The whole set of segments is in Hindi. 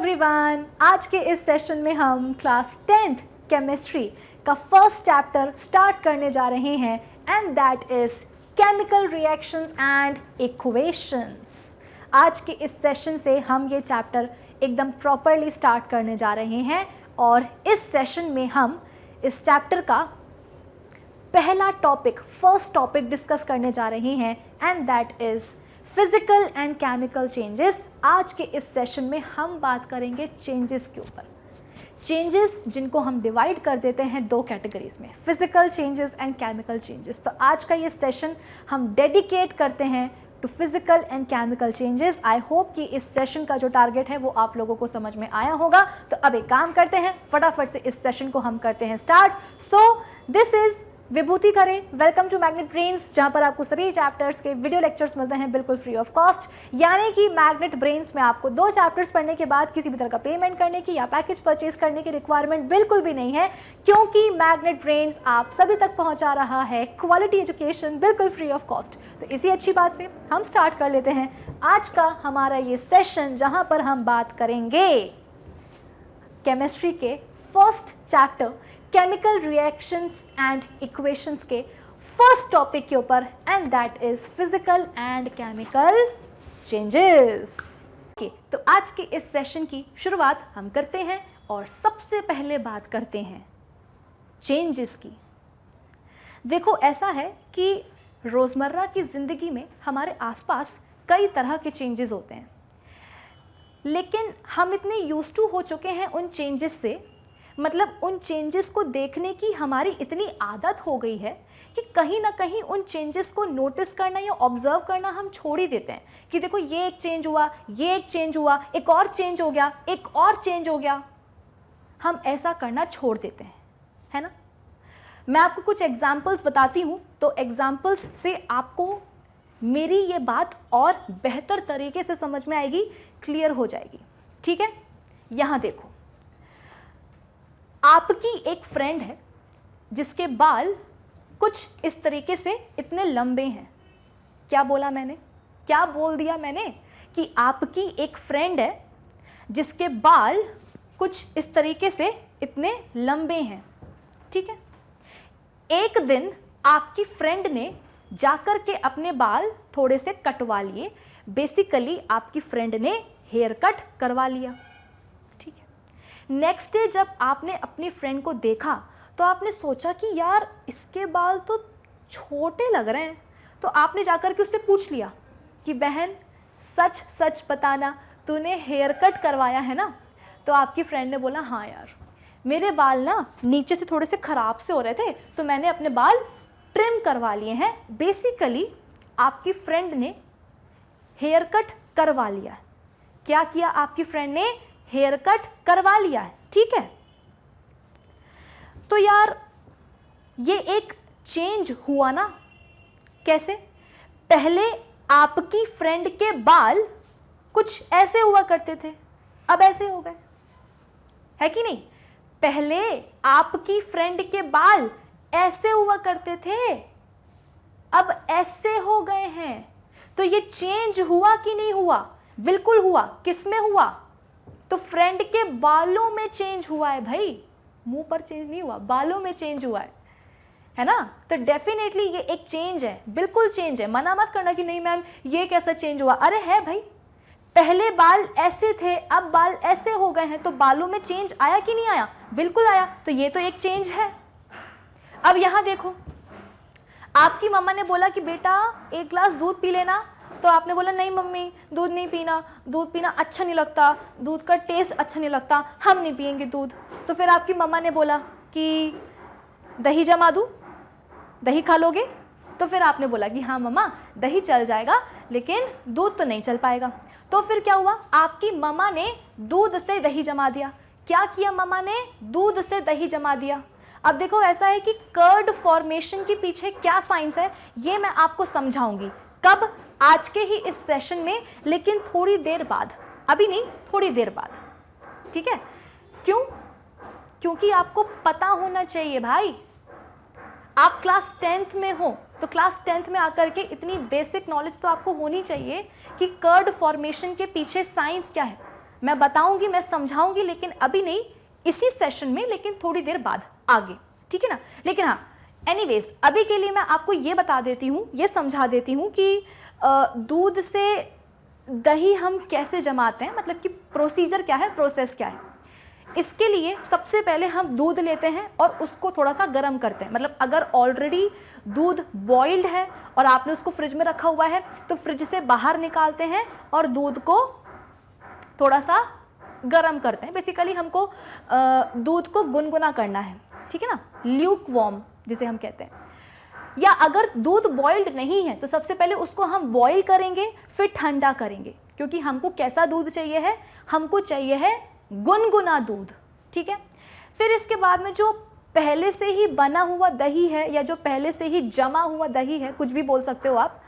एवरीवन, आज के इस सेशन में हम क्लास 10th केमिस्ट्री का फर्स्ट चैप्टर स्टार्ट करने जा रहे हैं and that is chemical reactions and equations. आज के इस सेशन से हम ये चैप्टर एकदम प्रॉपरली स्टार्ट करने जा रहे हैं और इस सेशन में हम इस चैप्टर का पहला टॉपिक, फर्स्ट टॉपिक डिस्कस करने जा रहे हैं and that is physical and chemical changes. आज के इस सेशन में हम बात करेंगे चेंजेस के ऊपर, चेंजेस जिनको हम डिवाइड कर देते हैं दो कैटेगरीज में, physical changes and chemical changes. तो आज का ये सेशन हम डेडिकेट करते हैं to physical and chemical changes. I hope कि इस सेशन का जो टारगेट है वो आप लोगों को समझ में आया होगा। तो अब एक काम करते हैं, फटाफट से इस सेशन को हम करते हैं start. So this is Vibhuti Khare, welcome to Magnet Brains, जहां पर आपको सभी चैप्टर्स के वीडियो लेक्चर्स मिलते हैं बिल्कुल फ्री ऑफ कॉस्ट। यानी कि मैग्नेट ब्रेन्स में आपको 2 चैप्टर्स पढ़ने के बाद किसी भी तरह का पेमेंट करने की या पैकेज परचेज करने की रिक्वायरमेंट बिल्कुल भी नहीं है, क्योंकि मैग्नेट ब्रेन्स आप सभी तक पहुंचा रहा है क्वालिटी एजुकेशन बिल्कुल फ्री ऑफ कॉस्ट। तो इसी अच्छी बात से हम स्टार्ट कर लेते हैं आज का हमारा ये सेशन, जहां पर हम बात करेंगे केमिस्ट्री के first chapter chemical reactions and equations के फर्स्ट टॉपिक के ऊपर and that is physical and chemical changes. तो आज के इस सेशन की शुरुआत हम करते हैं और सबसे पहले बात करते हैं चेंजेस की। देखो, ऐसा है कि रोजमर्रा की जिंदगी में हमारे आसपास कई तरह के चेंजेस होते हैं, लेकिन हम इतने यूज्ड टू हो चुके हैं उन चेंजेस से, मतलब उन चेंजेस को देखने की हमारी इतनी आदत हो गई है कि कहीं ना कहीं उन चेंजेस को नोटिस करना या ऑब्जर्व करना हम छोड़ ही देते हैं कि देखो ये एक चेंज हुआ, ये एक चेंज हुआ, एक और चेंज हो गया, एक और चेंज हो गया। हम ऐसा करना छोड़ देते हैं, है ना। मैं आपको कुछ एग्जाम्पल्स बताती हूँ, तो एग्जाम्पल्स से आपको मेरी ये बात और बेहतर तरीके से समझ में आएगी, क्लियर हो जाएगी। ठीक है, यहाँ देखो, आपकी एक फ्रेंड है जिसके बाल कुछ इस तरीके से इतने लंबे हैं। क्या बोला मैंने, क्या बोल दिया मैंने कि आपकी एक फ्रेंड है जिसके बाल कुछ इस तरीके से इतने लंबे हैं। ठीक है, एक दिन आपकी फ्रेंड ने जाकर के अपने बाल थोड़े से कटवा लिए। बेसिकली आपकी फ्रेंड ने हेयर कट करवा लिया। नेक्स्ट डे जब आपने अपनी फ्रेंड को देखा तो आपने सोचा कि यार इसके बाल तो छोटे लग रहे हैं। तो आपने जाकर के उससे पूछ लिया कि बहन सच सच बताना, तूने हेयर कट करवाया है ना। तो आपकी फ्रेंड ने बोला हाँ यार, मेरे बाल ना नीचे से थोड़े से ख़राब से हो रहे थे तो मैंने अपने बाल ट्रिम करवा लिए हैं। बेसिकली आपकी फ्रेंड ने हेयर कट करवा लिया। क्या किया आपकी फ्रेंड ने, हेयर कट करवा लिया है। ठीक है, तो यार ये एक चेंज हुआ ना। कैसे, पहले आपकी फ्रेंड के बाल कुछ ऐसे हुआ करते थे, अब ऐसे हो गए, है कि नहीं। पहले आपकी फ्रेंड के बाल ऐसे हुआ करते थे, अब ऐसे हो गए हैं। तो ये चेंज हुआ कि नहीं हुआ, बिल्कुल हुआ। किस में हुआ, तो फ्रेंड के बालों में चेंज हुआ है भाई, मुंह पर चेंज नहीं हुआ, बालों में चेंज हुआ है ना। तो डेफिनेटली ये एक चेंज है, बिल्कुल चेंज है। मना मत करना कि नहीं मैम ये कैसा चेंज हुआ, अरे है भाई, पहले बाल ऐसे थे अब बाल ऐसे हो गए हैं, तो बालों में चेंज आया कि नहीं आया, बिल्कुल आया। तो ये तो एक चेंज है। अब यहां देखो, आपकी मम्मा ने बोला कि बेटा एक ग्लास दूध पी लेना, तो आपने बोला नहीं मम्मी दूध नहीं पीना, दूध पीना अच्छा नहीं लगता, दूध का टेस्ट अच्छा नहीं लगता, हम नहीं पियेंगे दूध। तो फिर आपकी मम्मा ने बोला कि दही जमा दूँ, दही खा लोगे। तो फिर आपने बोला कि हाँ मम्मा दही चल जाएगा लेकिन दूध तो नहीं चल पाएगा। तो फिर क्या हुआ, आपकी मम्मा ने दूध से दही जमा दिया। क्या किया मम्मा ने, दूध से दही जमा दिया। अब देखो, ऐसा है कि कर्ड फॉर्मेशन के पीछे क्या साइंस है ये मैं आपको समझाऊंगी। कब, आज के ही इस सेशन में, लेकिन थोड़ी देर बाद, अभी नहीं थोड़ी देर बाद। ठीक है, क्यों, क्योंकि आपको पता होना चाहिए भाई। आप क्लास 10th में हो तो क्लास 10th में आकर के इतनी बेसिक नॉलेज तो आपको होनी चाहिए कि कर्ड फॉर्मेशन के पीछे साइंस क्या है। मैं बताऊंगी, मैं समझाऊंगी, लेकिन अभी नहीं, इसी सेशन में, लेकिन थोड़ी देर बाद आगे, ठीक है ना। लेकिन हाँ, एनीवेज अभी के लिए मैं आपको ये बता देती हूँ, ये समझा देती हूँ कि दूध से दही हम कैसे जमाते हैं, मतलब कि प्रोसीजर क्या है, प्रोसेस क्या है। इसके लिए सबसे पहले हम दूध लेते हैं और उसको थोड़ा सा गर्म करते हैं। मतलब अगर ऑलरेडी दूध बॉइल्ड है और आपने उसको फ्रिज में रखा हुआ है तो फ्रिज से बाहर निकालते हैं और दूध को थोड़ा सा गर्म करते हैं। बेसिकली हमको दूध को गुनगुना करना है, ठीक है ना, ल्यूक वार्म जिसे हम कहते हैं। या अगर दूध बॉइल्ड नहीं है तो सबसे पहले उसको हम बॉईल करेंगे, फिर ठंडा करेंगे, क्योंकि हमको कैसा दूध चाहिए है, हमको चाहिए है गुनगुना दूध, ठीक है। फिर इसके बाद में जो पहले से ही बना हुआ दही है या जो पहले से ही जमा हुआ दही है, कुछ भी बोल सकते हो आप,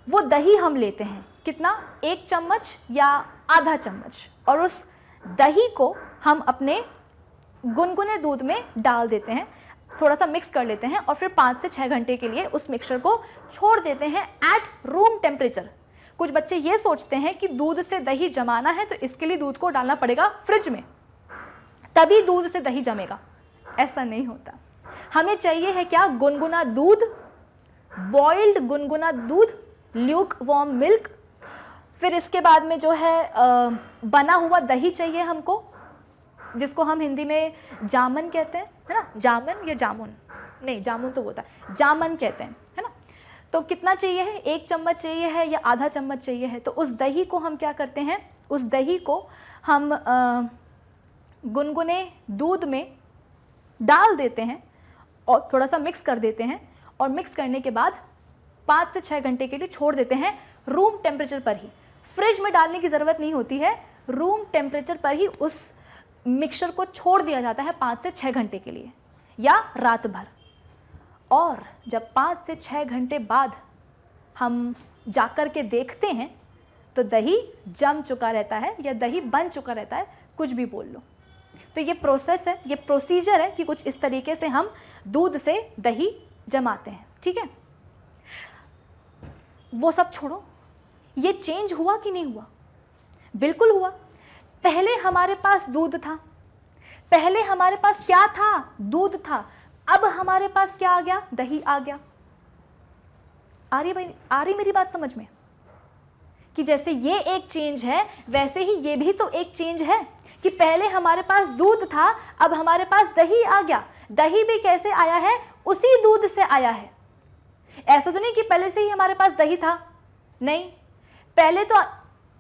वो दही हम लेते हैं। कितना? 1 चम्मच या आधा चम्मच, और उस दही को हम अपने गुनगुने दूध में डाल देते हैं, थोड़ा सा मिक्स कर लेते हैं और फिर 5 से 6 घंटे के लिए उस मिक्सचर को छोड़ देते हैं एट रूम टेम्परेचर। कुछ बच्चे ये सोचते हैं कि दूध से दही जमाना है तो इसके लिए दूध को डालना पड़ेगा फ्रिज में, तभी दूध से दही जमेगा। ऐसा नहीं होता। हमें चाहिए है क्या? गुनगुना दूध, बॉइल्ड गुनगुना दूध, ल्यूक वार्म मिल्क। फिर इसके बाद में जो है बना हुआ दही चाहिए हमको, जिसको हम हिंदी में जामन कहते हैं, है ना। जामन या जामुन, नहीं जामुन तो होता है, जामन कहते हैं, है ना। तो कितना चाहिए है? 1 चम्मच चाहिए है या आधा चम्मच चाहिए है। तो उस दही को हम क्या करते हैं, उस दही को हम गुनगुने दूध में डाल देते हैं और थोड़ा सा मिक्स कर देते हैं, और मिक्स करने के बाद 5 से 6 घंटे के लिए छोड़ देते हैं रूम टेम्परेचर पर ही। फ्रिज में डालने की ज़रूरत नहीं होती है, रूम टेम्परेचर पर ही उस मिक्सचर को छोड़ दिया जाता है 5 से 6 घंटे के लिए या रात भर। और जब 5 से 6 घंटे बाद हम जाकर के देखते हैं तो दही जम चुका रहता है या दही बन चुका रहता है, कुछ भी बोल लो। तो ये प्रोसेस है, ये प्रोसीजर है कि कुछ इस तरीके से हम दूध से दही जमाते हैं, ठीक है। वो सब छोड़ो, ये चेंज हुआ कि नहीं हुआ? बिल्कुल हुआ। पहले हमारे पास दूध था, पहले हमारे पास क्या था? दूध था। अब हमारे पास क्या आ गया? दही आ गया। आ रही मेरी बात समझ में? कि जैसे ये एक चेंज है, वैसे ही ये भी तो एक चेंज है कि पहले हमारे पास दूध था, अब हमारे पास दही आ गया। दही भी कैसे आया है? उसी दूध से आया है। ऐसा तो नहीं कि पहले से ही हमारे पास दही था, नहीं। पहले तो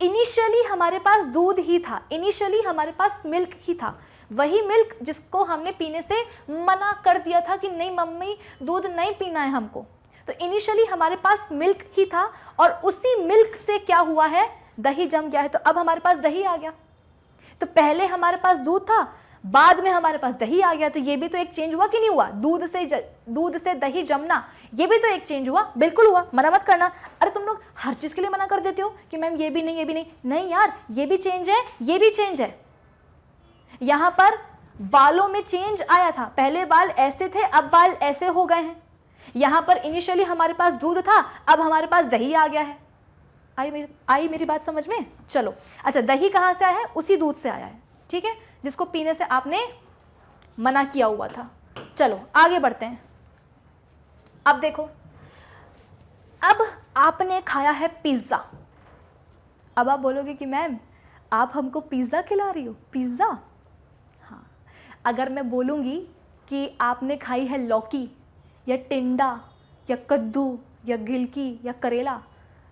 इनिशियली हमारे पास दूध ही था, इनिशियली हमारे पास मिल्क ही था, वही मिल्क जिसको हमने पीने से मना कर दिया था कि नहीं मम्मी दूध नहीं पीना है हमको। तो इनिशियली हमारे पास मिल्क ही था और उसी मिल्क से क्या हुआ है? दही जम गया है। तो अब हमारे पास दही आ गया। तो पहले हमारे पास दूध था, बाद में हमारे पास दही आ गया। तो ये भी तो एक चेंज हुआ कि नहीं हुआ? दूध से दही जमना, ये भी तो एक चेंज हुआ। बिल्कुल हुआ, मना मत करना। अरे तुम लोग हर चीज़ के लिए मना कर देते हो कि मैम ये भी नहीं, ये भी नहीं। नहीं यार, ये भी चेंज है, ये भी चेंज है। यहाँ पर बालों में चेंज आया था, पहले बाल ऐसे थे, अब बाल ऐसे हो गए हैं। यहाँ पर इनिशियली हमारे पास दूध था, अब हमारे पास दही आ गया है। आई मेरी बात समझ में? चलो, अच्छा, दही कहाँ से आया है? उसी दूध से आया है, ठीक है, जिसको पीने से आपने मना किया हुआ था। चलो आगे बढ़ते हैं। अब देखो, अब आपने खाया है पिज्ज़ा। अब आप बोलोगे कि मैम आप हमको पिज़्ज़ा खिला रही हो? पिज़्ज़ा? हाँ। अगर मैं बोलूँगी कि आपने खाई है लौकी या टिंडा या कद्दू या गिलकी या करेला,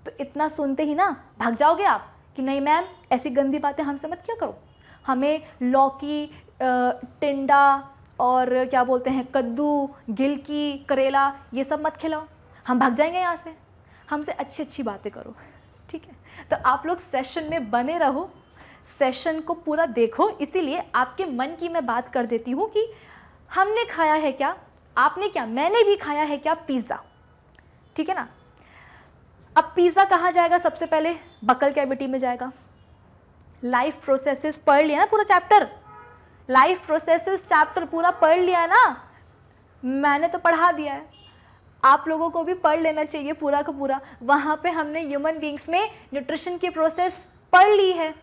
तो इतना सुनते ही ना भाग जाओगे आप कि नहीं मैम ऐसी गंदी बातें हमसे मत किया करो, हमें लौकी, टिंडा और क्या बोलते हैं कद्दू, गिलकी, करेला ये सब मत खिलाओ, हम भाग जाएंगे यहाँ से। हमसे अच्छी अच्छी बातें करो, ठीक है। तो आप लोग सेशन में बने रहो, सेशन को पूरा देखो। इसीलिए आपके मन की मैं बात कर देती हूँ कि हमने खाया है क्या, आपने क्या, मैंने भी खाया है क्या? पिज़्ज़ा, ठीक है ना। अब पिज़्ज़ा कहाँ जाएगा? सबसे पहले बकल कैविटी में जाएगा। लाइफ प्रोसेसेस पढ़ लिया ना पूरा चैप्टर? लाइफ प्रोसेसेस चैप्टर पूरा पढ़ लिया ना? मैंने तो पढ़ा दिया है, आप लोगों को भी पढ़ लेना चाहिए पूरा का पूरा। वहाँ पे हमने ह्यूमन बींग्स में न्यूट्रिशन की प्रोसेस पढ़ ली है।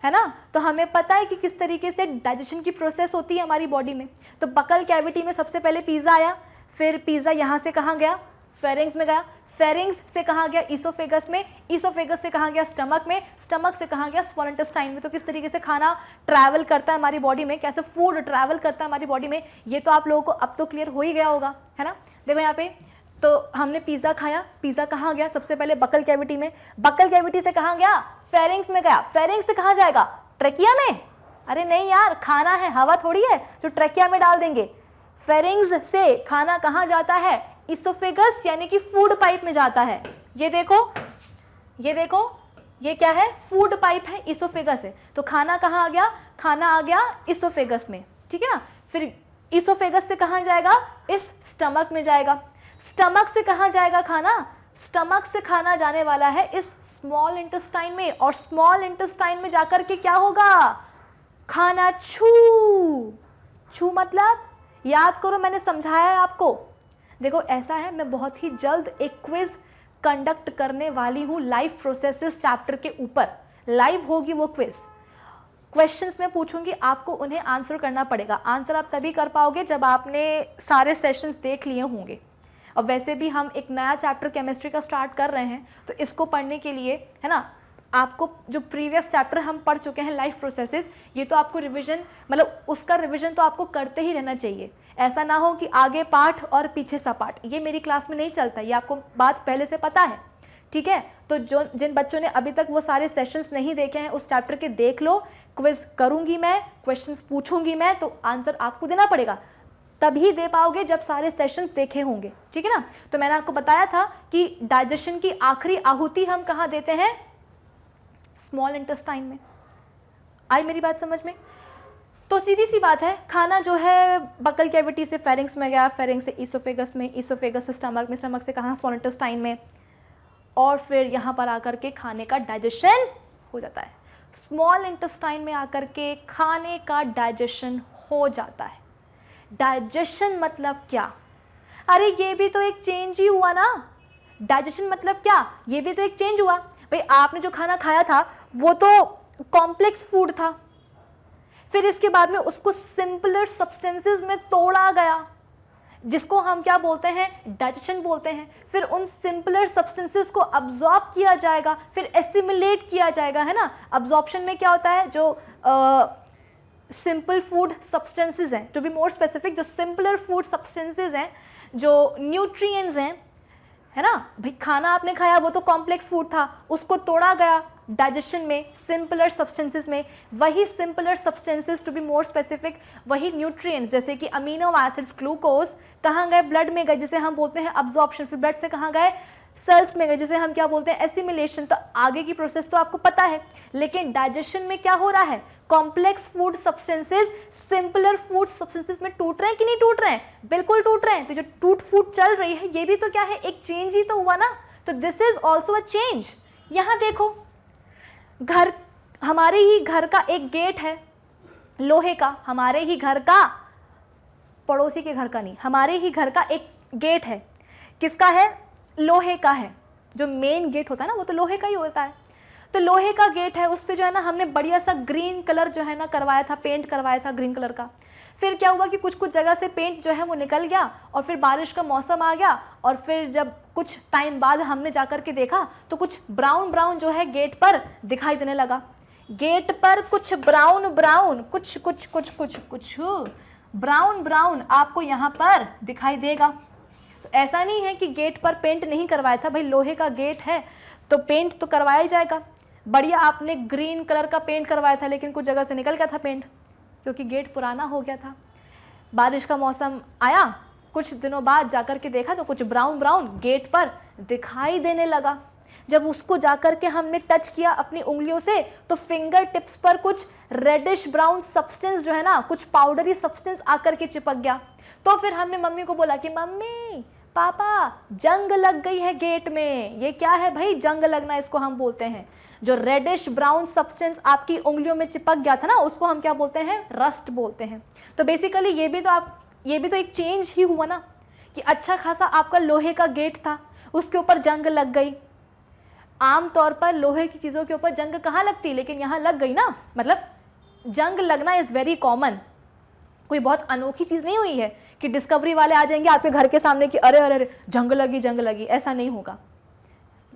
है ना। तो हमें पता है कि किस तरीके से डाइजेशन की प्रोसेस होती है हमारी बॉडी में। तो बकल कैविटी में सबसे पहले पिज़्ज़ा आया, फिर पिज़्ज़ा यहाँ से कहाँ गया, फेरिंग्स में गया, फेरिंग्स से कहाँ गया, ईसोफेगस में, ईसोफेगस से कहाँ गया, स्टमक में, स्टमक से कहाँ गया, स्मॉल इंटेस्टाइन में। तो किस तरीके से खाना ट्रैवल करता है हमारी बॉडी में, कैसे फूड ट्रैवल करता है हमारी बॉडी में, ये तो आप लोगों को अब तो क्लियर हो ही गया होगा, है ना। देखो यहाँ पे, तो हमने पिज़्ज़ा खाया, पिज़्ज़ा कहाँ गया, सबसे पहले बकल कैविटी में, बकल कैविटी से कहाँ गया, फेरिंग्स में गया, फेरिंग्स से कहाँ जाएगा, ट्रेकिया में। अरे नहीं यार, खाना है, हवा थोड़ी है जो ट्रेकिया में डाल देंगे। फेरिंग्स से खाना कहाँ जाता है, इसोफेगस यानी कि फूड पाइप में जाता है। ये देखो, ये देखो, ये क्या है, फूड पाइप है, इसोफेगस है। तो खाना कहाँ आ गया, खाना आ गया इसोफेगस में, ठीक है ना। फिर इसोफेगस से कहाँ जाएगा, इस स्टमक में जाएगा। स्टमक से कहाँ जाएगा खाना, स्टमक से खाना जाने वाला है इस स्मॉल इंटेस्टाइन में, और स्मॉल इंटेस्टाइन में जाकर के क्या होगा, खाना छू, छू मतलब याद करो, मैंने समझाया है आपको। देखो ऐसा है, मैं बहुत ही जल्द एक क्विज कंडक्ट करने वाली हूँ लाइफ प्रोसेसेस चैप्टर के ऊपर, लाइव होगी वो क्विज। क्वेश्चंस मैं पूछूंगी, आपको उन्हें आंसर करना पड़ेगा। आंसर आप तभी कर पाओगे जब आपने सारे सेशंस देख लिए होंगे। और वैसे भी हम एक नया चैप्टर केमिस्ट्री का स्टार्ट कर रहे हैं, तो इसको पढ़ने के लिए, है ना, आपको जो प्रीवियस चैप्टर हम पढ़ चुके हैं लाइफ प्रोसेसेस, ये तो आपको रिवीजन, मतलब उसका रिवीजन तो आपको करते ही रहना चाहिए। ऐसा ना हो कि आगे पाठ और पीछे सा पाठ, ये मेरी क्लास में नहीं चलता, ये आपको बात पहले से पता है, ठीक है। तो जो जिन बच्चों ने अभी तक वो सारे सेशंस नहीं देखे हैं उस चैप्टर के देख लो। क्विज करूंगी मैं, क्वेश्चंस पूछूंगी मैं, तो आंसर आपको देना पड़ेगा, तभी दे पाओगे जब सारे सेशंस देखे होंगे, ठीक है ना। तो मैंने आपको बताया था कि डाइजेशन की आखिरी आहुति हम कहाँ देते हैं, स्मॉल इंटेस्टाइन में। आई मेरी बात समझ में। तो सीधी सी बात है, खाना जो है बकल कैविटी से फेरिंग्स में गया, फेरिंग्स से ईसोफेगस में, ईसोफेगस से स्टमक में, स्टमक से कहाँ, स्मॉल इंटेस्टाइन में, और फिर यहाँ पर आकर के खाने का डाइजेशन हो जाता है। स्मॉल इंटेस्टाइन में आकर के खाने का डाइजेशन हो जाता है। डाइजेशन मतलब क्या, अरे ये भी तो एक चेंज ही हुआ ना। डाइजेशन मतलब क्या, ये भी तो एक चेंज हुआ। भाई आपने जो खाना खाया था वो तो कॉम्प्लेक्स फूड था, फिर इसके बाद में उसको सिंपलर सब्सटेंसेस में तोड़ा गया, जिसको हम क्या बोलते हैं, डाइजेशन बोलते हैं। फिर उन सिंपलर सब्सटेंसेस को अब्जॉर्ब किया जाएगा, फिर एसिमिलेट किया जाएगा, है ना। अब्जॉर्प्शन में क्या होता है, जो सिंपल फूड सब्सटेंसेस हैं, टू बी मोर स्पेसिफिक, जो सिंपलर फूड सब्सटेंसेस हैं, जो न्यूट्रिएंट्स हैं, है ना। भाई खाना आपने खाया वो तो कॉम्प्लेक्स फूड था, उसको तोड़ा गया डाइजेशन में, सिंपलर सब्सटेंसेस में। वही simpler substances, to be more specific, वही न्यूट्रिएंट्स जैसे कि अमीनो एसिड्स, ग्लूकोज कहाँ गए, ब्लड में गए, जिसे हम बोलते हैं अब्जॉर्प्शन। फिर ब्लड से कहाँ गए, सेल्स में गए, जिसे हम क्या बोलते हैं, एसिमिलेशन। तो आगे की प्रोसेस तो आपको पता है, लेकिन डाइजेशन में क्या हो रहा है, complex food substances simpler food substances में टूट रहे हैं कि नहीं टूट रहे हैं, बिल्कुल टूट रहे हैं। तो जो टूट फूट चल रही है ये भी तो क्या है, एक चेंज ही तो हुआ ना। तो this is also a change. यहाँ देखो, घर, हमारे ही घर का एक गेट है लोहे का, हमारे ही घर का, पड़ोसी के घर का नहीं, हमारे ही घर का एक गेट है। किसका है, लोहे का है। जो मेन गेट होता है ना वो तो लोहे का ही होता है। तो लोहे का गेट है, उस पे जो है ना हमने बढ़िया सा ग्रीन कलर जो है ना करवाया था, पेंट करवाया था ग्रीन कलर का। फिर क्या हुआ कि कुछ कुछ जगह से पेंट जो है वो निकल गया, और फिर बारिश का मौसम आ गया, और फिर जब कुछ टाइम बाद हमने जाकर के देखा तो कुछ ब्राउन ब्राउन जो है गेट पर दिखाई देने लगा। गेट पर कुछ ब्राउन ब्राउन, कुछ कुछ कुछ कुछ कुछ ब्राउन ब्राउन आपको यहाँ पर दिखाई देगा। तो ऐसा नहीं है कि गेट पर पेंट नहीं करवाया था, भाई लोहे का गेट है तो पेंट तो करवाया ही जाएगा। बढ़िया आपने ग्रीन कलर का पेंट करवाया था, लेकिन कुछ जगह से निकल गया था पेंट, क्योंकि गेट पुराना हो गया था। बारिश का मौसम आया, कुछ दिनों बाद जाकर के देखा तो कुछ ब्राउन ब्राउन गेट पर दिखाई देने लगा। जब उसको जाकर के हमने टच किया अपनी उंगलियों से, तो फिंगर टिप्स पर कुछ रेडिश ब्राउन सब्सटेंस जो है ना, कुछ पाउडरी सब्सटेंस आकर के चिपक गया। तो फिर हमने मम्मी को बोला कि मम्मी पापा जंग लग गई है गेट में। ये क्या है भाई, जंग लगना इसको हम बोलते हैं। जो रेडिश ब्राउन सब्सटेंस आपकी उंगलियों में चिपक गया था ना, उसको हम क्या बोलते हैं, रस्ट बोलते हैं। तो बेसिकली ये भी तो एक चेंज ही हुआ ना, कि अच्छा खासा आपका लोहे का गेट था, उसके ऊपर जंग लग गई। आमतौर पर लोहे की चीज़ों के ऊपर जंग कहाँ लगती, लेकिन यहाँ लग गई ना, मतलब जंग लगना इज़ वेरी कॉमन, कोई बहुत अनोखी चीज़ नहीं हुई है कि डिस्कवरी वाले आ जाएंगे आपके घर के सामने कि अरे अरे अरे जंग लगी, ऐसा नहीं होगा।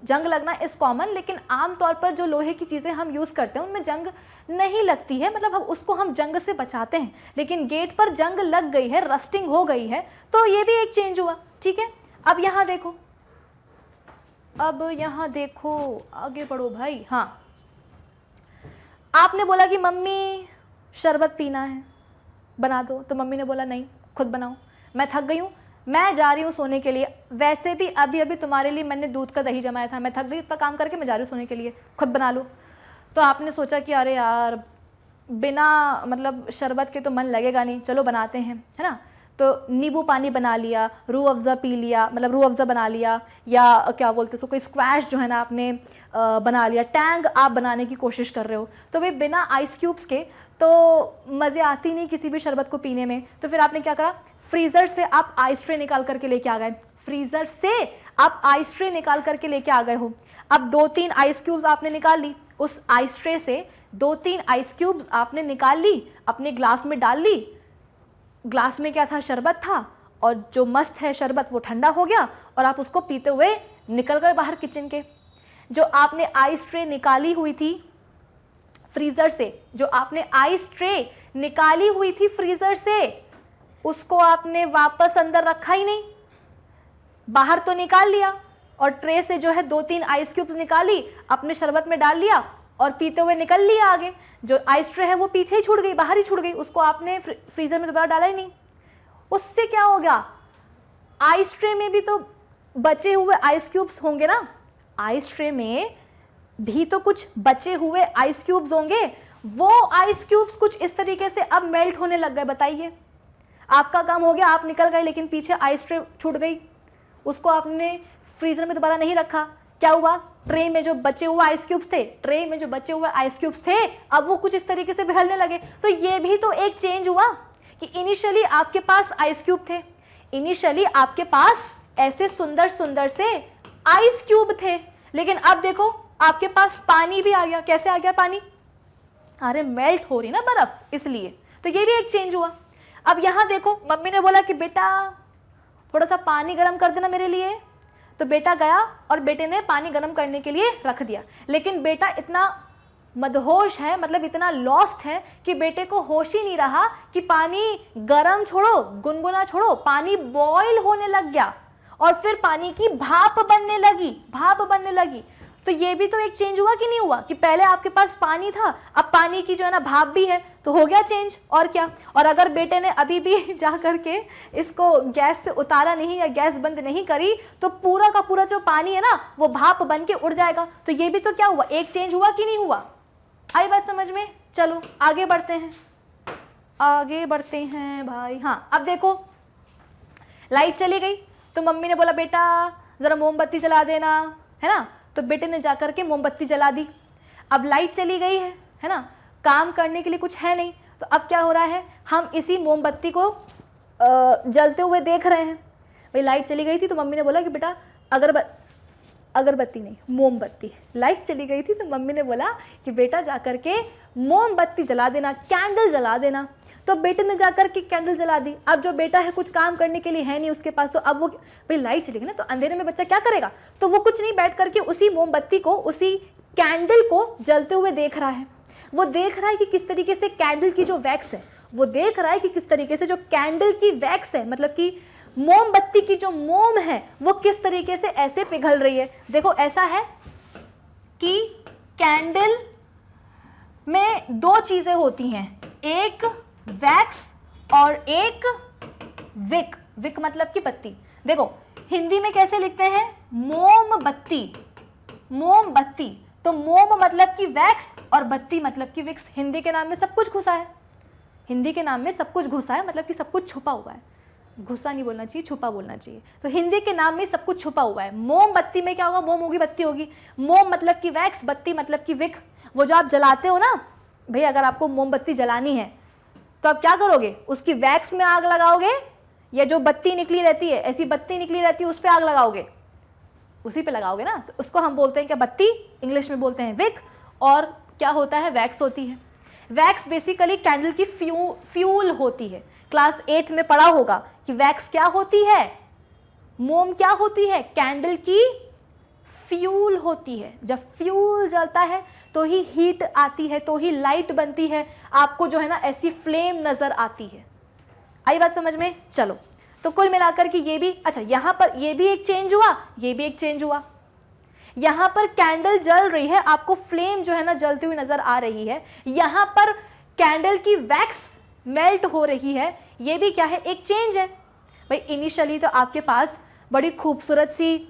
जंग लगना इज़ कॉमन, लेकिन आमतौर पर जो लोहे की चीज़ें हम यूज़ करते हैं उनमें जंग नहीं लगती है, मतलब उसको हम जंग से बचाते हैं। लेकिन गेट पर जंग लग गई है, रस्टिंग हो गई है, तो ये भी एक चेंज हुआ। ठीक है, अब यहाँ देखो, आगे बढ़ो भाई। हाँ, आपने बोला कि मम्मी शरबत पीना है, बना दो, तो मम्मी ने बोला नहीं खुद बनाओ, मैं थक गई हूँ, मैं जा रही हूँ सोने के लिए। वैसे भी अभी अभी तुम्हारे लिए मैंने दूध का दही जमाया था, मैं थक गई, इतना काम करके मैं जा रही हूँ सोने के लिए, खुद बना लो। तो आपने सोचा कि अरे यार बिना मतलब शरबत के तो मन लगेगा नहीं, चलो बनाते हैं, है ना। तो नींबू पानी बना लिया, रूह अफ़ज़ा पी लिया, मतलब रूह अफ़ज़ा बना लिया, या क्या बोलते उसको, कोई स्क्वैश जो है ना आपने बना लिया, टैंग आप बनाने की कोशिश कर रहे हो। तो भाई बिना आइस क्यूब्स के तो मज़े आती नहीं किसी भी शरबत को पीने में। तो फिर आपने क्या करा, फ्रीज़र से आप आइस ट्रे निकाल करके लेके आ गए, फ्रीज़र से आप आइस ट्रे निकाल करके लेके आ गए हो। अब 2-3 आइस क्यूब्स आपने निकाल ली, उस आइस ट्रे से 2-3 आइस क्यूब्स आपने निकाल ली, अपने ग्लास में डाल ली। ग्लास में क्या था, शरबत था, और जो मस्त है शरबत वो ठंडा हो गया और आप उसको पीते हुए निकल गए बाहर किचन के। जो आपने आइस ट्रे निकाली हुई थी फ्रीज़र से, जो आपने आइस ट्रे निकाली हुई थी फ्रीज़र से, उसको आपने वापस अंदर रखा ही नहीं, बाहर तो निकाल लिया और ट्रे से जो है 2-3 आइस क्यूब्स निकाली, अपने शरबत में डाल लिया और पीते हुए निकल लिया आगे। जो आइस ट्रे है वो पीछे ही छूट गई, बाहर ही छूट गई, उसको आपने फ्रीज़र में दोबारा डाला ही नहीं। उससे क्या हो गया, आइस ट्रे में भी तो बचे हुए आइस क्यूब्स होंगे ना, आइस ट्रे में भी तो कुछ बचे हुए आइस क्यूब्स होंगे, वो आइस क्यूब्स कुछ इस तरीके से अब मेल्ट होने लग गए। बताइए, आपका काम हो गया, आप निकल गए, लेकिन पीछे आइस ट्रे छूट गई, उसको आपने फ्रीज़र में दोबारा नहीं रखा। क्या हुआ, ट्रे में जो बचे हुए आइस क्यूब्स थे, अब वो कुछ इस तरीके से पिघलने लगे। तो ये भी तो एक चेंज हुआ कि इनिशियली आपके पास आइस क्यूब थे, इनिशियली आपके पास ऐसे सुंदर सुंदर से आइस क्यूब थे, लेकिन अब देखो आपके पास पानी भी आ गया। कैसे आ गया पानी, अरे मेल्ट हो रही ना बर्फ, इसलिए। तो ये भी एक चेंज हुआ। अब यहाँ देखो, मम्मी ने बोला कि बेटा थोड़ा सा पानी गर्म कर देना मेरे लिए, तो बेटा गया और बेटे ने पानी गर्म करने के लिए रख दिया। लेकिन बेटा इतना मदहोश है, मतलब इतना लॉस्ट है कि बेटे को होश ही नहीं रहा कि पानी गर्म छोड़ो, गुनगुना छोड़ो, पानी बॉईल होने लग गया और फिर पानी की भाप बनने लगी। तो ये भी तो एक चेंज हुआ कि नहीं हुआ, कि पहले आपके पास पानी था, अब पानी की जो है ना भाप भी है, तो हो गया चेंज। और क्या, और अगर बेटे ने अभी भी जा करके इसको गैस से उतारा नहीं या गैस बंद नहीं करी, तो पूरा का पूरा जो पानी है ना वो भाप बन के उड़ जाएगा। तो ये भी तो क्या हुआ, एक चेंज हुआ कि नहीं हुआ। आई बात समझ में। चलो आगे बढ़ते हैं भाई। हाँ, अब देखो लाइट चली गई, तो मम्मी ने बोला बेटा जरा मोमबत्ती जला देना, है ना। तो बेटे ने जाकर के मोमबत्ती जला दी। अब लाइट चली गई है ना, काम करने के लिए कुछ है नहीं, तो अब क्या हो रहा है, हम इसी मोमबत्ती को जलते हुए देख रहे हैं। भाई लाइट चली गई थी तो मम्मी ने बोला कि बेटा अगरबत्ती नहीं, मोमबत्ती। लाइट चली गई थी तो मम्मी ने बोला कि बेटा जाकर के मोमबत्ती जला देना, कैंडल जला देना। तो बेटे ने जाकर के कैंडल जला दी। अब जो बेटा है कुछ काम करने के लिए है नहीं उसके पास, तो अब वो भाई लाइट चली गई ना, तो अंधेरे में बच्चा क्या करेगा, तो वो कुछ नहीं, बैठ करके उसी मोमबत्ती को, उसी कैंडल को जलते हुए देख रहा है। वो देख रहा है कि किस तरीके से कैंडल की जो वैक्स है, वो देख रहा है कि किस तरीके से जो कैंडल की वैक्स है, मतलब कि मोमबत्ती की जो मोम है, वो किस तरीके से ऐसे पिघल रही है। देखो ऐसा है कि कैंडल में दो चीजें होती हैं, एक वैक्स और एक विक। विक मतलब कि बत्ती। देखो हिंदी में कैसे लिखते हैं, मोमबत्ती, मोमबत्ती। तो मोम मतलब कि वैक्स और बत्ती मतलब कि विक्स। हिंदी के नाम में सब कुछ घुसा है, हिंदी के नाम में सब कुछ घुसा है, मतलब कि सब कुछ छुपा हुआ है। घुसा नहीं बोलना चाहिए, छुपा बोलना चाहिए। तो हिंदी के नाम में सब कुछ छुपा हुआ है। मोमबत्ती में क्या होगा, मोम होगी, बत्ती होगी। मोम मतलब कि वैक्स, बत्ती मतलब कि विक। वो जो आप जलाते हो ना भाई, अगर आपको मोमबत्ती जलानी है तो आप क्या करोगे, उसकी वैक्स में आग लगाओगे या जो बत्ती निकली रहती है, ऐसी बत्ती निकली रहती है उस पर आग लगाओगे, उसी पे लगाओगे ना, तो उसको हम बोलते हैं क्या, बत्ती, इंग्लिश में बोलते हैं विक, और क्या होता है, वैक्स होती है। वैक्स बेसिकली कैंडल की फ्यूल होती है। क्लास 8 में पढ़ा होगा कि वैक्स क्या होती है, मोम क्या होती है, कैंडल की फ्यूल होती है। जब फ्यूल जलता है तो ही हीट आती है, तो ही लाइट बनती है, आपको जो है ना ऐसी फ्लेम नजर आती है। आई बात समझ में? चलो, तो कुल मिलाकर के ये भी, अच्छा यहाँ पर ये भी एक चेंज हुआ, ये भी एक चेंज हुआ। यहाँ पर कैंडल जल रही है, आपको फ्लेम जो है ना जलती हुई नजर आ रही है। यहाँ पर कैंडल की वैक्स मेल्ट हो रही है, ये भी क्या है, एक चेंज है। भाई इनिशियली तो आपके पास बड़ी खूबसूरत सी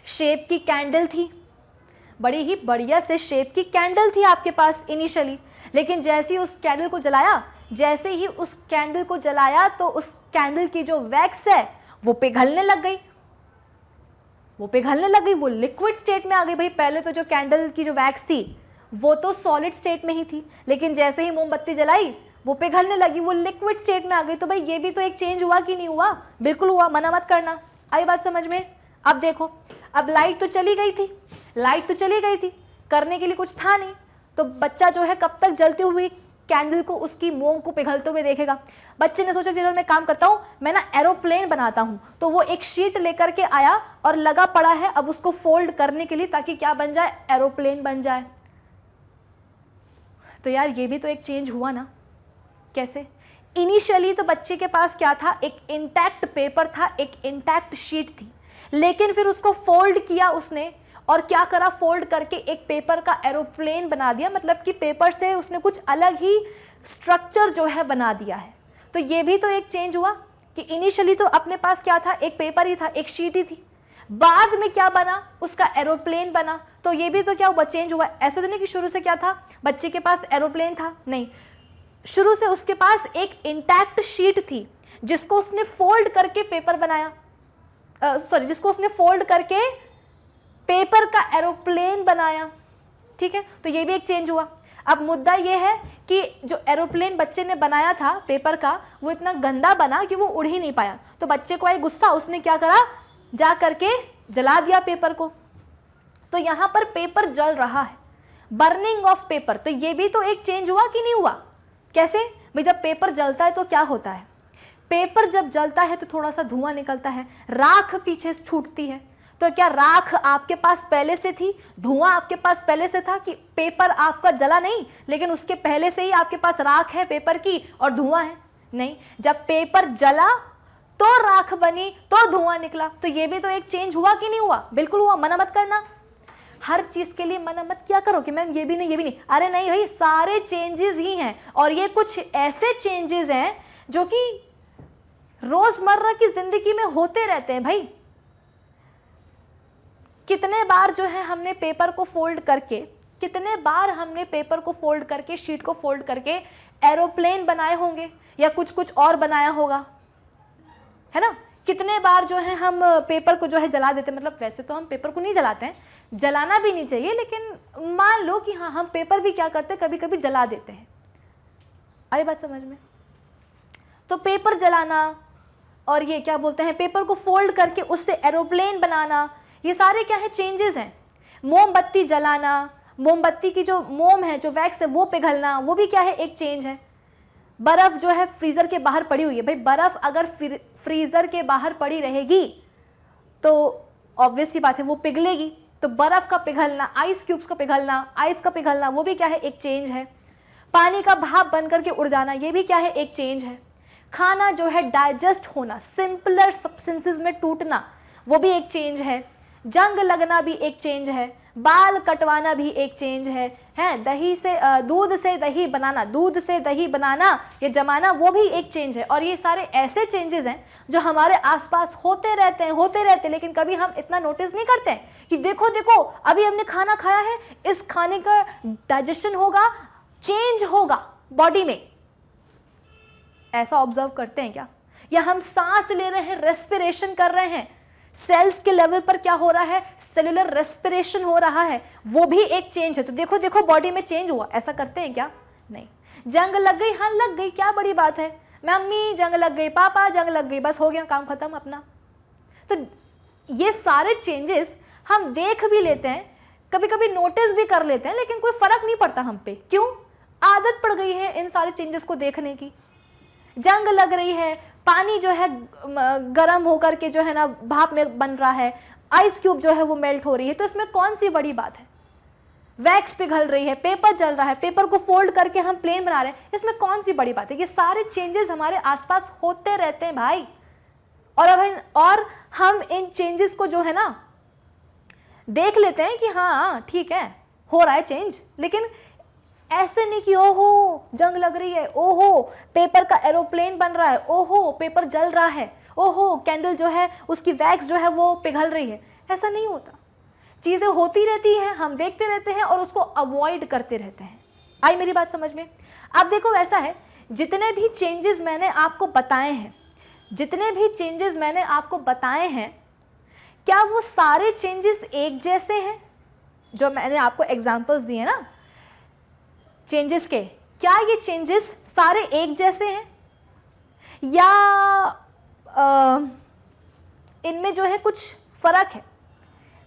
शेप की कैंडल थी, बड़ी ही बढ़िया से शेप की कैंडल थी आपके पास इनिशियली, लेकिन जैसे ही उस कैंडल को जलाया, जैसे ही उस कैंडल को जलाया तो उस कैंडल की जो वैक्स है वो पिघलने लग गई, वो पिघलने लग गई, वो लिक्विड स्टेट में आ गई। भाई पहले तो जो कैंडल की जो वैक्स थी वो तो सॉलिड स्टेट में ही थी, लेकिन जैसे ही मोमबत्ती जलाई वो पिघलने लगी, वो लिक्विड स्टेट में आ गई। तो भाई ये भी तो एक चेंज हुआ कि नहीं हुआ? बिल्कुल हुआ, मना मत करना। आई बात समझ में? अब देखो, अब लाइट तो चली गई थी, लाइट तो चली गई थी, करने के लिए कुछ था नहीं, तो बच्चा जो है कब तक जलती हुई कैंडल को, उसकी मोम को पिघलते हुए देखेगा। बच्चे ने सोचा चलो मैं काम करता हूँ, मैं ना एरोप्लेन बनाता हूँ, तो वो एक शीट लेकर के आया और लगा पड़ा है अब उसको फोल्ड करने के लिए, ताकि क्या बन जाए, एरोप्लेन बन जाए। तो यार ये भी तो एक चेंज हुआ ना। कैसे? इनिशियली तो बच्चे के पास क्या था, एक इंटैक्ट पेपर था, एक इंटैक्ट शीट थी, लेकिन फिर उसको फोल्ड किया उसने, और क्या करा, फोल्ड करके एक पेपर का एरोप्लेन बना दिया, मतलब कि पेपर से उसने कुछ अलग ही स्ट्रक्चर जो है बना दिया है। तो ये भी तो एक चेंज हुआ कि इनिशियली तो अपने पास क्या था, एक पेपर ही था, एक शीट ही थी, बाद में क्या बना, उसका एरोप्लेन बना। तो ये भी तो क्या हुआ, चेंज हुआ। ऐसे तो नहीं कि शुरू से क्या था, बच्चे के पास एरोप्लेन था, नहीं, शुरू से उसके पास एक इंटैक्ट शीट थी जिसको उसने फोल्ड करके पेपर बनाया, जिसको उसने फोल्ड करके पेपर का एरोप्लेन बनाया। ठीक है, तो ये भी एक चेंज हुआ। अब मुद्दा ये है कि जो एरोप्लेन बच्चे ने बनाया था पेपर का, वो इतना गंदा बना कि वो उड़ ही नहीं पाया। तो बच्चे को आई गुस्सा, उसने क्या करा, जा करके जला दिया पेपर को। तो यहां पर पेपर जल रहा है, बर्निंग ऑफ पेपर। तो ये भी तो एक चेंज हुआ कि नहीं हुआ? कैसे भाई, जब पेपर जलता है तो क्या होता है, पेपर जब जलता है तो थोड़ा सा धुआं निकलता है, राख पीछे छूटती है। तो क्या राख आपके पास पहले से थी, धुआं आपके पास पहले से था, कि पेपर आपका जला नहीं लेकिन उसके पहले से ही आपके पास राख है पेपर की और धुआं है? नहीं, जब पेपर जला तो राख बनी, तो धुआं निकला। तो ये भी तो एक चेंज हुआ कि नहीं हुआ? बिल्कुल हुआ, मना मत करना। हर चीज के लिए मना मत क्या करो कि मैम ये भी नहीं, ये भी नहीं। अरे नहीं भाई, सारे चेंजेस ही हैं, और ये कुछ ऐसे चेंजेस हैं जो कि रोजमर्रा की जिंदगी में होते रहते हैं। भाई कितने बार जो है हमने पेपर को फोल्ड करके, कितने बार हमने पेपर को फोल्ड करके, शीट को फोल्ड करके एरोप्लेन बनाए होंगे, या कुछ कुछ और बनाया होगा, है ना। कितने बार जो है हम पेपर को जो है जला देते, मतलब वैसे तो हम पेपर को नहीं जलाते हैं, जलाना भी नहीं चाहिए, लेकिन मान लो कि हाँ, हम पेपर भी क्या करते हैं, कभी कभी जला देते हैं। आई बात समझ में? तो पेपर जलाना और ये क्या बोलते हैं, पेपर को फोल्ड करके उससे एरोप्लेन बनाना, ये सारे क्या है, चेंजेस हैं। मोमबत्ती जलाना, मोमबत्ती की जो मोम है, जो वैक्स है, वो पिघलना, वो भी क्या है, एक चेंज है। बर्फ जो है फ्रीजर के बाहर पड़ी हुई है, भाई बर्फ अगर फ्रीजर के बाहर पड़ी रहेगी तो ऑब्वियस सी बात है वो पिघलेगी। तो बर्फ का पिघलना, आइस क्यूब्स का पिघलना, आइस का पिघलना, वो भी क्या है, एक चेंज है। पानी का भाप बन करके उड़ जाना, ये भी क्या है, एक चेंज है। खाना जो है डाइजेस्ट होना, सिंपलर सब्सटेंसेस में टूटना, वो भी एक चेंज है। जंग लगना भी एक चेंज है। बाल कटवाना भी एक चेंज है। दही से दूध से दही बनाना, दूध से दही बनाना, ये जमाना, वो भी एक चेंज है। और ये सारे ऐसे चेंजेस हैं जो हमारे आसपास होते रहते हैं, लेकिन कभी हम इतना नोटिस नहीं करते हैं कि देखो देखो अभी हमने खाना खाया है, इस खाने का डाइजेशन होगा, चेंज होगा बॉडी में। ऐसा ऑब्जर्व करते हैं क्या? या हम सांस ले रहे हैं, रेस्पिरेशन कर रहे हैं, सेल्स के लेवल पर क्या हो रहा है, सेलुलर रेस्पिरेशन हो रहा है, वो भी एक चेंज है। तो देखो देखो बॉडी में चेंज हुआ, ऐसा करते हैं क्या? नहीं। जंग लग गई, हाँ लग गई, क्या बड़ी बात है, मम्मी जंग लग गई, पापा जंग लग गई, बस हो गया काम खत्म अपना। तो ये सारे चेंजेस हम देख भी लेते हैं, कभी कभी नोटिस भी कर लेते हैं, लेकिन कोई फर्क नहीं पड़ता हम पे। क्यों? आदत पड़ गई है इन सारे चेंजेस को देखने की। जंग लग रही है, पानी जो है गर्म होकर के जो है ना भाप में बन रहा है, आइस क्यूब जो है वो मेल्ट हो रही है, तो इसमें कौन सी बड़ी बात है? वैक्स पिघल रही है, पेपर जल रहा है, पेपर को फोल्ड करके हम प्लेन बना रहे हैं, इसमें कौन सी बड़ी बात है? ये सारे चेंजेस हमारे आसपास होते रहते हैं भाई। और हम इन चेंजेस को जो है ना देख लेते हैं कि हाँ ठीक है, हो रहा है चेंज, लेकिन ऐसे नहीं कि ओहो जंग लग रही है, ओहो पेपर का एरोप्लेन बन रहा है, ओहो पेपर जल रहा है, ओहो कैंडल जो है उसकी वैक्स जो है वो पिघल रही है। ऐसा नहीं होता, चीज़ें होती रहती हैं, हम देखते रहते हैं और उसको अवॉइड करते रहते हैं। आई मेरी बात समझ में? अब देखो ऐसा है, जितने भी चेंजेस मैंने आपको बताए हैं, क्या वो सारे चेंजेस एक जैसे हैं? जो मैंने आपको एग्जांपल्स दिए ना चेंजेस के, क्या ये चेंजेस सारे एक जैसे हैं या इनमें जो है कुछ फर्क है?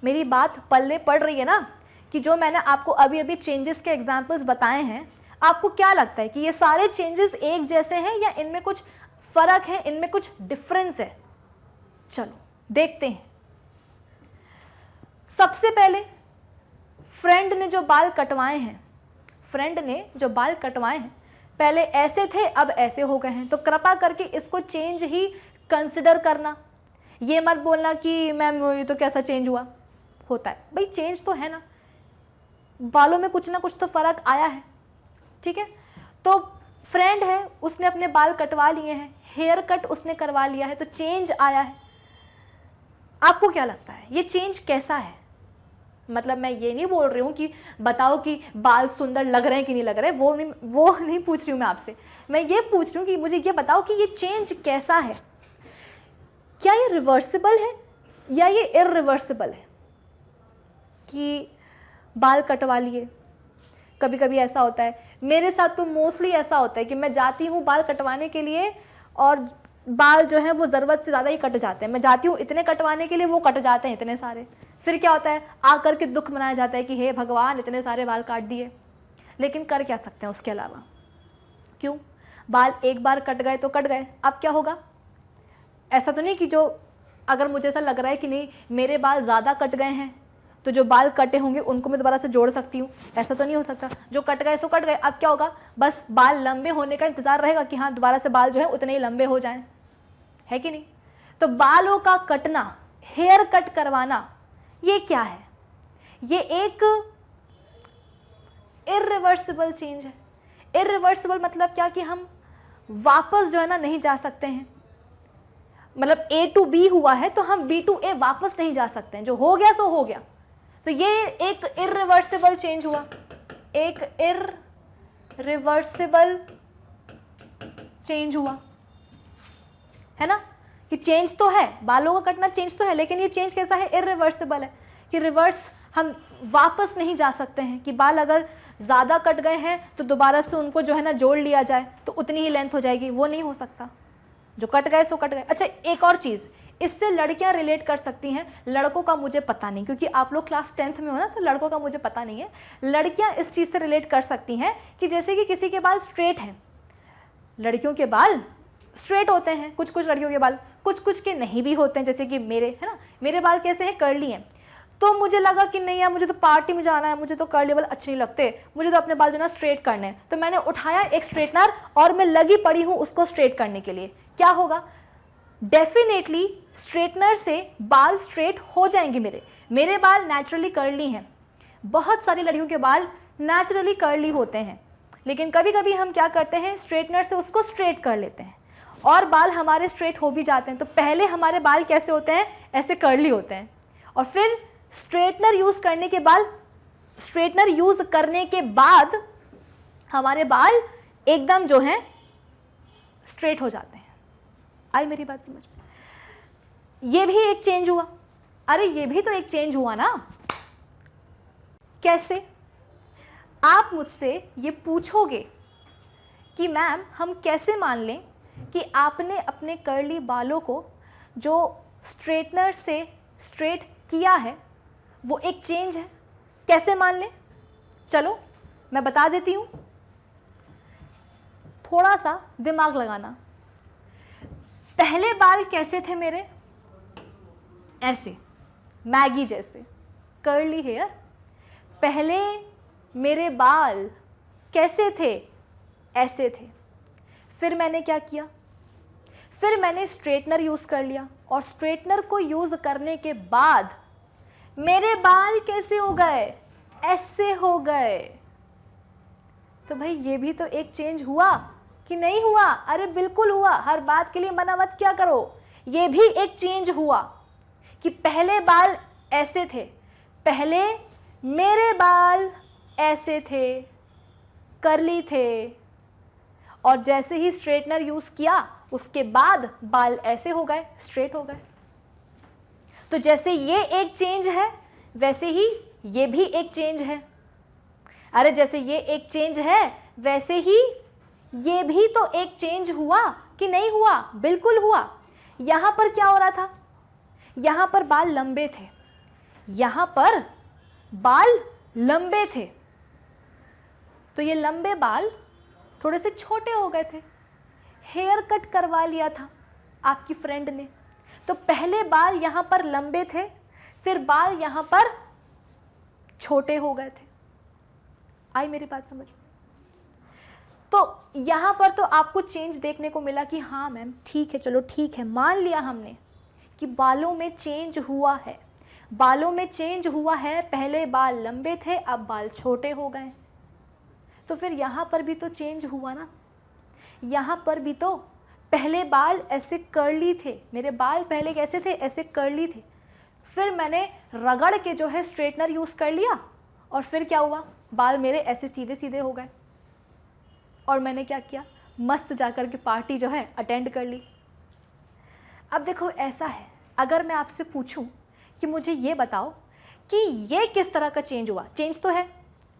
मेरी बात पल्ले पड़ रही है ना कि जो मैंने आपको अभी अभी चेंजेस के एग्जांपल्स बताए हैं, आपको क्या लगता है कि ये सारे चेंजेस एक जैसे हैं या इनमें कुछ फर्क है, इनमें कुछ डिफरेंस है? चलो देखते हैं। सबसे पहले फ्रेंड ने जो बाल कटवाए हैं, पहले ऐसे थे अब ऐसे हो गए हैं, तो कृपा करके इसको चेंज ही कंसिडर करना। ये मत बोलना कि मैम ये तो कैसा चेंज हुआ। होता है भाई, चेंज तो है ना, बालों में कुछ ना कुछ तो फर्क आया है, ठीक है। तो फ्रेंड है, उसने अपने बाल कटवा लिए हैं, हेयर कट उसने करवा लिया है, तो चेंज आया है। आपको क्या लगता है ये चेंज कैसा है? मतलब मैं ये नहीं बोल रही हूँ कि बताओ कि बाल सुंदर लग रहे हैं कि नहीं लग रहे, वो नहीं पूछ रही हूँ मैं आपसे। मैं ये पूछ रही हूँ कि मुझे ये बताओ कि ये चेंज कैसा है। क्या ये रिवर्सिबल है या ये इररिवर्सिबल है? कि बाल कटवा लिए, कभी कभी ऐसा होता है, मेरे साथ तो मोस्टली ऐसा होता है कि मैं जाती हूँ बाल कटवाने के लिए और बाल जो है वो ज़रूरत से ज़्यादा ही कट जाते हैं। मैं जाती हूँ इतने कटवाने के लिए, वो कट जाते हैं इतने सारे। फिर क्या होता है, आकर के दुख मनाया जाता है कि हे भगवान इतने सारे बाल काट दिए। लेकिन कर क्या सकते हैं उसके अलावा? क्यों? बाल एक बार कट गए तो कट गए, अब क्या होगा? ऐसा तो नहीं कि जो अगर मुझे ऐसा लग रहा है कि नहीं मेरे बाल ज़्यादा कट गए हैं तो जो बाल कटे होंगे उनको मैं दोबारा से जोड़ सकती हूँ, ऐसा तो नहीं हो सकता। जो कट गए सो कट गए, अब क्या होगा? बस बाल लंबे होने का इंतज़ार रहेगा कि हाँ दोबारा से बाल जो है उतने ही लंबे हो जाएं, है कि नहीं? तो बालों का कटना, हेयर कट करवाना, ये क्या है? ये एक इररिवर्सिबल चेंज है। इररिवर्सिबल मतलब क्या कि हम वापस जो है ना नहीं जा सकते हैं। मतलब A to B हुआ है तो हम B to A वापस नहीं जा सकते हैं, जो हो गया सो हो गया। तो ये एक इररिवर्सिबल चेंज हुआ, एक इररिवर्सिबल चेंज हुआ, है ना? कि चेंज तो है, बालों का कटना चेंज तो है, लेकिन ये चेंज कैसा है? इररिवर्सिबल है, कि रिवर्स हम वापस नहीं जा सकते हैं। कि बाल अगर ज़्यादा कट गए हैं तो दोबारा से उनको जो है ना जोड़ लिया जाए तो उतनी ही लेंथ हो जाएगी, वो नहीं हो सकता। जो कट गए सो कट गए। अच्छा, एक और चीज़ इससे लड़कियां रिलेट कर सकती हैं, लड़कों का मुझे पता नहीं, क्योंकि आप लोग क्लास 10th में हो ना, तो लड़कों का मुझे पता नहीं है। लड़कियां इस चीज़ से रिलेट कर सकती हैं कि जैसे कि किसी के बाल स्ट्रेट हैं, लड़कियों के बाल स्ट्रेट होते हैं, कुछ कुछ लड़कियों के बाल, कुछ कुछ के नहीं भी होते हैं, जैसे कि मेरे, है ना, मेरे बाल कैसे हैं? कर्ली हैं। तो मुझे लगा कि नहीं यार, मुझे तो पार्टी में जाना है, मुझे तो कर्ली बाल अच्छे नहीं लगते, मुझे तो अपने बाल जो ना स्ट्रेट करने हैं। तो मैंने उठाया एक स्ट्रेटनर और मैं लगी पड़ी हूँ उसको स्ट्रेट करने के लिए। क्या होगा? डेफिनेटली स्ट्रेटनर से बाल स्ट्रेट हो जाएंगे। मेरे बाल नेचुरली कर्ली हैं, बहुत सारी लड़कियों के बाल नेचुरली कर्ली होते हैं, लेकिन कभी कभी हम क्या करते हैं, स्ट्रेटनर से उसको स्ट्रेट कर लेते हैं और बाल हमारे स्ट्रेट हो भी जाते हैं। तो पहले हमारे बाल कैसे होते हैं? ऐसे कर्ली होते हैं, और फिर स्ट्रेटनर यूज़ करने के बाद हमारे बाल एकदम जो हैं स्ट्रेट हो जाते हैं। आई मेरी बात समझ में? ये भी एक चेंज हुआ। अरे ये भी तो एक चेंज हुआ ना। कैसे? आप मुझसे ये पूछोगे कि मैम हम कैसे मान लें कि आपने अपने कर्ली बालों को जो स्ट्रेटनर से स्ट्रेट किया है वो एक चेंज है। कैसे मान लें? चलो मैं बता देती हूँ, थोड़ा सा दिमाग लगाना। पहले बाल कैसे थे मेरे? ऐसे, मैगी जैसे, कर्ली हेयर। पहले मेरे बाल कैसे थे? ऐसे थे। फिर मैंने क्या किया? फिर मैंने स्ट्रेटनर यूज़ कर लिया, और स्ट्रेटनर को यूज़ करने के बाद मेरे बाल कैसे हो गए? ऐसे हो गए। तो भाई ये भी तो एक चेंज हुआ कि नहीं हुआ? अरे बिल्कुल हुआ, हर बात के लिए मना मत क्या करो। ये भी एक चेंज हुआ कि पहले बाल ऐसे थे, पहले मेरे बाल ऐसे थे, कर्ली थे, और जैसे ही स्ट्रेटनर यूज़ किया उसके बाद बाल ऐसे हो गए, स्ट्रेट हो गए। तो जैसे ये एक चेंज है वैसे ही ये भी एक चेंज है। अरे जैसे ये एक चेंज है वैसे ही ये भी तो एक चेंज हुआ कि नहीं हुआ? बिल्कुल हुआ। यहाँ पर क्या हो रहा था? यहाँ पर बाल लंबे थे, यहाँ पर बाल लंबे थे, तो ये लंबे बाल थोड़े से छोटे हो गए थे। हेयर कट करवा लिया था आपकी फ्रेंड ने, तो पहले बाल यहाँ पर लंबे थे, फिर बाल यहाँ पर छोटे हो गए थे। आई मेरी बात समझ में? तो यहाँ पर तो आपको चेंज देखने को मिला कि हाँ मैम ठीक है, चलो ठीक है, मान लिया हमने कि बालों में चेंज हुआ है। बालों में चेंज हुआ है, पहले बाल लंबे थे अब बाल छोटे हो गए। तो फिर यहाँ पर भी तो चेंज हुआ ना। यहाँ पर भी तो पहले बाल ऐसे कर्ली थे, मेरे बाल पहले कैसे थे? ऐसे कर्ली थे। फिर मैंने रगड़ के जो है स्ट्रेटनर यूज़ कर लिया, और फिर क्या हुआ? बाल मेरे ऐसे सीधे सीधे हो गए। और मैंने क्या किया? मस्त जाकर के पार्टी जो है अटेंड कर ली। अब देखो ऐसा है, अगर मैं आपसे पूछूं कि मुझे ये बताओ कि ये किस तरह का चेंज हुआ? चेंज तो है,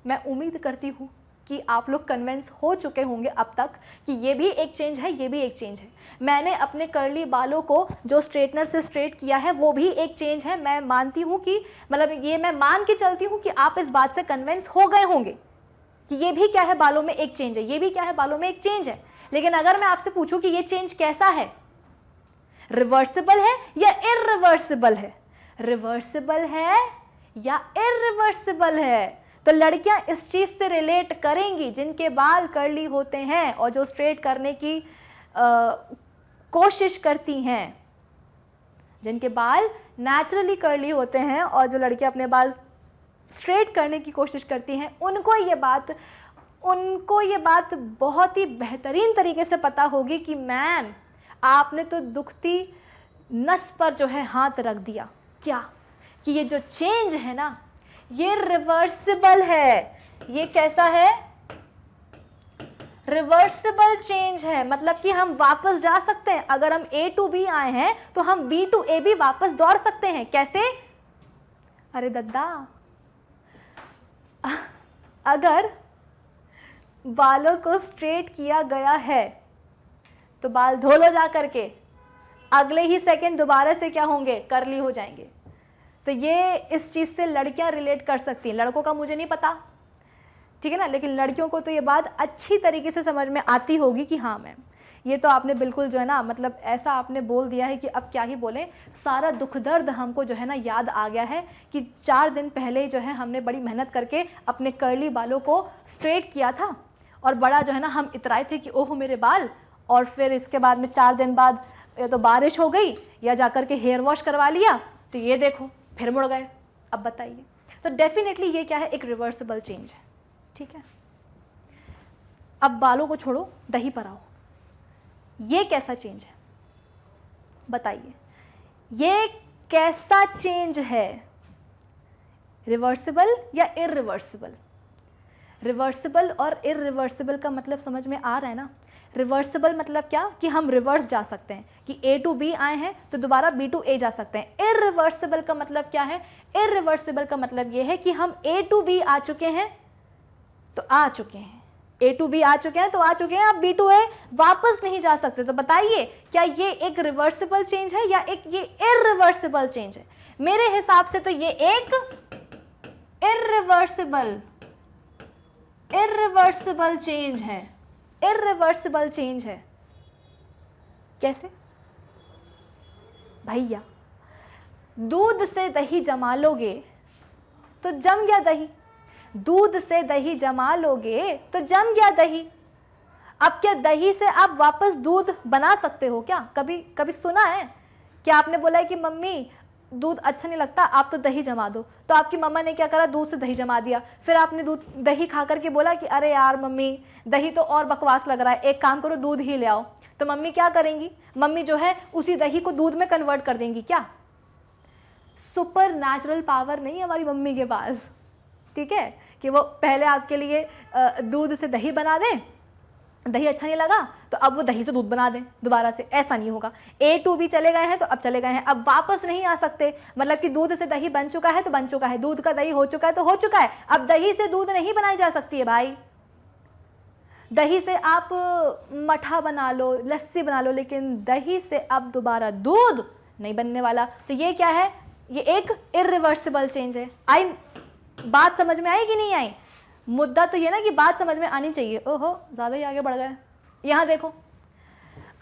मैं उम्मीद करती हूँ कि आप लोग कन्विंस हो चुके होंगे अब तक कि ये भी एक चेंज है, ये भी एक चेंज है। मैंने अपने कर्ली बालों को जो स्ट्रेटनर से स्ट्रेट किया है वो भी एक चेंज है। मैं मानती हूँ कि मतलब ये मैं मान के चलती हूँ कि आप इस बात से कन्विंस हो गए होंगे कि ये भी क्या है? बालों में एक चेंज है। ये भी क्या है? बालों में एक चेंज है। लेकिन अगर मैं आपसे पूछूं कि ये चेंज कैसा है, रिवर्सिबल है या इररिवर्सिबल है? रिवर्सिबल है या इररिवर्सिबल है? तो लड़कियां इस चीज से रिलेट करेंगी जिनके बाल कर्ली होते हैं और जो स्ट्रेट करने की कोशिश करती हैं, जिनके बाल नेचुरली कर्ली होते हैं और जो लड़कियां अपने बाल स्ट्रेट करने की कोशिश करती हैं, उनको ये बात बहुत ही बेहतरीन तरीके से पता होगी कि मैम आपने तो दुखती नस पर जो है हाथ रख दिया। क्या? कि ये जो चेंज है ना, ये रिवर्सिबल है। ये कैसा है? रिवर्सिबल चेंज है। मतलब कि हम वापस जा सकते हैं। अगर हम A to B आए हैं तो हम B to A भी वापस दौड़ सकते हैं। कैसे? अरे दद्दा, अगर बालों को स्ट्रेट किया गया है तो बाल धो लो जा करके, अगले ही सेकंड दोबारा से क्या होंगे? कर्ली हो जाएंगे। तो ये इस चीज़ से लड़कियां रिलेट कर सकती हैं। लड़कों का मुझे नहीं पता, ठीक है ना, लेकिन लड़कियों को तो ये बात अच्छी तरीके से समझ में आती होगी कि हाँ मैम ये तो आपने बिल्कुल जो है ना, मतलब ऐसा आपने बोल दिया है कि अब क्या ही बोलें। सारा दुख दर्द हमको जो है ना याद आ गया है कि 4 दिन पहले जो है हमने बड़ी मेहनत करके अपने कर्ली बालों को स्ट्रेट किया था, और बड़ा जो है ना हम इतराए थे कि ओह मेरे बाल। और फिर इसके बाद में 4 दिन बाद या तो बारिश हो गई या जाकर के हेयर वॉश करवा लिया, तो ये देखो फिर मुड़ गए। अब बताइए, तो डेफिनेटली ये क्या है? एक रिवर्सिबल चेंज है। ठीक है, अब बालों को छोड़ो, दही पर आओ। ये कैसा चेंज है? बताइए, ये कैसा चेंज है? रिवर्सिबल या इररिवर्सिबल? रिवर्सिबल और इररिवर्सिबल का मतलब समझ में आ रहा है ना। रिवर्सिबल मतलब क्या? कि हम रिवर्स जा सकते हैं, कि A to B आए हैं तो दोबारा B to A जा सकते हैं। इररिवर्सिबल का मतलब क्या है? इररिवर्सिबल का मतलब ये है कि हम A to B आ चुके हैं तो आ चुके हैं, A to B आ चुके हैं तो आ चुके हैं, आप B to A वापस नहीं जा सकते। तो बताइए, क्या ये एक रिवर्सिबल चेंज है या एक ये इररिवर्सिबल चेंज है? मेरे हिसाब से तो ये एक इर्रिवर्सिबल, इर्रिवर्सिबल चेंज है, इर्रिवर्सिबल चेंज है। कैसे भैया? दूध से दही जमा लोगे तो जम गया दही, दूध से दही जमा लोगे तो जम गया दही। अब क्या दही से आप वापस दूध बना सकते हो क्या? कभी कभी सुना है कि आपने बोला है कि मम्मी दूध अच्छा नहीं लगता, आप तो दही जमा दो, तो आपकी मम्मा ने क्या करा, दूध से दही जमा दिया। फिर आपने दूध दही खा करके बोला कि अरे यार मम्मी दही तो और बकवास लग रहा है, एक काम करो दूध ही ले आओ। तो मम्मी क्या करेंगी? मम्मी जो है उसी दही को दूध में कन्वर्ट कर देंगी। क्या सुपर नेचुरल पावर नहीं है हमारी मम्मी के पास, ठीक है, कि वो पहले आपके लिए दूध से दही बना दें, दही अच्छा नहीं लगा तो अब वो दही से दूध बना दें दोबारा से। ऐसा नहीं होगा। A to B चले गए हैं तो अब चले गए हैं, अब वापस नहीं आ सकते। मतलब कि दूध से दही बन चुका है तो बन चुका है, दूध का दही हो चुका है तो हो चुका है। अब दही से दूध नहीं बनाई जा सकती है भाई। दही से आप मठा बना लो, लस्सी बना लो, लेकिन दही से अब दोबारा दूध नहीं बनने वाला। तो ये क्या है? ये एक इर्रिवर्सिबल चेंज है। आई बात समझ में आई कि नहीं आई? मुद्दा तो ये ना कि बात समझ में आनी चाहिए। ओहो ज़्यादा ही आगे बढ़ गए। यहाँ देखो,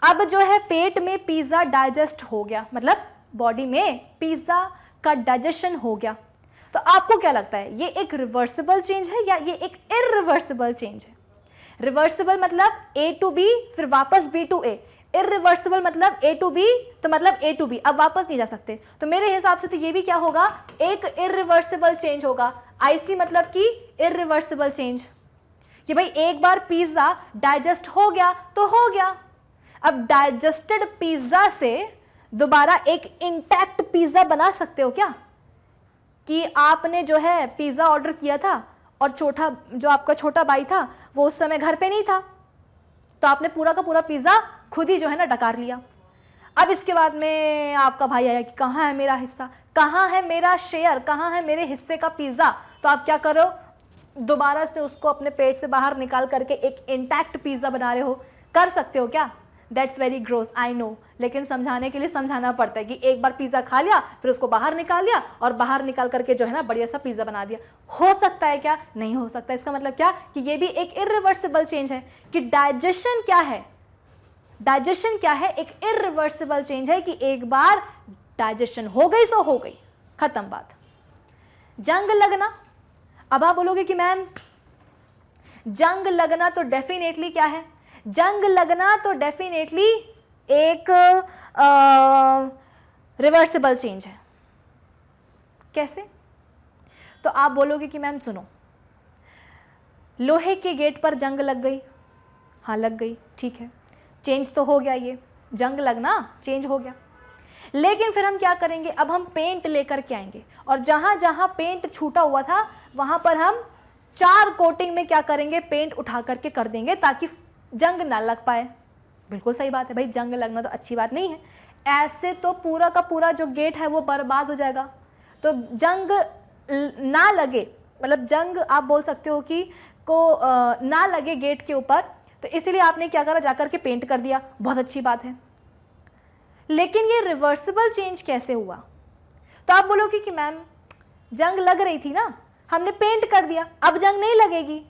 अब जो है पेट में पिज़्ज़ा डाइजेस्ट हो गया, मतलब बॉडी में पिज़्ज़ा का डाइजेशन हो गया। तो आपको क्या लगता है, ये एक रिवर्सिबल चेंज है या ये एक इर्रिवर्सिबल चेंज है? रिवर्सिबल मतलब A to B फिर वापस B to A, इर्रिवर्सिबल मतलब A to B तो मतलब A to B, अब वापस नहीं जा सकते। तो मेरे हिसाब से तो ये भी क्या होगा, एक इर्रिवर्सिबल चेंज होगा। IC मतलब कि इर्रिवर्सिबल चेंज, कि भाई एक बार पिज्जा डाइजेस्ट हो गया तो हो गया। अब डाइजेस्टेड पिज्जा से दोबारा एक इंटैक्ट पिज्जा बना सकते हो क्या? कि आपने जो है पिज्जा ऑर्डर किया था और जो आपका छोटा भाई था वो उस समय घर पे नहीं था, तो आपने पूरा का पूरा पिज्जा खुद ही जो है ना डकार लिया। अब इसके बाद में आपका भाई आया कि कहाँ है मेरा हिस्सा, कहाँ है मेरा शेयर, कहाँ है मेरे हिस्से का पिज्जा। तो आप क्या करो, दोबारा से उसको अपने पेट से बाहर निकाल करके एक इंटैक्ट पिज्जा बना रहे हो। कर सकते हो क्या? That's very gross, I know, लेकिन समझाने के लिए समझाना पड़ता है कि एक बार पिज्जा खा लिया फिर उसको बाहर निकाल लिया और बाहर निकाल करके जो है ना बढ़िया सा पिज्जा बना दिया। हो सकता है क्या? नहीं हो सकता। इसका मतलब क्या कि ये भी एक इर्रिवर्सिबल चेंज है। कि डाइजेशन क्या है, डाइजेशन क्या है, एक इर्रिवर्सिबल चेंज है कि एक बार डाइजेशन हो गई सो हो गई, खत्म बात। जंग लगना, अब आप बोलोगे कि मैम जंग लगना तो डेफिनेटली क्या है, जंग लगना तो डेफिनेटली एक रिवर्सिबल चेंज है। कैसे? तो आप बोलोगे कि मैम सुनो, लोहे के गेट पर जंग लग गई, हाँ लग गई, ठीक है, चेंज तो हो गया, ये जंग लगना चेंज हो गया। लेकिन फिर हम क्या करेंगे, अब हम पेंट लेकर के आएंगे और जहां जहां पेंट छूटा हुआ था वहां पर हम 4 कोटिंग में क्या करेंगे, पेंट उठा करके कर देंगे ताकि जंग ना लग पाए। बिल्कुल सही बात है भाई, जंग लगना तो अच्छी बात नहीं है। ऐसे तो पूरा का पूरा जो गेट है वो बर्बाद हो जाएगा। तो जंग ना लगे, मतलब जंग आप बोल सकते हो कि ना लगे गेट के ऊपर, तो इसीलिए आपने क्या करा, जाकर के पेंट कर दिया, बहुत अच्छी बात है। लेकिन ये रिवर्सिबल चेंज कैसे हुआ? तो आप बोलोगे कि मैम जंग लग रही थी ना, हमने पेंट कर दिया, अब जंग नहीं लगेगी।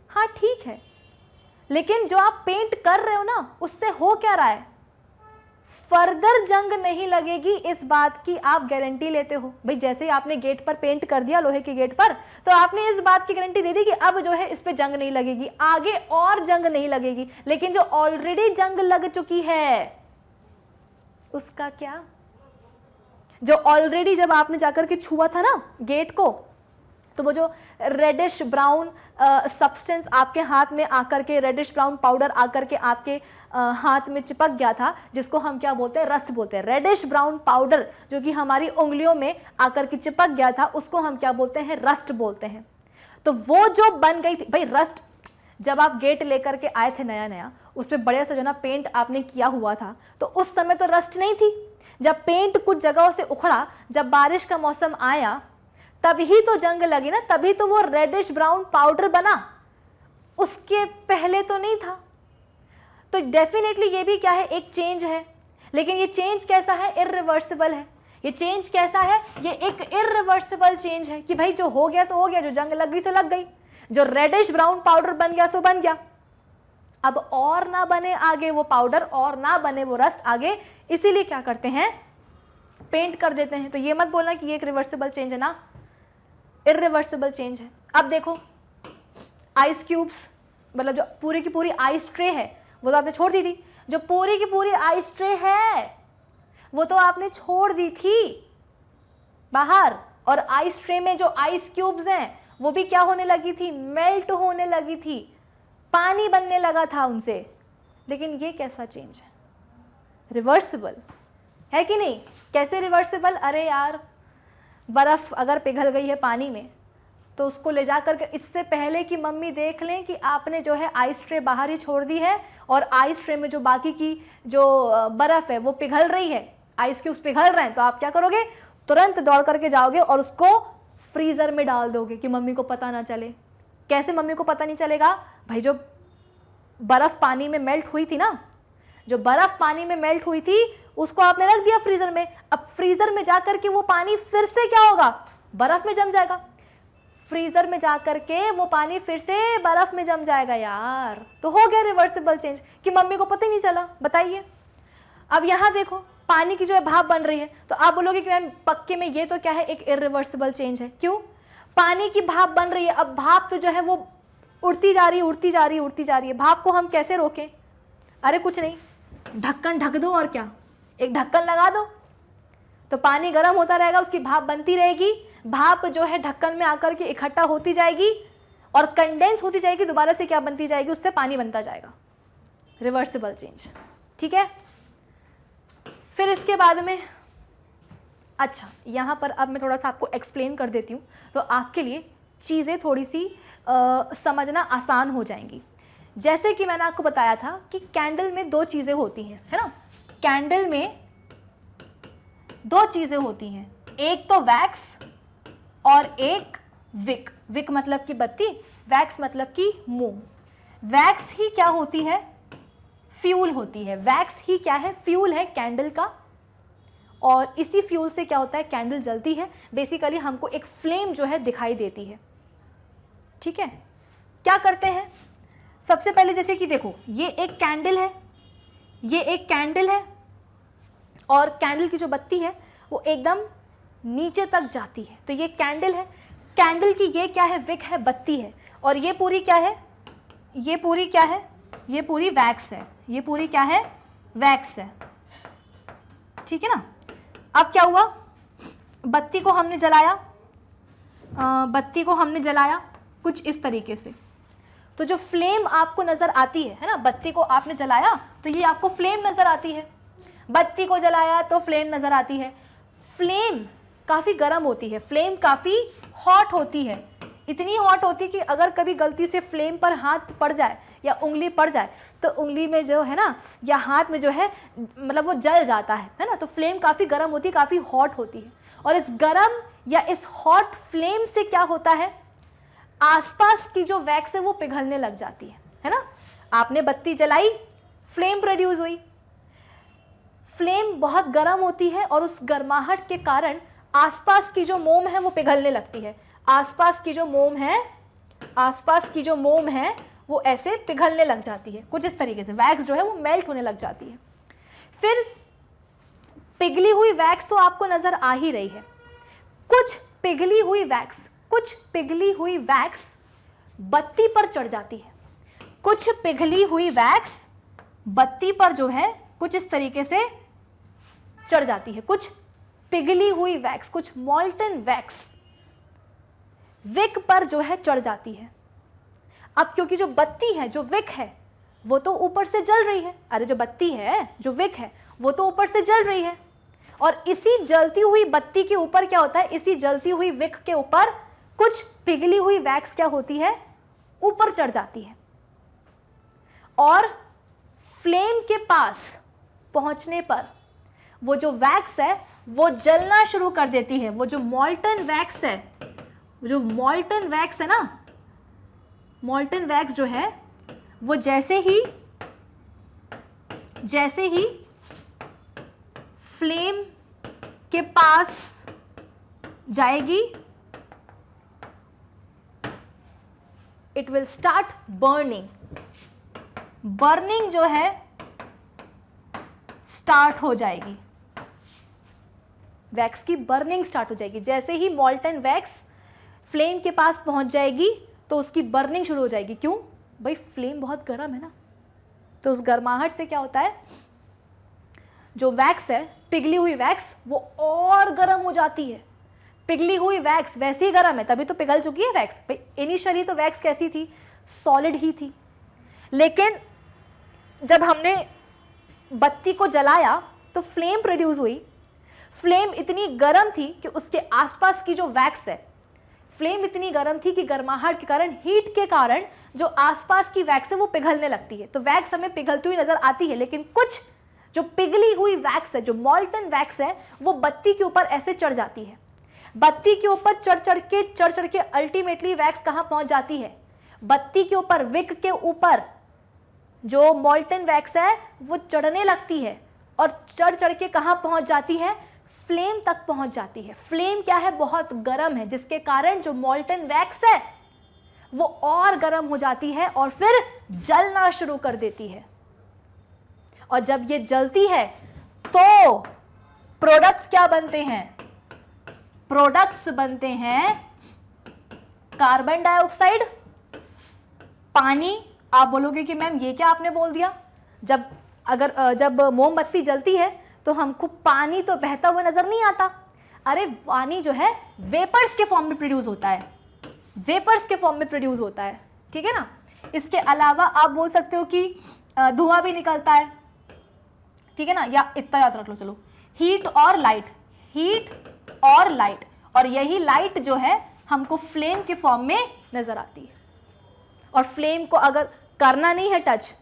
हाँ ठीक है, लेकिन जो आप पेंट कर रहे हो ना उससे हो क्या रहा है, फर्दर जंग नहीं लगेगी, इस बात की आप गारंटी लेते हो। भाई जैसे ही आपने गेट पर पेंट कर दिया, लोहे के गेट पर, तो आपने इस बात की गारंटी दे दी कि अब जो है इस पे जंग नहीं लगेगी, आगे और जंग नहीं लगेगी। लेकिन जो ऑलरेडी जंग लग चुकी है उसका क्या? जो ऑलरेडी जब आपने जाकर के छुआ था ना गेट को, तो वो जो रेडिश ब्राउन सब्सटेंस आपके हाथ में आकर के, रेडिश ब्राउन पाउडर आकर के आपके हाथ में चिपक गया था, जिसको हम क्या बोलते हैं, रस्ट बोलते हैं। रेडिश ब्राउन पाउडर जो कि हमारी उंगलियों में आकर के चिपक गया था, उसको हम क्या बोलते हैं, रस्ट बोलते हैं। तो वो जो बन गई थी भाई, रस्ट जब आप गेट लेकर के आए थे नया नया, उस पर बढ़िया सा जो ना पेंट आपने किया हुआ था, तो उस समय तो रस्ट नहीं थी। जब पेंट कुछ जगहों से उखड़ा, जब बारिश का मौसम आया, तभी तो जंग लगी ना, तभी तो वो रेडिश ब्राउन पाउडर बना, उसके पहले तो नहीं था। तो डेफिनेटली ये भी क्या है, एक चेंज है। लेकिन ये चेंज कैसा है, इर्रिवर्सिबल है। ये चेंज कैसा है? ये एक इरिवर्सिबल चेंज है कि भाई जो हो गया सो हो गया, जो जंग लग गई सो लग गई, जो रेडिश ब्राउन पाउडर बन गया सो बन गया। अब और ना बने आगे वो पाउडर, और ना बने वो रस्ट आगे, इसीलिए क्या करते हैं? पेंट कर देते हैं। तो ये मत बोलना कि ये एक रिवर्सिबल चेंज है ना, इरिवर्सिबल चेंज है। अब देखो आइस क्यूब्स, मतलब जो पूरी की पूरी आइस ट्रे है वो तो आपने छोड़ दी थी, जो पूरी की पूरी आइस ट्रे है वो तो आपने छोड़ दी थी बाहर, और आइस ट्रे में जो आइस क्यूब्स हैं वो भी क्या होने लगी थी? मेल्ट होने लगी थी, पानी बनने लगा था उनसे। लेकिन ये कैसा चेंज है? रिवर्सिबल है कि नहीं? कैसे रिवर्सिबल? अरे यार, बर्फ अगर पिघल गई है पानी में तो उसको ले जा करके, इससे पहले कि मम्मी देख लें कि आपने जो है आइस ट्रे बाहर ही छोड़ दी है और आइस ट्रे में जो बाकी की जो बर्फ है वो पिघल रही है, आइस क्यूब्स पिघल रहे हैं, तो आप क्या करोगे? तुरंत दौड़ करके जाओगे और उसको फ्रीजर में डाल दोगे कि मम्मी को पता ना चले। कैसे मम्मी को पता नहीं चलेगा? भाई जो बर्फ पानी में मेल्ट हुई थी ना, जो बर्फ पानी में मेल्ट हुई थी उसको आपने रख दिया फ्रीजर में। अब फ्रीजर में जाकर के वो पानी फिर से क्या होगा? बर्फ में जम जाएगा। फ्रीजर में जाकर के वो पानी फिर से बर्फ में जम जाएगा यार। तो हो गया रिवर्सिबल चेंज कि मम्मी को पता ही नहीं चला। बताइए, अब यहां देखो पानी की जो है भाप बन रही है, तो आप बोलोगे कि मैम पक्के में ये तो क्या है? एक इरिवर्सिबल चेंज है। क्यों? पानी की भाप बन रही है, अब भाप तो जो है वो उड़ती जा रही है, उड़ती जा रही है, उड़ती जा रही है। भाप को हम कैसे रोकें? अरे कुछ नहीं, ढक्कन ढक दो, और क्या, एक ढक्कन लगा दो तो पानी गर्म होता रहेगा, उसकी भाप बनती रहेगी। भाप जो है ढक्कन में आकर के इकट्ठा होती जाएगी और कंडेंस होती जाएगी, दोबारा से क्या बनती जाएगी? उससे पानी बनता जाएगा। रिवर्सिबल चेंज, ठीक है। फिर इसके बाद में, अच्छा यहाँ पर अब मैं थोड़ा सा आपको एक्सप्लेन कर देती हूँ तो आपके लिए चीज़ें थोड़ी सी समझना आसान हो जाएंगी। जैसे कि मैंने आपको बताया था कि कैंडल में दो चीज़ें होती हैं, है ना। कैंडल में दो चीज़ें होती हैं, एक तो वैक्स और एक विक। विक मतलब कि बत्ती, वैक्स मतलब कि मोम। वैक्स ही क्या होती है? फ्यूल होती है। वैक्स ही क्या है? फ्यूल है कैंडल का, और इसी फ्यूल से क्या होता है? कैंडल जलती है। बेसिकली हमको एक फ्लेम जो है दिखाई देती है, ठीक है। क्या करते हैं? सबसे पहले जैसे कि देखो ये एक कैंडल है, ये एक कैंडल है, और कैंडल की जो बत्ती है वो एकदम नीचे तक जाती है, तो ये कैंडल है। कैंडल की ये क्या है? विक है, बत्ती है, और ये पूरी क्या है? ये पूरी क्या है? ये पूरी वैक्स है। ये पूरी क्या है? वैक्स है, ठीक है ना। अब क्या हुआ? बत्ती को हमने जलाया, बत्ती को हमने जलाया कुछ इस तरीके से, तो जो फ्लेम आपको नजर आती है ना, बत्ती को आपने जलाया तो ये आपको फ्लेम नजर आती है। बत्ती को जलाया तो फ्लेम नजर आती है। फ्लेम काफ़ी गर्म होती है, फ्लेम काफ़ी हॉट होती है, इतनी हॉट होती कि अगर कभी गलती से फ्लेम पर हाथ पड़ जाए या उंगली पड़ जाए तो उंगली में जो है ना या हाथ में जो है मतलब वो जल जाता है ना। तो फ्लेम काफ़ी गर्म होती है, काफ़ी हॉट होती है, और इस गर्म या इस हॉट फ्लेम से क्या होता है? आसपास की जो वैक्स है वो पिघलने लग जाती है ना। आपने बत्ती जलाई, फ्लेम प्रोड्यूस हुई, फ्लेम बहुत गर्म होती है और उस गर्माहट के कारण आसपास की जो मोम है वो पिघलने लगती है। आसपास की जो मोम है, आसपास की जो मोम है वो ऐसे पिघलने लग जाती है, कुछ इस तरीके से वैक्स जो है वो मेल्ट होने लग जाती है। फिर पिघली हुई वैक्स तो आपको नजर आ ही रही है। कुछ पिघली हुई वैक्स, कुछ पिघली हुई वैक्स बत्ती पर चढ़ जाती है। कुछ पिघली हुई वैक्स बत्ती पर जो है कुछ इस तरीके से चढ़ जाती है। कुछ पिघली हुई वैक्स, कुछ मॉल्टन वैक्स विक पर जो है चढ़ जाती है। अब क्योंकि जो बत्ती है, जो विक है, वो तो ऊपर से जल रही है। अरे जो बत्ती है, जो विक है, वो तो ऊपर से जल रही है, और इसी जलती हुई बत्ती के ऊपर क्या होता है? इसी जलती हुई विक के ऊपर कुछ पिघली हुई वैक्स क्या होती है? ऊपर चढ़ जाती है, और फ्लेम के पास पहुंचने पर वो जो वैक्स है वो जलना शुरू कर देती है। वो जो मॉल्टन वैक्स है, जो मॉल्टन वैक्स है ना, मॉल्टन वैक्स जो है वो जैसे ही फ्लेम के पास जाएगी, it will start burning, burning जो है स्टार्ट हो जाएगी, वैक्स की बर्निंग स्टार्ट हो जाएगी। जैसे ही मॉल्टन वैक्स फ्लेम के पास पहुंच जाएगी तो उसकी बर्निंग शुरू हो जाएगी। क्यों भाई, फ्लेम बहुत गर्म है ना, तो उस गर्माहट से क्या होता है, जो वैक्स है, पिघली हुई वैक्स, वो और गर्म हो जाती है। पिघली हुई वैक्स वैसे ही गर्म है, तभी तो पिघल चुकी है वैक्स। भाई इनिशियली तो वैक्स कैसी थी, सॉलिड ही थी, लेकिन जब हमने बत्ती को जलाया तो फ्लेम प्रोड्यूस हुई। फ्लेम इतनी गर्म थी कि उसके आसपास की जो वैक्स है, फ्लेम इतनी गर्म थी कि गर्माहट के कारण, हीट के कारण जो आसपास की वैक्स है वो पिघलने लगती है। तो वैक्स हमें पिघलती हुई नजर आती है, लेकिन कुछ जो पिघली हुई वैक्स है, जो मॉल्टन वैक्स है, वो बत्ती के ऊपर ऐसे चढ़ जाती है। बत्ती के ऊपर चढ़ चढ़ के अल्टीमेटली वैक्स कहां पहुंच जाती है, बत्ती के ऊपर, विक के ऊपर जो मॉल्टन वैक्स है वो चढ़ने लगती है और चढ़ चढ़ के कहां पहुंच जाती है, फ्लेम तक पहुंच जाती है। फ्लेम क्या है, बहुत गर्म है, जिसके कारण जो मॉल्टन वैक्स है वो और गर्म हो जाती है और फिर जलना शुरू कर देती है। और जब ये जलती है तो प्रोडक्ट्स क्या बनते हैं, प्रोडक्ट्स बनते हैं कार्बन डाइऑक्साइड, पानी। आप बोलोगे कि मैम ये क्या आपने बोल दिया, जब मोमबत्ती जलती है तो हमको पानी तो बहता हुआ नजर नहीं आता। अरे पानी जो है वेपर्स के फॉर्म में प्रोड्यूस होता है, वेपर्स के फॉर्म में प्रोड्यूस होता है, ठीक है ना। इसके अलावा आप बोल सकते हो कि धुआं भी निकलता है, ठीक है ना, या इतना याद रख लो, चलो, हीट और लाइट, हीट और लाइट, और यही लाइट जो है हमको फ्लेम के फॉर्म में नजर आती है। और फ्लेम को अगर करना नहीं है टच,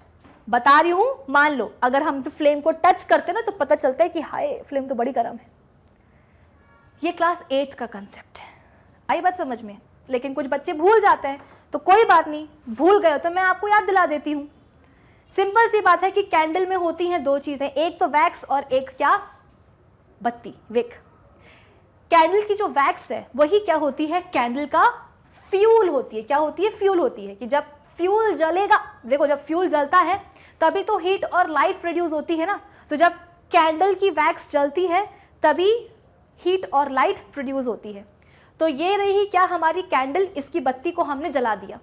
बता रही हूं, मान लो अगर हम फ्लेम को टच करते ना तो पता चलता है कि हाय फ्लेम तो बड़ी गर्म है। ये क्लास 8 का कंसेप्ट है, आई बात समझ में। लेकिन कुछ बच्चे भूल जाते हैं, तो कोई बात नहीं, भूल गए तो मैं आपको याद दिला देती हूं। सिंपल सी बात है कि कैंडल में होती हैं दो चीजें, एक तो वैक्स और एक क्या, बत्ती, विक। कैंडल की जो वैक्स है वही क्या होती है, कैंडल का फ्यूल होती है। क्या होती है, फ्यूल होती है। कि जब फ्यूल जलेगा, देखो जब फ्यूल जलता है तभी तो हीट और लाइट प्रोड्यूस होती है ना, तो जब कैंडल की वैक्स जलती है तभी हीट और लाइट प्रोड्यूस होती है। तो ये रही क्या हमारी कैंडल, इसकी बत्ती को हमने जला दिया।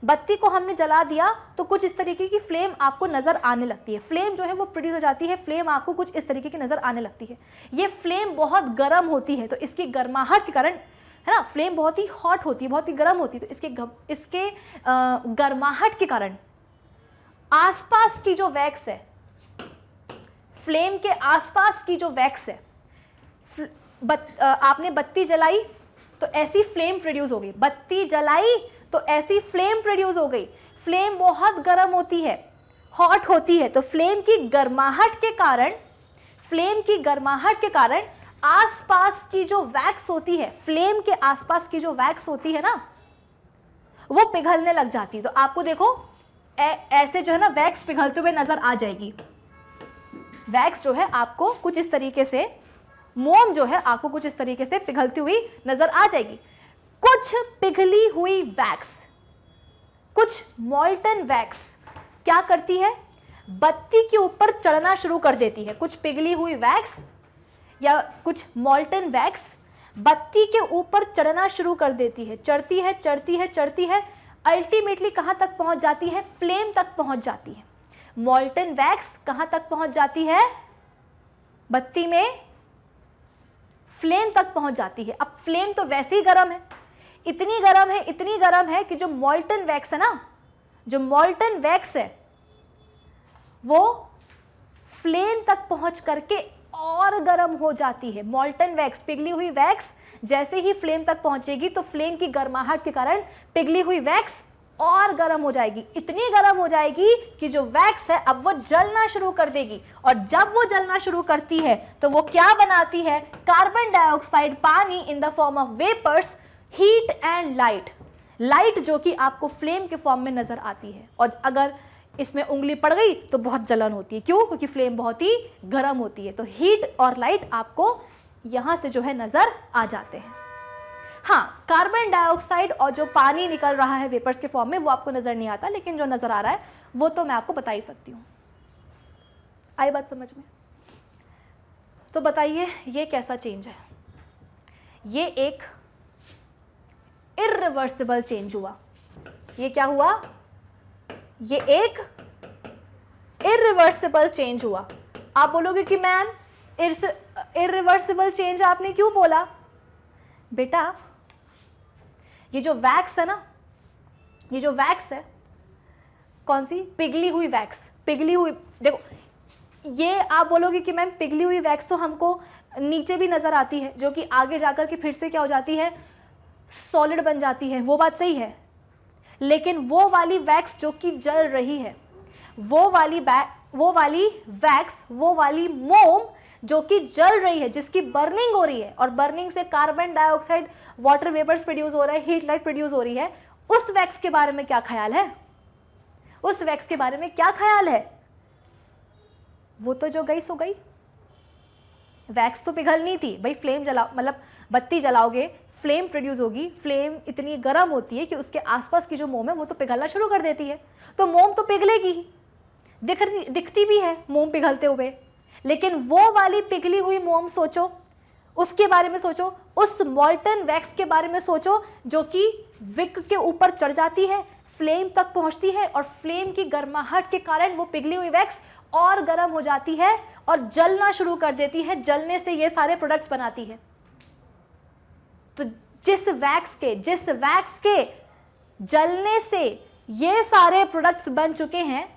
बत्ती को हमने जला दिया तो कुछ इस तरीके की फ्लेम आपको नजर आने लगती है, फ्लेम जो है वो प्रोड्यूस हो जाती है, फ्लेम आपको कुछ इस तरीके की नजर आने लगती है। ये फ्लेम बहुत गर्म होती है, तो इसकी गर्माहट के कारण, है ना, फ्लेम बहुत ही हॉट होती है, बहुत ही गर्म होती है, तो इसके गर्माहट के कारण आसपास की जो वैक्स है, फ्लेम के आसपास की जो वैक्स है, आपने बत्ती जलाई तो ऐसी फ्लेम प्रोड्यूस हो गई, बत्ती जलाई तो ऐसी फ्लेम प्रोड्यूस हो गई। फ्लेम बहुत गर्म होती है, हॉट होती है, तो फ्लेम की गर्माहट के कारण, फ्लेम की गर्माहट के कारण आसपास की जो वैक्स होती है, फ्लेम के आसपास की जो वैक्स होती है ना, वो पिघलने लग जाती है। तो आपको देखो ऐसे जो है ना वैक्स पिघलते हुए नजर आ जाएगी। वैक्स जो है आपको कुछ इस तरीके से, मोम जो है आपको कुछ इस तरीके से पिघलती हुई नजर आ जाएगी। कुछ पिघली हुई वैक्स, कुछ मॉल्टन वैक्स क्या करती है, बत्ती के ऊपर चढ़ना शुरू कर देती है। कुछ पिघली हुई वैक्स या कुछ मॉल्टन वैक्स बत्ती के ऊपर चढ़ना शुरू कर देती है, चढ़ती है चढ़ती है चढ़ती है, अल्टीमेटली कहां तक पहुंच जाती है, फ्लेम तक पहुंच जाती है। मॉल्टन वैक्स कहां तक पहुंच जाती है, बत्ती में फ्लेम तक पहुंच जाती है। अब फ्लेम तो वैसे ही गर्म है, इतनी गर्म है, इतनी गर्म है कि जो मॉल्टन वैक्स है ना, जो मॉल्टन वैक्स है वो फ्लेम तक पहुंच करके और गर्म हो जाती है। मॉल्टन वैक्स, पिघली हुई वैक्स जैसे ही फ्लेम तक पहुंचेगी तो फ्लेम की गर्माहट के कारण पिघली हुई वैक्स और गर्म हो जाएगी, इतनी गर्म हो जाएगी कि जो वैक्स है अब वो जलना शुरू कर देगी। और जब वो जलना शुरू करती है तो वो क्या बनाती है, कार्बन डाइऑक्साइड, पानी in the form of vapours, heat and light. Light जो कि आपको फ्लेम के फॉर्म में नजर आती है, और अगर इसमें उंगली पड़ गई तो बहुत जलन होती है। क्यों? क्योंकि फ्लेम बहुत ही गर्म होती है। तो हीट और लाइट आपको यहाँ से जो है नज़र आ जाते हैं। हाँ, कार्बन डाइऑक्साइड और जो पानी निकल रहा है वेपर्स के फॉर्म में वो आपको नज़र नहीं आता, लेकिन जो नज़र आ रहा है वो तो मैं आपको बता ही सकती हूँ। आई बात समझ में? तो बताइए ये कैसा चेंज है? ये एक इर्रिवर्सिबल चेंज हुआ। ये क्या हुआ? ये एक इर्रिवर्सिबल चेंज हुआ। आप बोलोगे कि मैम इर्रिवर्सिबल चेंज आपने क्यों बोला? बेटा ये जो वैक्स है ना, ये जो वैक्स है, कौन सी? पिघली हुई वैक्स। पिघली हुई, देखो ये आप बोलोगे कि मैम पिघली हुई वैक्स तो हमको नीचे भी नजर आती है, जो कि आगे जाकर के फिर से क्या हो जाती है? सॉलिड बन जाती है। वो बात सही है, लेकिन वो वाली वैक्स जो कि जल रही है, वो वाली वैक्स, वो वाली मोम जो कि जल रही है, जिसकी बर्निंग हो रही है, और बर्निंग से carbon dioxide, water vapours produce हो रहा है, हीट लाइट प्रोड्यूस हो रही है, उस वैक्स के बारे में क्या ख्याल है? उस वैक्स के बारे में क्या ख्याल है? वो तो जो गई सो गई। वैक्स तो पिघलनी थी भाई, फ्लेम जलाओ, मतलब बत्ती जलाओगे, फ्लेम प्रोड्यूस होगी, फ्लेम इतनी गर्म होती है कि उसके आसपास की जो मोम है वो तो पिघलना शुरू कर देती है, तो मोम तो पिघलेगी ही, दिखती भी है मोम पिघलते हुए। लेकिन वो वाली पिघली हुई मोम सोचो, उसके बारे में सोचो, उस मॉल्टन वैक्स के बारे में सोचो जो कि विक के ऊपर चढ़ जाती है, फ्लेम तक पहुंचती है, और फ्लेम की गर्माहट के कारण वो पिघली हुई वैक्स और गर्म हो जाती है और जलना शुरू कर देती है। जलने से ये सारे प्रोडक्ट्स बनाती है। तो जिस वैक्स के जलने से ये सारे प्रोडक्ट्स बन चुके हैं,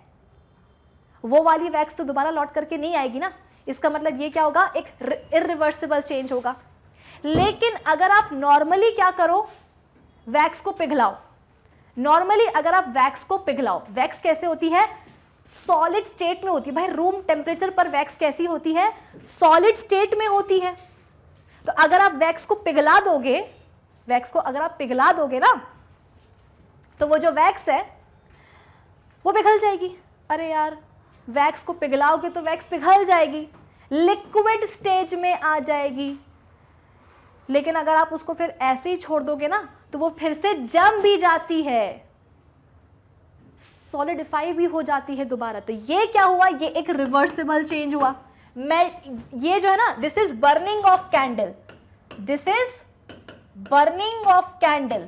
वो वाली वैक्स तो दोबारा लौट करके नहीं आएगी ना। इसका मतलब ये क्या होगा? एक इर्रिवर्सिबल चेंज होगा। लेकिन अगर आप नॉर्मली क्या करो? वैक्स को पिघलाओ। नॉर्मली अगर आप वैक्स को पिघलाओ, वैक्स कैसे होती है? सॉलिड स्टेट में होती है। भाई रूम टेम्परेचर पर वैक्स कैसी होती है? सॉलिड स्टेट में होती है। तो अगर आप वैक्स को पिघला दोगे, ना, तो वो जो वैक्स है वो पिघल जाएगी। अरे यार, वैक्स को पिघलाओगे तो वैक्स पिघल जाएगी, लिक्विड स्टेज में आ जाएगी। लेकिन अगर आप उसको फिर ऐसे ही छोड़ दोगे ना, तो वो फिर से जम भी जाती है, सॉलिडिफाई भी हो जाती है दोबारा। तो ये क्या हुआ? ये एक रिवर्सिबल चेंज हुआ। ये जो है ना, this is burning of candle, this is burning of candle,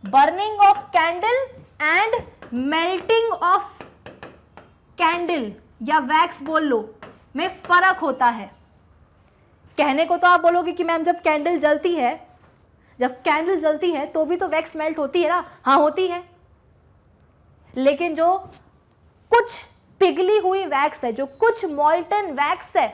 burning of candle and melting of candle या वैक्स बोल लो, में फर्क होता है। कहने को तो आप बोलोगे कि मैम जब कैंडल जलती है तो भी तो वैक्स मेल्ट होती है ना। हाँ होती है, लेकिन जो कुछ पिघली हुई वैक्स है, जो कुछ मॉल्टन वैक्स है,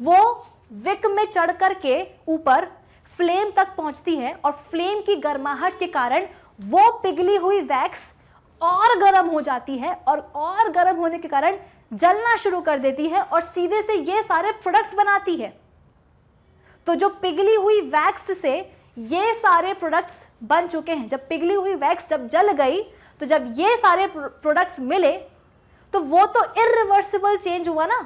वो विक में चढ़ करके ऊपर फ्लेम तक पहुंचती है, और फ्लेम की गर्माहट के कारण वो पिघली हुई वैक्स और गर्म हो जाती है, और गर्म होने के कारण जलना शुरू कर देती है, और सीधे से ये सारे प्रोडक्ट्स बनाती है। तो जो पिघली हुई वैक्स से ये सारे प्रोडक्ट्स बन चुके हैं। जब पिघली हुई वैक्स जब जल गई, तो जब ये सारे प्रोडक्ट्स मिले, तो वो तो इर्रिवर्सिबल चेंज हुआ ना,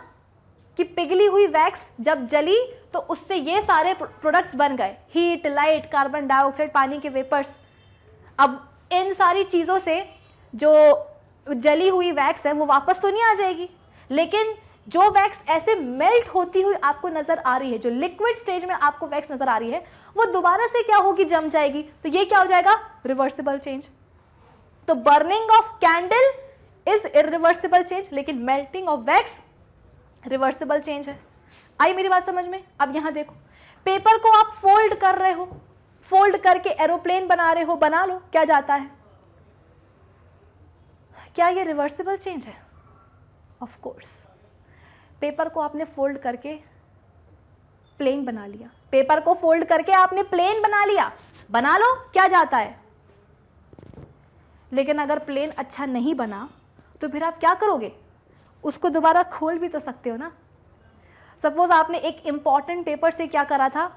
कि पिघली हुई वैक्स जब जली तो उससे ये सारे प्रोडक्ट्स बन गए, हीट, लाइट, कार्बन डाइऑक्साइड, पानी के वेपर्स। अब इन सारी चीज़ों से जो जली हुई वैक्स है वो वापस तो नहीं आ जाएगी, लेकिन जो वैक्स ऐसे मेल्ट होती हुई आपको नजर आ रही है, जो लिक्विड स्टेज में आपको वैक्स नजर आ रही है, वो दोबारा से क्या होगी? जम जाएगी। तो ये क्या हो जाएगा? Reversible change. तो burning of candle is irreversible change, लेकिन melting of wax reversible change है। आई मेरी बात समझ में? अब यहां देखो, पेपर को आप फोल्ड कर रहे हो, फोल्ड करके एरोप्लेन बना रहे हो, बना लो, क्या जाता है? क्या ये रिवर्सिबल चेंज है? Of course. पेपर को आपने फोल्ड करके प्लेन बना लिया, पेपर को फोल्ड करके आपने प्लेन बना लिया, बना लो, क्या जाता है? लेकिन अगर प्लेन अच्छा नहीं बना तो फिर आप क्या करोगे? उसको दोबारा खोल भी तो सकते हो ना। सपोज आपने एक इंपॉर्टेंट पेपर से क्या करा था?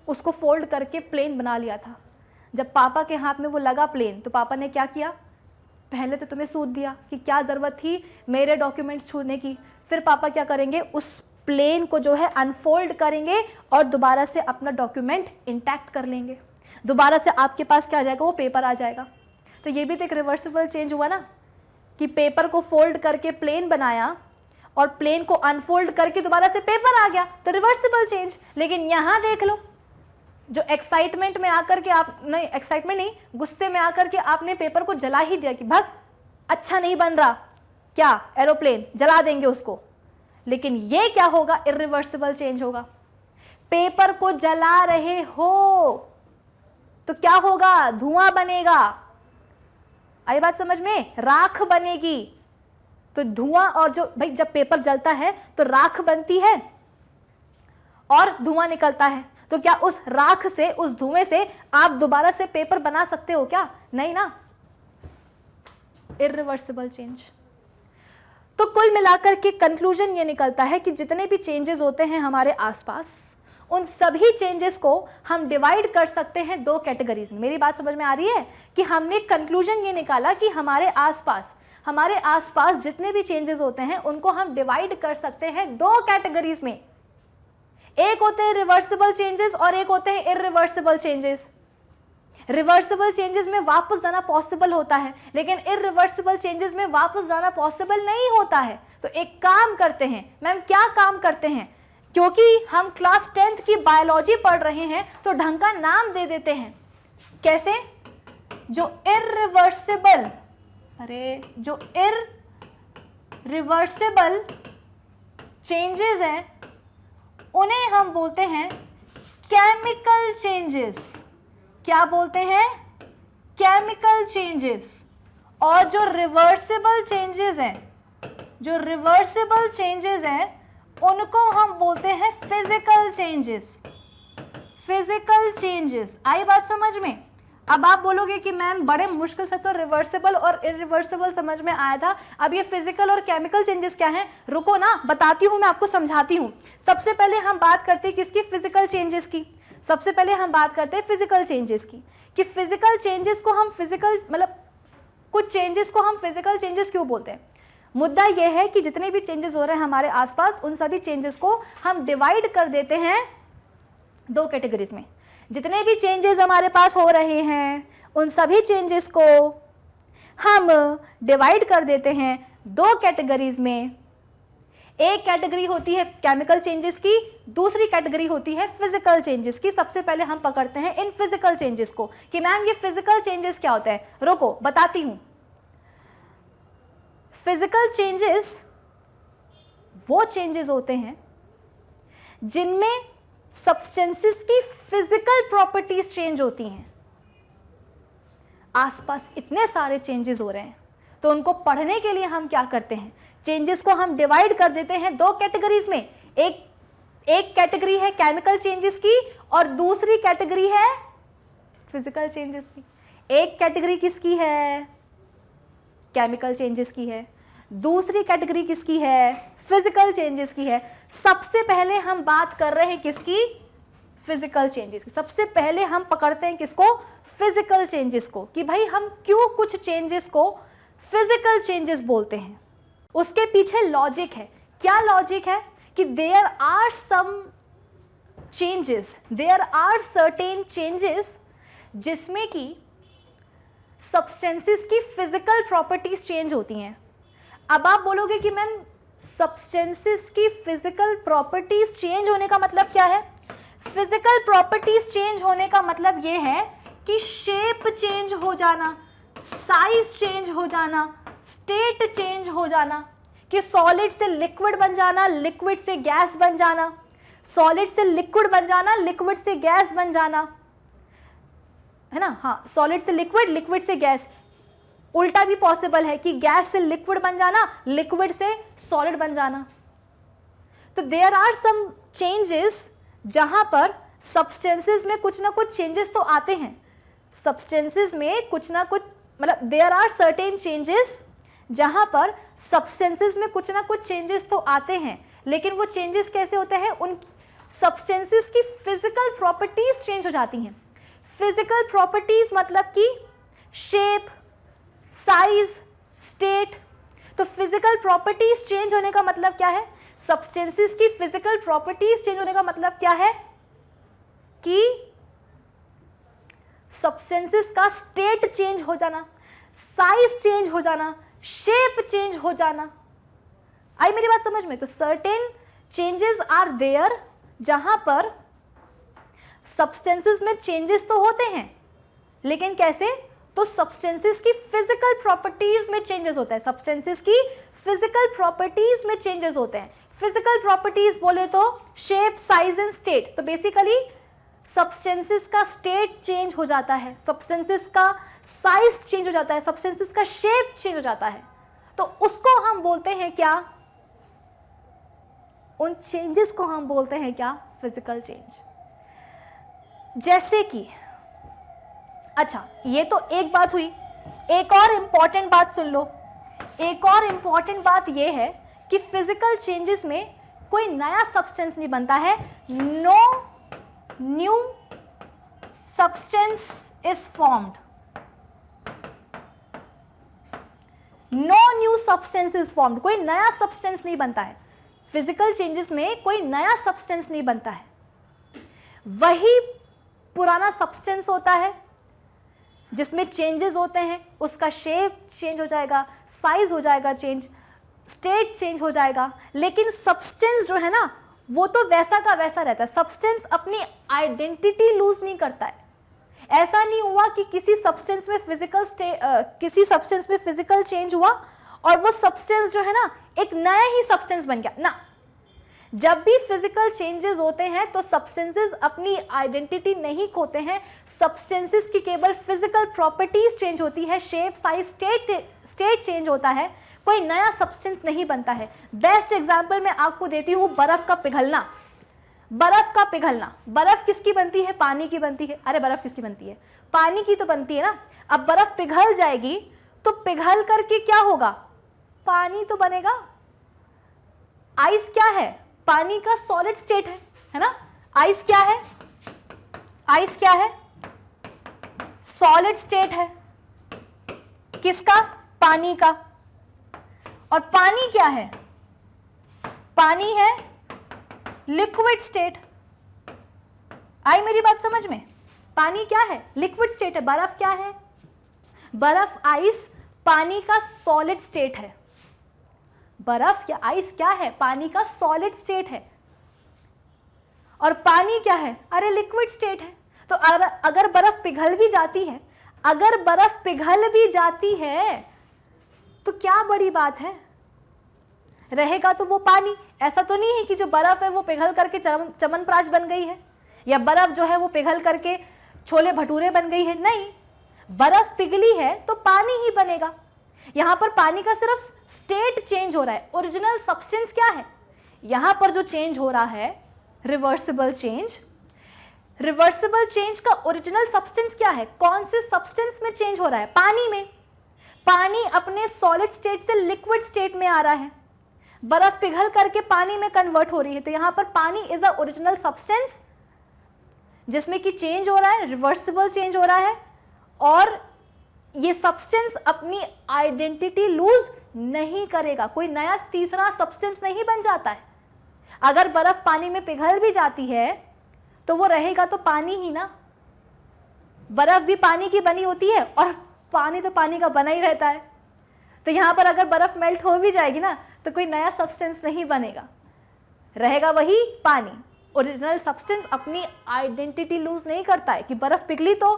उसको फोल्ड करके प्लेन बना लिया था। जब पापा के हाथ में वो लगा प्लेन, तो पापा ने क्या किया? पहले तो तुम्हें सूद दिया कि क्या ज़रूरत थी मेरे डॉक्यूमेंट्स छूने की। फिर पापा क्या करेंगे? उस प्लेन को जो है अनफोल्ड करेंगे और दोबारा से अपना डॉक्यूमेंट इंटैक्ट कर लेंगे, दोबारा से आपके पास क्या आ जाएगा, वो पेपर आ जाएगा। तो ये भी तो एक रिवर्सिबल चेंज हुआ ना, कि पेपर को फोल्ड करके प्लेन बनाया और प्लेन को अनफोल्ड करके दोबारा से पेपर आ गया, तो रिवर्सिबल चेंज। लेकिन यहां देख लो, जो एक्साइटमेंट में आकर के आप, नहीं एक्साइटमेंट नहीं, गुस्से में आकर के आपने पेपर को जला ही दिया कि भाग, अच्छा नहीं बन रहा, क्या एरोप्लेन, जला देंगे उसको। लेकिन ये क्या होगा, इरिवर्सिबल चेंज होगा। पेपर को जला रहे हो तो क्या होगा, धुआं बनेगा। आई बात समझ में, राख बनेगी। तो धुआं और जो भाई, जब पेपर जलता है तो राख बनती है और धुआं निकलता है, तो क्या उस राख से, उस धुएं से आप दोबारा से पेपर बना सकते हो क्या, नहीं ना, इरिवर्सिबल चेंज। तो कुल मिलाकर के कंक्लूजन ये निकलता है कि जितने भी चेंजेस होते हैं हमारे आसपास, उन सभी चेंजेस को हम डिवाइड कर सकते हैं दो कैटेगरीज में। मेरी बात समझ में आ रही है कि हमने कंक्लूजन ये निकाला कि हमारे आसपास जितने भी चेंजेस होते हैं उनको हम डिवाइड कर सकते हैं दो कैटेगरीज में। एक होते हैं रिवर्सिबल चेंजेस और एक होते हैं इरिवर्सिबल चेंजेस। रिवर्सिबल चेंजेस में वापस जाना पॉसिबल होता है, लेकिन इरिवर्सिबल चेंजेस में वापस जाना पॉसिबल नहीं होता है। तो एक काम करते हैं, मैम क्या काम करते हैं, क्योंकि हम क्लास 10th की बायोलॉजी पढ़ रहे हैं तो ढंग का नाम दे देते हैं। कैसे, जो इरिवर्सिबल चेंजेस हैं उन्हें हम बोलते हैं केमिकल चेंजेस। क्या बोलते हैं, केमिकल चेंजेस। और जो रिवर्सिबल चेंजेस हैं उनको हम बोलते हैं फिजिकल चेंजेस। आई बात समझ में। अब आप बोलोगे कि मैम बड़े मुश्किल से तो रिवर्सिबल और इरिवर्सिबल समझ में आया था, अब ये फिजिकल और केमिकल चेंजेस क्या हैं, रुको ना, बताती हूं, मैं आपको समझाती हूं। सबसे पहले हम बात करते हैं किसकी, फिजिकल चेंजेस की। सबसे पहले हम बात करते हैं फिजिकल चेंजेस की, कि फिजिकल चेंजेस को हम कुछ चेंजेस को हम फिजिकल चेंजेस क्यों बोलते हैं। मुद्दा यह है कि जितने भी चेंजेस हो रहे हैं हमारे आसपास, उन सभी चेंजेस को हम डिवाइड कर देते हैं दो कैटेगरीज में। जितने भी चेंजेस हमारे पास हो रहे हैं उन सभी चेंजेस को हम डिवाइड कर देते हैं दो कैटेगरीज में। एक कैटेगरी होती है केमिकल चेंजेस की, दूसरी कैटेगरी होती है फिजिकल चेंजेस की। सबसे पहले हम पकड़ते हैं इन फिजिकल चेंजेस को कि मैम ये फिजिकल चेंजेस क्या होता है। रुको बताती हूं। फिजिकल चेंजेस वो चेंजेस होते हैं जिनमें सब्सटेंसेस की फिजिकल प्रॉपर्टीज चेंज होती हैं। आसपास इतने सारे चेंजेस हो रहे हैं तो उनको पढ़ने के लिए हम क्या करते हैं, चेंजेस को हम डिवाइड कर देते हैं दो कैटेगरीज में। एक कैटेगरी है केमिकल चेंजेस की और दूसरी कैटेगरी है फिजिकल चेंजेस की। एक कैटेगरी किसकी है, केमिकल चेंजेस की है, दूसरी कैटेगरी किसकी है, फिजिकल चेंजेस की है। सबसे पहले हम बात कर रहे हैं किसकी, फिजिकल चेंजेस की। सबसे पहले हम पकड़ते हैं किसको, फिजिकल चेंजेस को, कि भाई हम क्यों कुछ चेंजेस को फिजिकल चेंजेस बोलते हैं। उसके पीछे लॉजिक है। क्या लॉजिक है कि देयर आर सर्टेन चेंजेस जिसमें कि सब्सटेंसेस की फिजिकल प्रॉपर्टीज चेंज होती हैं। अब आप बोलोगे कि मैम सब्सटेंसेस की फिजिकल प्रॉपर्टीज चेंज होने का मतलब क्या है। फिजिकल प्रॉपर्टीज चेंज होने का मतलब ये है कि शेप चेंज हो जाना, साइज चेंज हो जाना, स्टेट चेंज हो जाना, कि सॉलिड से लिक्विड बन जाना, लिक्विड से गैस बन जाना, सॉलिड से लिक्विड बन जाना, लिक्विड से गैस बन जाना, है ना। हाँ, सॉलिड से लिक्विड, लिक्विड से गैस। उल्टा भी पॉसिबल है कि गैस से लिक्विड बन जाना, लिक्विड से सॉलिड बन जाना। तो देयर आर सम चेंजेस जहां पर सब्सटेंसेस में कुछ ना कुछ चेंजेस तो आते हैं। सब्सटेंसेस में कुछ ना कुछ, मतलब देयर आर सर्टेन चेंजेस जहां पर सब्सटेंसेस में कुछ ना कुछ चेंजेस तो आते हैं, लेकिन वो चेंजेस कैसे होते हैं, उन सब्सटेंसेस की फिजिकल प्रॉपर्टीज चेंज हो जाती हैं। फिजिकल प्रॉपर्टीज मतलब कि शेप, साइज, स्टेट। तो फिजिकल प्रॉपर्टीज चेंज होने का मतलब क्या है, सब्सटेंसेस की फिजिकल प्रॉपर्टीज चेंज होने का मतलब क्या है कि सब्सटेंसेस का स्टेट चेंज हो जाना, साइज चेंज हो जाना, शेप चेंज हो जाना। आई मेरी बात समझ में? तो सर्टेन चेंजेस आर देयर जहां पर सब्सटेंसेस में चेंजेस तो होते हैं, लेकिन कैसे? तो सब्सटेंसेस की फिजिकल प्रॉपर्टीज में चेंजेस होता है, सब्सटेंसेस की फिजिकल प्रॉपर्टीज में चेंजेस होते हैं। फिजिकल प्रॉपर्टीज बोले तो शेप, साइज एंड स्टेट। तो बेसिकली सब्सटेंसेस का स्टेट चेंज हो जाता है, सब्सटेंसेस का साइज चेंज हो जाता है, सब्सटेंसेस का शेप चेंज हो जाता है। तो उसको हम बोलते हैं क्या? उन चेंजेस को हम बोलते हैं क्या? Physical change. जैसे कि अच्छा, ये तो एक बात हुई। एक और इंपॉर्टेंट बात सुन लो। एक और इंपॉर्टेंट बात ये है कि फिजिकल चेंजेस में कोई नया सब्सटेंस नहीं बनता है। No new substance is formed. No new substance is formed. कोई नया सब्सटेंस नहीं बनता है। फिजिकल चेंजेस में कोई नया सब्सटेंस नहीं बनता है, वही पुराना सब्सटेंस होता है जिसमें चेंजेस होते हैं। उसका शेप चेंज हो जाएगा, साइज हो जाएगा चेंज, स्टेट चेंज हो जाएगा, लेकिन सब्सटेंस जो है ना वो तो वैसा का वैसा रहता है। सब्सटेंस अपनी आइडेंटिटी लूज नहीं करता है। ऐसा नहीं हुआ कि किसी सब्सटेंस में फिजिकल चेंज हुआ और वो सब्सटेंस जो है ना एक नया ही सब्सटेंस बन गया ना। जब भी फिजिकल चेंजेस होते हैं तो सब्सटेंसेस अपनी आइडेंटिटी नहीं खोते हैं। सब्सटेंसेस की केवल फिजिकल प्रॉपर्टीज चेंज होती है, शेप, साइज, स्टेट चेंज होता है, कोई नया सब्सटेंस नहीं बनता है। बेस्ट एग्जांपल मैं आपको देती हूँ, बर्फ का पिघलना। बर्फ का पिघलना, बर्फ किसकी बनती है? पानी की बनती है। अरे बर्फ किसकी बनती है? पानी की तो बनती है ना। अब बर्फ पिघल जाएगी तो पिघल करके क्या होगा? पानी तो बनेगा। आइस क्या है? पानी का सॉलिड स्टेट है ना। आइस क्या है? आइस क्या है? सॉलिड स्टेट है। किसका? पानी का। और पानी क्या है? पानी है लिक्विड स्टेट। आई मेरी बात समझ में? पानी क्या है? लिक्विड स्टेट है। बर्फ क्या है? बर्फ, आइस पानी का सॉलिड स्टेट है। बर्फ या आइस क्या है? पानी का सॉलिड स्टेट है। और पानी क्या है? अरे लिक्विड स्टेट है। तो अगर बर्फ पिघल भी जाती है, अगर बर्फ पिघल भी जाती है तो क्या बड़ी बात है? रहेगा तो वो पानी। ऐसा तो नहीं है कि जो बर्फ है वो पिघल करके चमनप्राश बन गई है, या बर्फ जो है वो पिघल करके छोले भटूरे बन गई है। नहीं, बर्फ पिघली है तो पानी ही बनेगा। यहां पर पानी का सिर्फ स्टेट चेंज हो रहा है। ओरिजिनल सब्सटेंस क्या है? यहां पर जो चेंज हो रहा है रिवर्सिबल चेंज। रिवर्सिबल चेंज का ओरिजिनल सब्सटेंस क्या है? कौन से सब्सटेंस में चेंज हो रहा है? पानी में। पानी अपने सॉलिड स्टेट से लिक्विड स्टेट में आ रहा है, बर्फ पिघल करके पानी में कन्वर्ट हो रही है। तो यहां पर पानी इज अ ओरिजिनल सब्सटेंस जिसमें कि चेंज हो रहा है, रिवर्सिबल चेंज हो रहा है, और ये सब्सटेंस अपनी आइडेंटिटी लूज नहीं करेगा। कोई नया तीसरा सब्सटेंस नहीं बन जाता है। अगर बर्फ पानी में पिघल भी जाती है तो वो रहेगा तो पानी ही ना। बर्फ भी पानी की बनी होती है और पानी तो पानी का बना ही रहता है। तो यहां पर अगर बर्फ मेल्ट हो भी जाएगी ना तो कोई नया सब्सटेंस नहीं बनेगा, रहेगा वही पानी। ओरिजिनल सब्सटेंस अपनी आइडेंटिटी लूज नहीं करता है कि बर्फ पिघली तो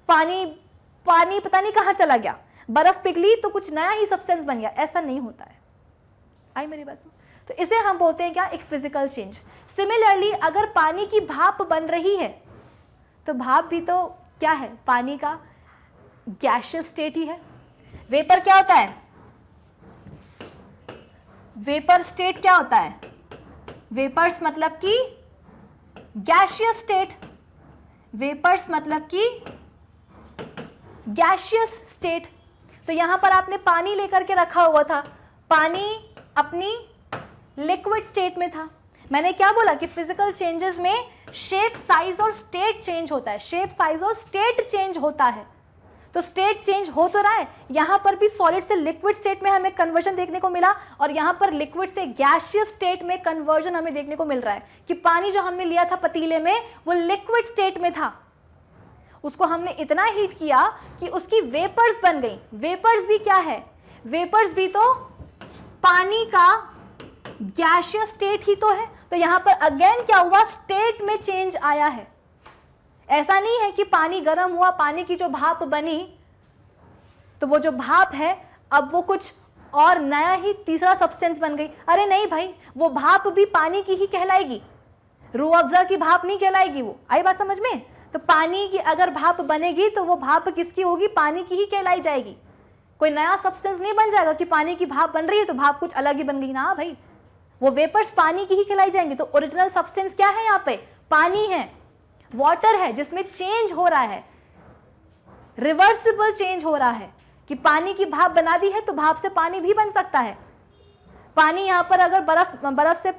पानी पता नहीं कहां चला गया, बर्फ पिघली तो कुछ नया ही सब्सटेंस बन गया। ऐसा नहीं होता है। आई मेरी बात समझ? तो इसे हम बोलते हैं क्या? एक फिजिकल चेंज। सिमिलरली अगर पानी की भाप बन रही है तो भाप भी तो क्या है? पानी का गैसियस स्टेट ही है। वेपर क्या होता है? वेपर स्टेट क्या होता है? वेपर्स मतलब कि गैसियस स्टेट। वेपर्स मतलब कि गैसियस स्टेट। तो यहां पर आपने पानी लेकर के रखा हुआ था, पानी अपनी लिक्विड स्टेट में था। मैंने क्या बोला कि फिजिकल चेंजेस में शेप, साइज और स्टेट चेंज होता है। शेप, साइज और स्टेट चेंज होता है। तो स्टेट चेंज हो तो रहा है, यहाँ पर भी सॉलिड से लिक्विड स्टेट में हमें कन्वर्जन देखने को मिला और यहाँ पर लिक्विड से गैसियस स्टेट में कन्वर्जन हमें देखने को मिल रहा है कि पानी जो हमने लिया था पतीले में वो लिक्विड स्टेट में था, उसको हमने इतना हीट किया कि उसकी वेपर्स बन गई। वेपर्स भी क्या है, वेपर्स भी तो पानी का गैसियस स्टेट ही तो है। तो यहां पर अगेन क्या हुआ, स्टेट में चेंज आया है। ऐसा नहीं है कि पानी गर्म हुआ, पानी की जो भाप बनी तो वो जो भाप है अब वो कुछ और नया ही तीसरा सब्सटेंस बन गई। अरे नहीं भाई, वो भाप भी पानी की ही कहलाएगी, रूह अफ़ज़ा की भाप नहीं कहलाएगी वो। आई बात समझ में? तो पानी की अगर भाप बनेगी तो वो भाप किसकी होगी, पानी की ही कहलाई जाएगी। कोई नया सब्सटेंस नहीं बन जाएगा कि पानी की भाप बन रही है तो भाप कुछ अलग ही बन गई ना भाई, वो वेपर्स पानी की ही कहलाई जाएंगी। तो ओरिजिनल सब्सटेंस क्या है, यहाँ पे पानी है, वाटर है, जिसमें चेंज हो रहा है, रिवर्सिबल चेंज हो रहा है कि पानी की भाप बना दी है तो भाप से पानी भी बन सकता है। पानी यहाँ पर अगर बर्फ से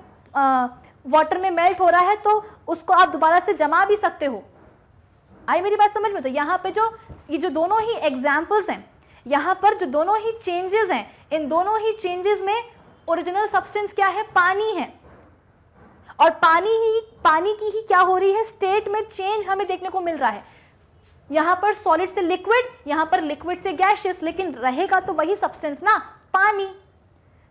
वाटर में मेल्ट हो रहा है तो उसको आप दोबारा से जमा भी सकते हो। आई मेरी बात समझ में? तो यहाँ पे ये जो दोनों ही एग्जाम्पल्स हैं, यहाँ पर जो दोनों ही चेंजेस हैं, इन दोनों ही चेंजेस में ओरिजिनल सब्सटेंस क्या है, पानी है। और पानी की ही क्या हो रही है, स्टेट में चेंज हमें देखने को मिल रहा है। यहाँ पर सॉलिड से लिक्विड, यहाँ पर लिक्विड से गैसियस, लेकिन रहेगा तो वही सब्सटेंस ना, पानी।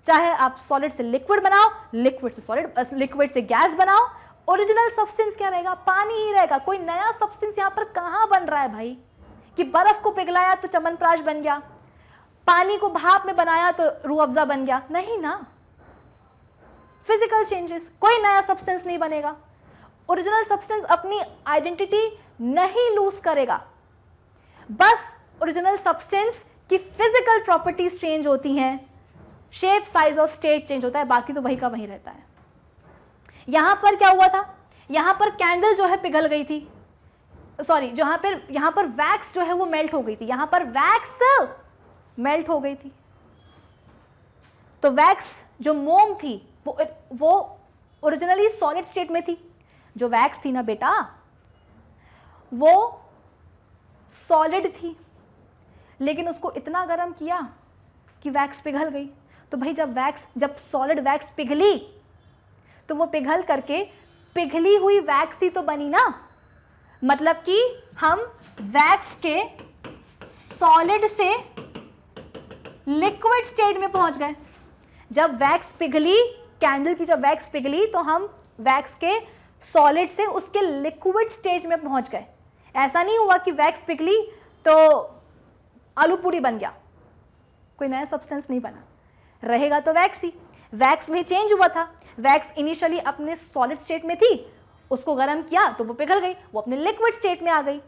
चाहे आप सॉलिड से लिक्विड बनाओ, लिक्विड से सॉलिड, लिक्विड से गैस बनाओ, ओरिजिनल सब्सटेंस क्या रहेगा, पानी ही रहेगा। कोई नया सब्सटेंस यहाँ पर कहाँ बन रहा है भाई, कि बर्फ को पिघलाया तो च्यवनप्राश बन गया, पानी को भाप में बनाया तो रूह अफ़ज़ा बन गया, नहीं ना। फिजिकल चेंजेस, कोई नया सब्सटेंस नहीं बनेगा। ओरिजिनल सब्सटेंस अपनी आइडेंटिटी नहीं लूज करेगा, बस ओरिजिनल सब्सटेंस की फिजिकल प्रॉपर्टीज चेंज होती हैं, शेप, साइज और स्टेट चेंज होता है, बाकी तो वही का वही रहता है। यहां पर क्या हुआ था, यहां पर कैंडल जो है पिघल गई थी, सॉरी, यहां पर वैक्स जो है वो मेल्ट हो गई थी, यहां पर वैक्स मेल्ट हो गई थी। तो वैक्स जो मोम थी वो ओरिजिनली सॉलिड स्टेट में थी। जो वैक्स थी ना बेटा, वो सॉलिड थी, लेकिन उसको इतना गर्म किया कि वैक्स पिघल गई। तो भाई जब सॉलिड वैक्स पिघली तो वो पिघल करके पिघली हुई वैक्स ही तो बनी ना। मतलब कि हम वैक्स के सॉलिड से लिक्विड स्टेट में पहुंच गए। जब वैक्स पिघली, कैंडल की जब वैक्स पिघली तो हम वैक्स के सॉलिड से उसके लिक्विड स्टेज में पहुंच गए। ऐसा नहीं हुआ कि वैक्स पिघली तो आलू पूरी बन गया, कोई नया सब्सटेंस नहीं बना, रहेगा तो वैक्स ही। वैक्स में चेंज हुआ था, वैक्स इनिशियली अपने सॉलिड स्टेट में थी, उसको गर्म किया तो वो पिघल गई, वो अपने लिक्विड स्टेट में आ गई।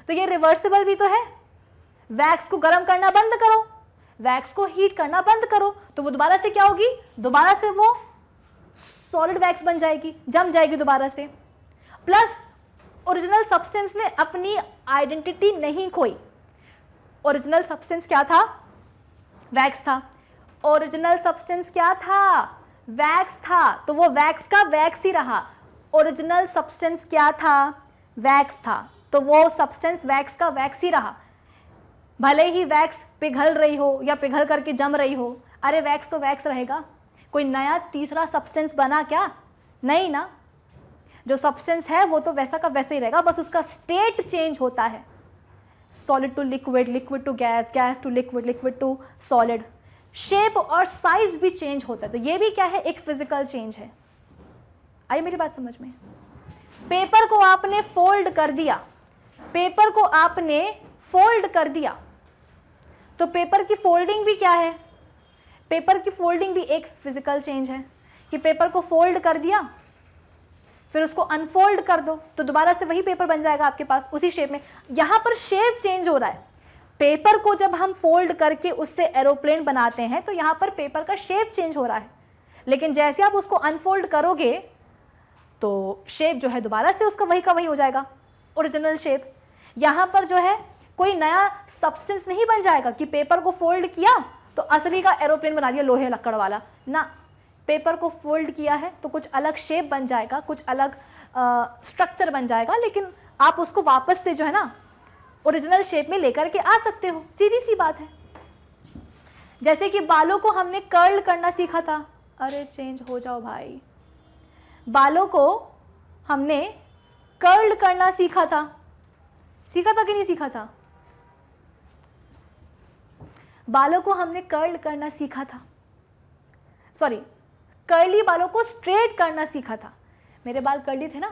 तो ये रिवर्सिबल भी तो है। वैक्स को गर्म करना बंद करो, वैक्स को हीट करना बंद करो तो वो दोबारा से क्या होगी, दोबारा से वो सॉलिड वैक्स बन जाएगी, जम जाएगी दोबारा से। प्लस ओरिजिनल सब्सटेंस ने अपनी आइडेंटिटी नहीं खोई। ओरिजिनल सब्सटेंस क्या था, वैक्स था। ओरिजिनल सब्सटेंस क्या था, वैक्स था, तो वो वैक्स का वैक्स ही रहा। ओरिजिनल सब्सटेंस क्या था, वैक्स था, तो वो सब्सटेंस वैक्स का वैक्स ही रहा। भले ही वैक्स पिघल रही हो या पिघल करके जम रही हो, अरे वैक्स तो वैक्स रहेगा। कोई नया तीसरा सब्सटेंस बना क्या, नहीं ना। जो सब्सटेंस है वो तो वैसा का वैसा ही रहेगा, बस उसका स्टेट चेंज होता है, solid to liquid, liquid to gas, gas to liquid, liquid to solid. Shape और साइज भी चेंज होता है। तो ये भी क्या है, एक फिजिकल चेंज है। आई मेरी बात समझ में? पेपर को आपने फोल्ड कर दिया, पेपर को आपने फोल्ड कर दिया, तो पेपर की फोल्डिंग भी क्या है, पेपर की फोल्डिंग भी एक फिजिकल चेंज है कि पेपर को फोल्ड कर दिया, फिर उसको अनफोल्ड कर दो तो दोबारा से वही पेपर बन जाएगा आपके पास उसी शेप में। यहां पर शेप चेंज हो रहा है। पेपर को जब हम फोल्ड करके उससे एरोप्लेन बनाते हैं तो यहां पर पेपर का शेप चेंज हो रहा है, लेकिन जैसे आप उसको अनफोल्ड करोगे तो शेप जो है दोबारा से उसका वही का वही हो जाएगा, ओरिजिनल शेप। यहां पर जो है कोई नया सब्सटेंस नहीं बन जाएगा कि पेपर को फोल्ड किया तो असली का एरोप्लेन बना दिया लोहे लक्कड़ वाला ना। पेपर को फोल्ड किया है तो कुछ अलग शेप बन जाएगा, कुछ अलग स्ट्रक्चर बन जाएगा, लेकिन आप उसको वापस से जो है ना ओरिजिनल शेप में लेकर के आ सकते हो, सीधी सी बात है। जैसे कि बालों को हमने कर्ल करना सीखा था, अरे चेंज हो जाओ भाई, बालों को हमने कर्ल करना सीखा था कि नहीं सीखा था? बालों को हमने कर्ल करना सीखा था, सॉरी कर्ली बालों को स्ट्रेट करना सीखा था। मेरे बाल कर्ली थे ना,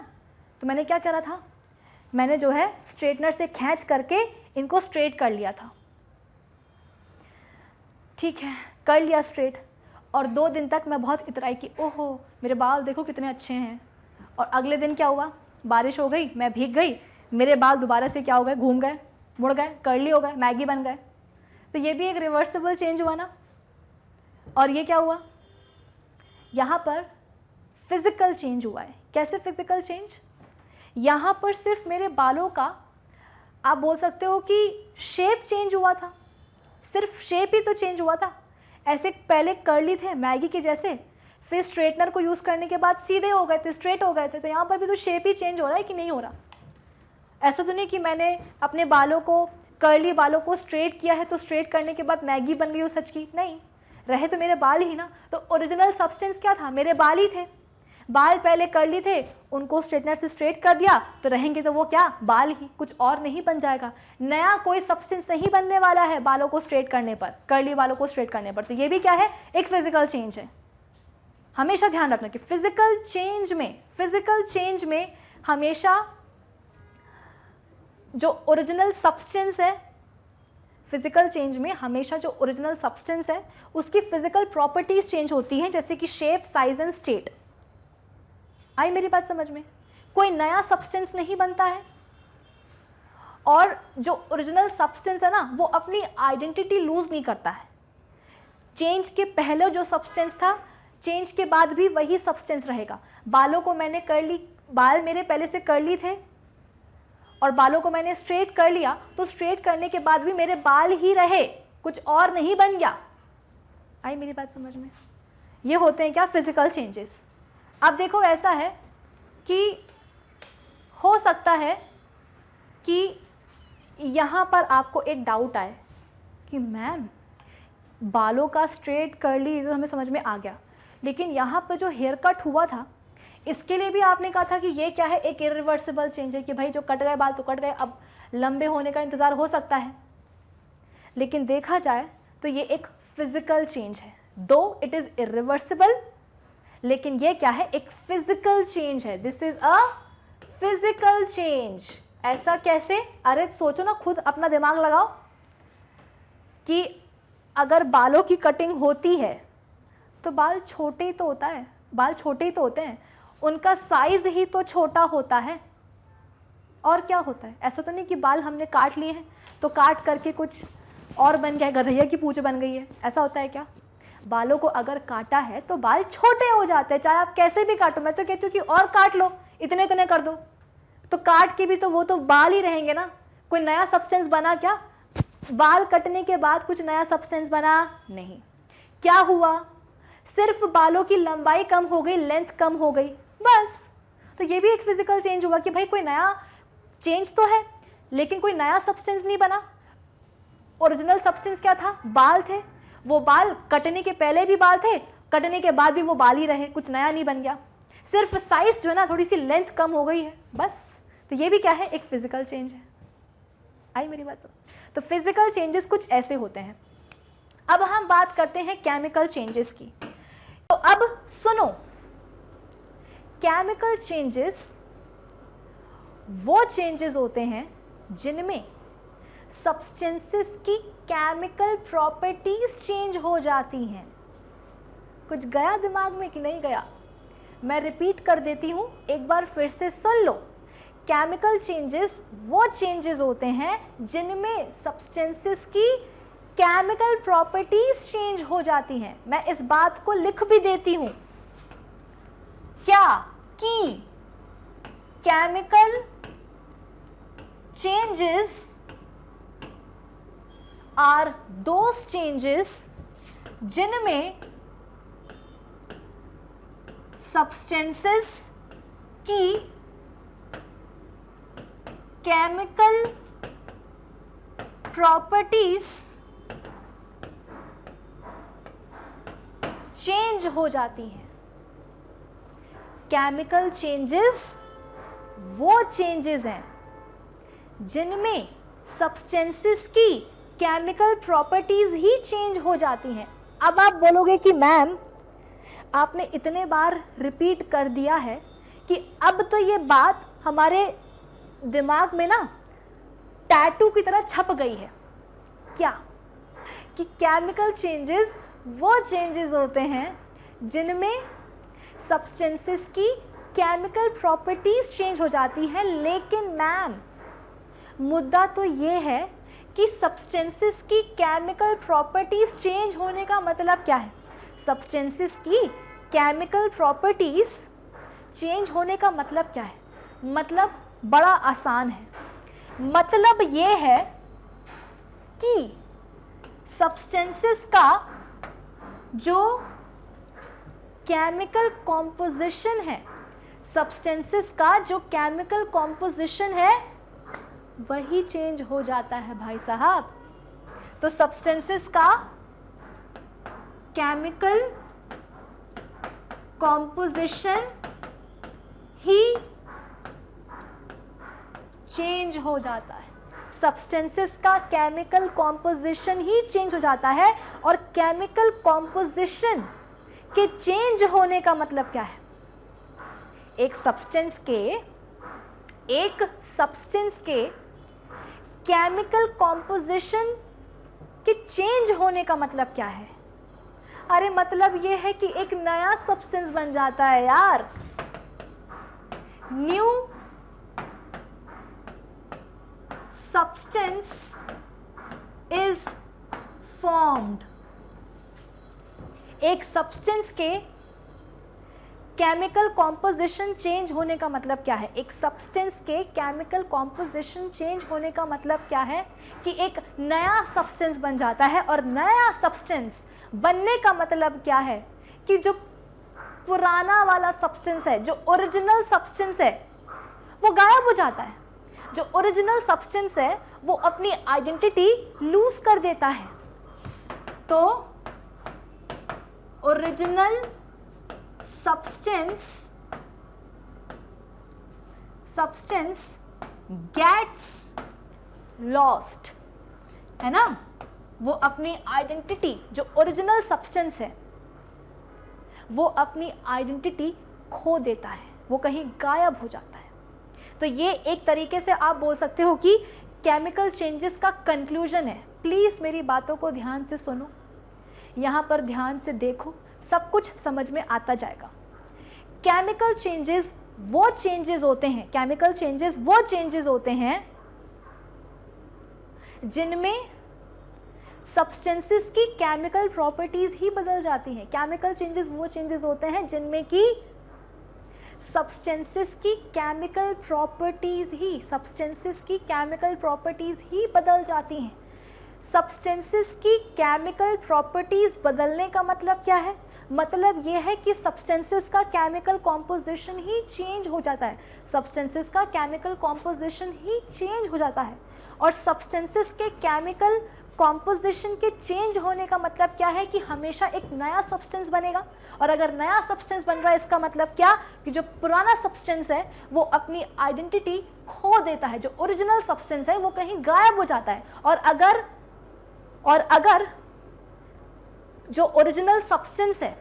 तो मैंने क्या करा था, मैंने जो है स्ट्रेटनर से खींच करके इनको स्ट्रेट कर लिया था। ठीक है, कर लिया स्ट्रेट, और 2 दिन तक मैं बहुत इतराई की, ओहो मेरे बाल देखो कितने अच्छे हैं। और अगले दिन क्या हुआ, बारिश हो गई, मैं भीग गई, मेरे बाल दोबारा से क्या हो गए, घूम गए, मुड़ गए, कर्ली हो गए, मैगी बन गए। तो ये भी एक रिवर्सिबल चेंज हुआ ना। और ये क्या हुआ, यहाँ पर फिजिकल चेंज हुआ है। कैसे फिजिकल चेंज? यहाँ पर सिर्फ मेरे बालों का, आप बोल सकते हो कि शेप चेंज हुआ था, सिर्फ शेप ही तो चेंज हुआ था। ऐसे पहले कर्ली थे मैगी के जैसे, फिर स्ट्रेटनर को यूज़ करने के बाद सीधे हो गए थे, स्ट्रेट हो गए थे। तो यहाँ पर भी तो शेप ही चेंज हो रहा है कि नहीं हो रहा? ऐसा तो नहीं कि मैंने अपने बालों को, कर्ली बालों को स्ट्रेट किया है तो स्ट्रेट करने के बाद मैगी बन गई हो सच की, नहीं, रहे तो मेरे बाल ही ना। तो ओरिजिनल सब्सटेंस क्या था, मेरे बाल ही थे। बाल पहले कर्ली थे, उनको स्ट्रेटनर से स्ट्रेट कर दिया, तो रहेंगे तो वो क्या, बाल ही, कुछ और नहीं बन जाएगा। नया कोई सब्सटेंस नहीं बनने वाला है बालों को स्ट्रेट करने पर, कर्ली बालों को स्ट्रेट करने पर। तो ये भी क्या है, एक फिजिकल चेंज है। हमेशा ध्यान रखना कि फिजिकल चेंज में हमेशा जो ओरिजिनल सब्सटेंस है, फिजिकल चेंज में हमेशा जो ओरिजिनल सब्सटेंस है उसकी फिजिकल प्रॉपर्टीज चेंज होती हैं, जैसे कि शेप, साइज एंड स्टेट। आई मेरी बात समझ में? कोई नया सब्सटेंस नहीं बनता है, और जो ओरिजिनल सब्सटेंस है ना वो अपनी आइडेंटिटी लूज नहीं करता है। चेंज के पहले जो सब्सटेंस था, चेंज के बाद भी वही सब्सटेंस रहेगा। बालों को मैंने कर्ली, बाल मेरे पहले से कर्ली थे और बालों को मैंने स्ट्रेट कर लिया, तो स्ट्रेट करने के बाद भी मेरे बाल ही रहे, कुछ और नहीं बन गया। आई मेरी बात समझ में? ये होते हैं क्या, फिजिकल चेंजेस। अब देखो ऐसा है कि हो सकता है कि यहाँ पर आपको एक डाउट आए कि मैम बालों का स्ट्रेट कर्ली तो हमें समझ में आ गया, लेकिन यहाँ पर जो हेयर कट हुआ था इसके लिए भी आपने कहा था कि ये क्या है, एक इरिवर्सिबल चेंज है, कि भाई जो कट गए बाल तो कट गए, अब लंबे होने का इंतज़ार हो सकता है। लेकिन देखा जाए तो ये एक फिजिकल चेंज है, दो इट इज़ इरिवर्सिबल, लेकिन ये क्या है, एक फिजिकल चेंज है। This is a physical change. ऐसा कैसे? अरे सोचो ना, खुद अपना दिमाग लगाओ कि अगर बालों की कटिंग होती है तो बाल छोटे ही तो होता है, बाल छोटे ही तो होते हैं, उनका साइज ही तो छोटा होता है, और क्या होता है? ऐसा तो नहीं कि बाल हमने काट लिए हैं तो काट करके कुछ और बन गया, गधैया की पूंछ बन गई है, ऐसा होता है क्या? बालों को अगर काटा है तो बाल छोटे हो जाते हैं, चाहे आप कैसे भी काटो। मैं तो कहती हूँ कि और काट लो, इतने इतने कर दो, तो काट के भी तो वो तो बाल ही रहेंगे ना, कोई नया सब्सटेंस बना क्या? बाल कटने के बाद कुछ नया सब्सटेंस बना नहीं। क्या हुआ? सिर्फ बालों की लंबाई कम हो गई, लेंथ कम हो गई, बस। तो ये भी एक फिजिकल चेंज हुआ कि भाई कोई नया चेंज तो है लेकिन कोई नया सब्सटेंस नहीं बना। ओरिजिनल सब्सटेंस क्या था? बाल थे, वो बाल कटने के पहले भी बाल थे, कटने के बाद भी वो बाल ही रहे, कुछ नया नहीं बन गया, सिर्फ साइज जो है ना थोड़ी सी लेंथ कम हो गई है, बस। तो ये भी क्या है, एक फिजिकल चेंज है। आई मेरी बात समझ? तो फिजिकल चेंजेस कुछ ऐसे होते हैं। अब हम बात करते हैं केमिकल चेंजेस की। तो अब सुनो, केमिकल चेंजेस वो चेंजेस होते हैं जिनमें सब्सटेंसेस की केमिकल प्रॉपर्टीज चेंज हो जाती हैं। कुछ गया दिमाग में कि नहीं गया? मैं रिपीट कर देती हूं, एक बार फिर से सुन लो। केमिकल चेंजेस वो चेंजेस होते हैं जिनमें सब्सटेंसेस की केमिकल प्रॉपर्टीज चेंज हो जाती हैं। मैं इस बात को लिख भी देती हूं, क्या कि chemical changes are those changes जिनमें सब्सटेंसेस की केमिकल प्रॉपर्टीज चेंज हो जाती हैं। केमिकल चेंजेस वो चेंजेस हैं जिनमें सब्सटेंसेस की केमिकल प्रॉपर्टीज ही चेंज हो जाती हैं। अब आप बोलोगे कि मैम आपने इतने बार रिपीट कर दिया है कि अब तो ये बात हमारे दिमाग में ना टैटू की तरह छप गई है क्या, कि केमिकल चेंजेस वो चेंजेस होते हैं जिनमें सब्सटेंसेस की केमिकल प्रॉपर्टीज चेंज हो जाती हैं। लेकिन मैम मुद्दा तो ये है कि सब्सटेंसेस की केमिकल प्रॉपर्टीज चेंज होने का मतलब क्या है। सब्सटेंसेस की केमिकल प्रॉपर्टीज चेंज होने का मतलब क्या है? मतलब बड़ा आसान है। मतलब ये है कि सब्सटेंसेस का जो केमिकल कॉम्पोजिशन है, सब्सटेंसेस का जो केमिकल कॉम्पोजिशन है वही चेंज हो जाता है भाई साहब। तो सब्सटेंसेस का केमिकल कॉम्पोजिशन ही चेंज हो जाता है। सब्सटेंसेस का केमिकल कॉम्पोजिशन ही चेंज हो जाता है। और केमिकल कॉम्पोजिशन के चेंज होने का मतलब क्या है? एक सब्सटेंस के केमिकल कॉम्पोजिशन के चेंज होने का मतलब क्या है? अरे मतलब ये है कि एक नया सब्सटेंस बन जाता है यार। New substance is formed. एक सब्सटेंस के केमिकल कॉम्पोजिशन चेंज होने का मतलब क्या है? एक सब्सटेंस के केमिकल कॉम्पोजिशन चेंज होने का मतलब क्या है? कि एक नया सब्सटेंस बन जाता है। और नया सब्सटेंस बनने का मतलब क्या है? कि जो पुराना वाला सब्सटेंस है, जो ओरिजिनल सब्सटेंस है, वो गायब हो जाता है। जो ओरिजिनल सब्सटेंस है वो अपनी आइडेंटिटी लूज कर देता है। तो ओरिजिनल substance gets lost, है ना। वो अपनी आइडेंटिटी, जो ओरिजिनल सब्सटेंस है वो अपनी आइडेंटिटी खो देता है, वो कहीं गायब हो जाता है। तो ये एक तरीके से आप बोल सकते हो कि केमिकल चेंजेस का कंक्लूजन है। प्लीज़ मेरी बातों को ध्यान से सुनो, यहाँ पर ध्यान से देखो, सब कुछ समझ में आता जाएगा। केमिकल चेंजेस वो चेंजेस होते हैं, केमिकल चेंजेस वो चेंजेस होते हैं जिनमें सब्सटेंसेस की केमिकल प्रॉपर्टीज ही बदल जाती हैं। केमिकल चेंजेस वो चेंजेस होते हैं जिनमें कि सब्सटेंसेस की केमिकल प्रॉपर्टीज ही बदल जाती हैं। सब्सटेंसेस की केमिकल प्रॉपर्टीज बदलने का मतलब क्या है? मतलब ये है कि सब्सटेंसेस का केमिकल कॉम्पोजिशन ही चेंज हो जाता है। सब्सटेंसेस का केमिकल कॉम्पोजिशन ही चेंज हो जाता है। और सब्सटेंसेस के केमिकल कॉम्पोजिशन के चेंज होने का मतलब क्या है? कि हमेशा एक नया सब्सटेंस बनेगा। और अगर नया सब्सटेंस बन रहा है इसका मतलब क्या? कि जो पुराना सब्सटेंस है वो अपनी आइडेंटिटी खो देता है, जो ओरिजिनल सब्सटेंस है वो कहीं गायब हो जाता है। और अगर जो ओरिजिनल सब्सटेंस है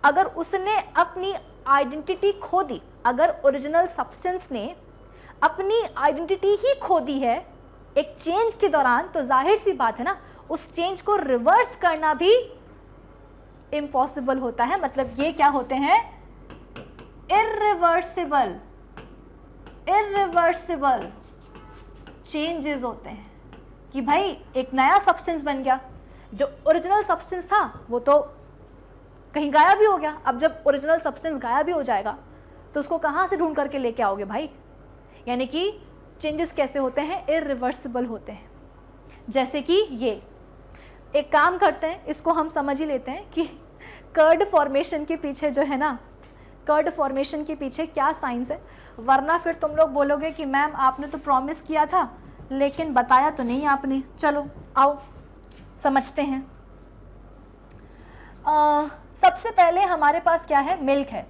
अगर उसने अपनी आइडेंटिटी खो दी, अगर ओरिजिनल सब्सटेंस ने अपनी आइडेंटिटी ही खो दी है एक चेंज के दौरान, तो जाहिर सी बात है ना, उस चेंज को रिवर्स करना भी इम्पॉसिबल होता है। मतलब ये क्या होते हैं? इर्रिवर्सिबल चेंजेस होते हैं। कि भाई एक नया सब्सटेंस बन गया, जो ओरिजिनल सब्सटेंस था वो तो कहीं गायब ही हो गया। अब जब ओरिजिनल सब्सटेंस गायब ही हो जाएगा तो उसको कहाँ से ढूंढ करके लेके आओगे भाई? यानी कि चेंजेस कैसे होते हैं? इर्रिवर्सिबल होते हैं। जैसे कि ये एक काम करते हैं, इसको हम समझ ही लेते हैं कि कर्ड फॉर्मेशन के पीछे जो है ना, कर्ड फॉर्मेशन के पीछे क्या साइंस है, वरना फिर तुम लोग बोलोगे कि मैम आपने तो प्रॉमिस किया था लेकिन बताया तो नहीं आपने। चलो आओ समझते हैं। सबसे पहले हमारे पास क्या है, मिल्क है।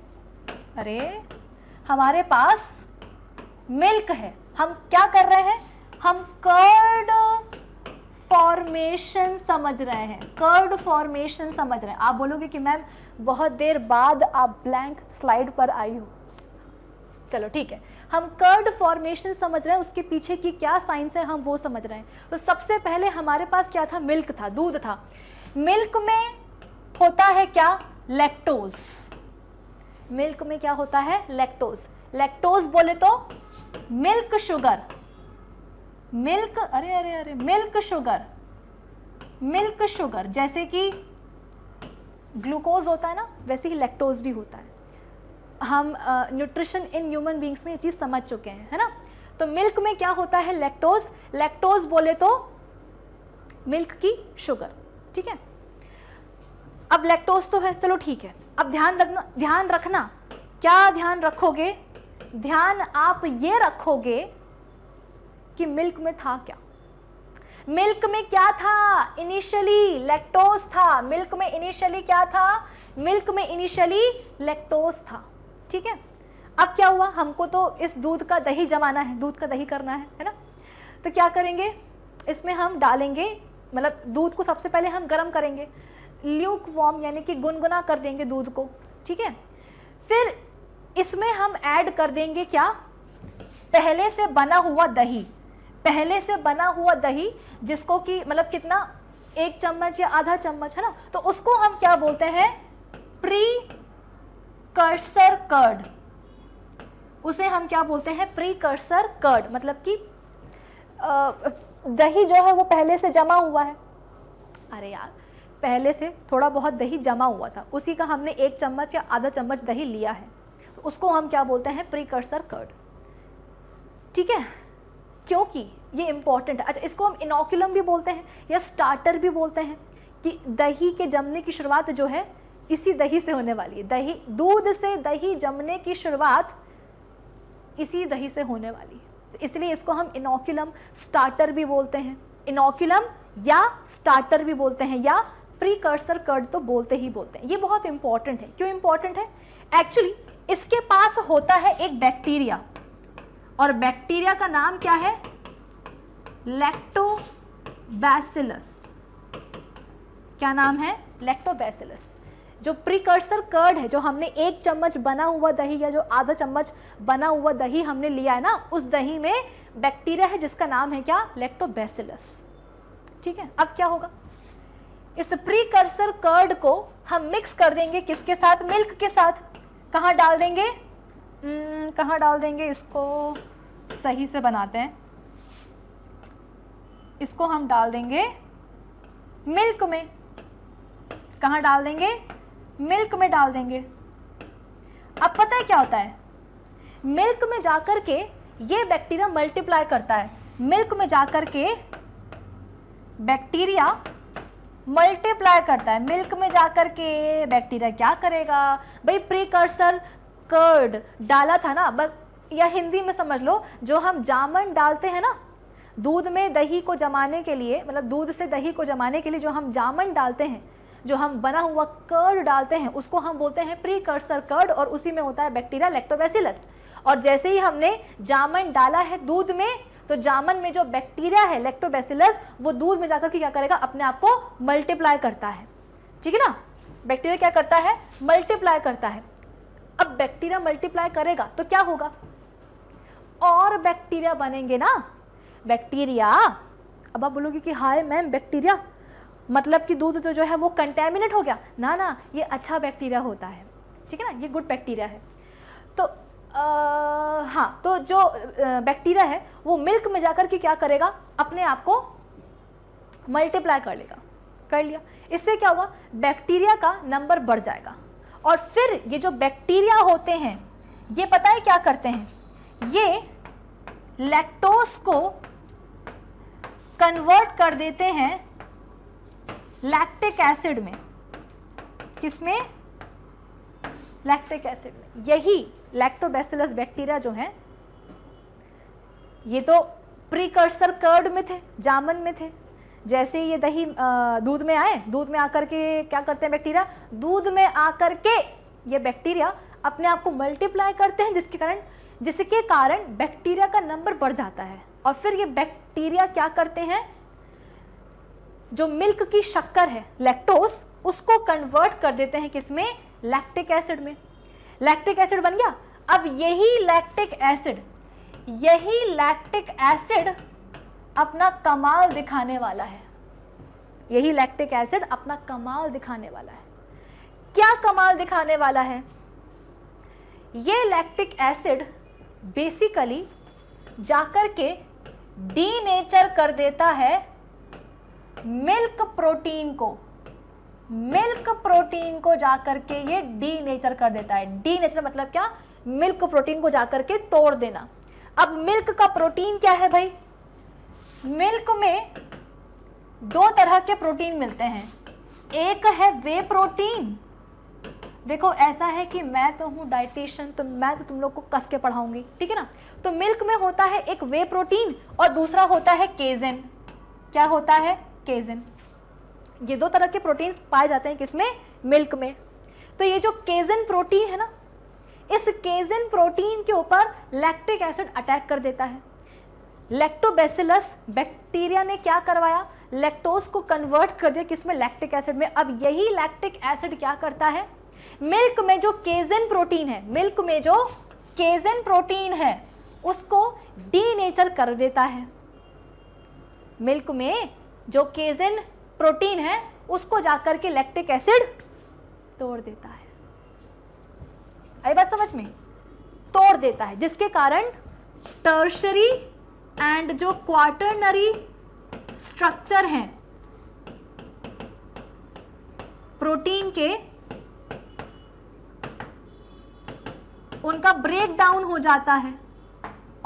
अरे हमारे पास मिल्क है, हम क्या कर रहे हैं, हम कर्ड फॉर्मेशन समझ रहे हैं, कर्ड फॉर्मेशन समझ रहे हैं। आप बोलोगे कि मैम बहुत देर बाद आप ब्लैंक स्लाइड पर आई हो। चलो ठीक है, हम कर्ड फॉर्मेशन समझ रहे हैं, उसके पीछे की क्या साइंस है हम वो समझ रहे हैं। तो सबसे पहले हमारे पास क्या था, मिल्क था, दूध था। मिल्क में होता है क्या, लैक्टोज। मिल्क में क्या होता है, लैक्टोज। लैक्टोज बोले तो मिल्क शुगर, मिल्क, अरे अरे अरे मिल्क शुगर, मिल्क शुगर। जैसे कि ग्लूकोज होता है ना, वैसे ही लैक्टोज भी होता है। हम न्यूट्रिशन इन ह्यूमन बींग्स में ये चीज़ समझ चुके हैं, है ना। तो मिल्क में क्या होता है, लैक्टोज। लैक्टोज बोले तो मिल्क की शुगर, ठीक है। अब लैक्टोज तो है, चलो ठीक है। अब ध्यान रखना, क्या ध्यान रखोगे, ध्यान आप ये रखोगे कि मिल्क में था क्या। मिल्क में क्या था, इनिशियली लैक्टोज था। मिल्क में इनिशियली क्या था, मिल्क में इनिशियली लैक्टोज था, ठीक है। अब क्या हुआ, हमको तो इस दूध का दही जमाना है, दूध का दही करना है ना। तो क्या करेंगे, इसमें हम डालेंगे, मतलब दूध को सबसे पहले हम गर्म करेंगे, ल्यूक वार्म यानी कि गुनगुना कर देंगे दूध को, ठीक है। फिर इसमें हम ऐड कर देंगे क्या, पहले से बना हुआ दही। पहले से बना हुआ दही जिसको कि मतलब कितना, 1 चम्मच या आधा चम्मच, है ना। तो उसको हम क्या बोलते हैं, प्री कर्सर कर्ड। उसे हम क्या बोलते हैं, प्री कर्सर कर्ड। मतलब कि दही जो है वो पहले से जमा हुआ है। अरे यार, पहले से थोड़ा बहुत दही जमा हुआ था, उसी का हमने 1 चम्मच या आधा चम्मच दही लिया है, तो उसको हम क्या बोलते हैं, प्री कर्सर कर्ड, ठीक है। क्योंकि ये इंपॉर्टेंट है। अच्छा, इसको हम इनोकुलम भी बोलते हैं या स्टार्टर भी बोलते हैं, कि दही के जमने की शुरुआत जो है इसी दही से होने वाली है। दही, दूध से दही जमने की शुरुआत इसी दही से होने वाली है, तो इसलिए इसको हम इनोकुलम, स्टार्टर भी बोलते हैं। इनोकुलम या स्टार्टर भी बोलते हैं, या प्रीकर्सर कर्ड तो बोलते ही बोलते हैं। ये बहुत इंपॉर्टेंट है। क्यों इंपॉर्टेंट है, एक्चुअली इसके पास होता है एक बैक्टीरिया, और बैक्टीरिया का नाम क्या है, लैक्टोबैसिलस। क्या नाम है, लैक्टोबैसिलस। जो प्रीकर्सर कर्ड है, जो हमने 1 चम्मच बना हुआ दही या जो आधा चम्मच बना हुआ दही हमने लिया है ना, उस दही में बैक्टीरिया है जिसका नाम है क्या, लैक्टोबैसिलस, ठीक है। अब क्या होगा, इस प्रीकर्सर कर्ड को हम मिक्स कर देंगे किसके साथ, मिल्क के साथ। कहाँ डाल देंगे, कहाँ डाल देंगे, इसको सही से बनाते हैं। इसको हम डाल देंगे मिल्क में। कहाँ डाल देंगे, मिल्क में डाल देंगे। अब पता है क्या होता है, मिल्क में जाकर के ये बैक्टीरिया मल्टीप्लाई करता है। मिल्क में जाकर के बैक्टीरिया मल्टीप्लाई करता है। मिल्क में जाकर के बैक्टीरिया क्या करेगा भाई, प्रीकर्सर कर्ड डाला था ना, बस, या हिंदी में समझ लो, जो हम जामन डालते हैं ना दूध में दही को जमाने के लिए, मतलब दूध से दही को जमाने के लिए जो हम जामन डालते हैं, जो हम बना हुआ कर्ड डालते हैं, उसको हम बोलते हैं प्रीकर्सर कर्ड, और उसी में होता है बैक्टीरिया लैक्टोबैसिलस। और जैसे ही हमने जामन डाला है दूध में, तो जामन में जो बैक्टीरिया है लैक्टोबैसिलस, वो दूध में जाकर के क्या करेगा, अपने आप को मल्टीप्लाई करता है, ठीक है ना। बैक्टीरिया क्या करता है, मल्टीप्लाई करता है। अब बैक्टीरिया मल्टीप्लाई करेगा तो क्या होगा, और बैक्टीरिया बनेंगे ना, बैक्टीरिया। अब आप बोलोगे कि हाय मैम बैक्टीरिया मतलब कि दूध तो जो है वो कंटेमिनेट हो गया ना, ना, ये अच्छा बैक्टीरिया होता है, ठीक है ना, ये गुड बैक्टीरिया है। तो हाँ, तो जो बैक्टीरिया है वो मिल्क में जाकर के क्या करेगा, अपने आप को मल्टीप्लाई कर लेगा। कर लिया, इससे क्या होगा, बैक्टीरिया का नंबर बढ़ जाएगा। और फिर ये जो बैक्टीरिया होते हैं, ये पता है क्या करते हैं, ये लैक्टोज को कन्वर्ट कर देते हैं लैक्टिक एसिड में। किसमें, लैक्टिक एसिड में। यही लैक्टोबैसिलस बैक्टीरिया जो है, ये तो प्रीकर्सर कर्ड में थे, जामन में थे। जैसे ही ये दही दूध में आए, दूध में आकर के क्या करते हैं बैक्टीरिया, दूध में आकर के ये बैक्टीरिया अपने आप को मल्टीप्लाई करते हैं, जिसके कारण बैक्टीरिया का नंबर बढ़ जाता है। और फिर ये बैक्टीरिया क्या करते हैं, जो मिल्क की शक्कर है लैक्टोस, उसको कन्वर्ट कर देते हैं किसमें, लैक्टिक एसिड में। लैक्टिक एसिड बन गया। अब यही लैक्टिक एसिड अपना कमाल दिखाने वाला है। यही लैक्टिक एसिड अपना कमाल दिखाने वाला है। क्या कमाल दिखाने वाला है? ये लैक्टिक एसिड बेसिकली जाकर के डीनेचर कर देता है मिल्क प्रोटीन को जाकर के ये डीनेचर कर देता है। डीनेचर मतलब क्या, मिल्क प्रोटीन को जाकर के तोड़ देना। अब मिल्क का प्रोटीन क्या है भाई, मिल्क में दो तरह के प्रोटीन मिलते हैं। एक है वे प्रोटीन। देखो ऐसा है कि मैं तो हूँ डाइटिशियन, तो मैं तो तुम लोग को कस के पढ़ाऊंगी, ठीक है ना। तो मिल्क में होता है एक वे प्रोटीन और दूसरा होता है केजिन। क्या होता है, केजिन। ये दो तरह के प्रोटीन्स पाए जाते हैं किसमें, मिल्क में। तो ये जो केजिन प्रोटीन है ना, इस केजिन प्रोटीन के ऊपर लैक्टिक एसिड अटैक कर देता है। लैक्टोबैसिलस बैक्टीरिया ने क्या करवाया, लैक्टोज को कन्वर्ट कर दिया किसमें, लैक्टिक एसिड में। अब यही लैक्टिक एसिड क्या करता है, मिल्क में जो केजिन प्रोटीन है उसको डीनेचर कर देता है। मिल्क में जो केजिन प्रोटीन है उसको जाकर के लैक्टिक एसिड तोड़ देता है। आई बात समझ में, तोड़ देता है, जिसके कारण टर्शरी एंड जो क्वाटरनरी स्ट्रक्चर हैं प्रोटीन के, उनका ब्रेक डाउन हो जाता है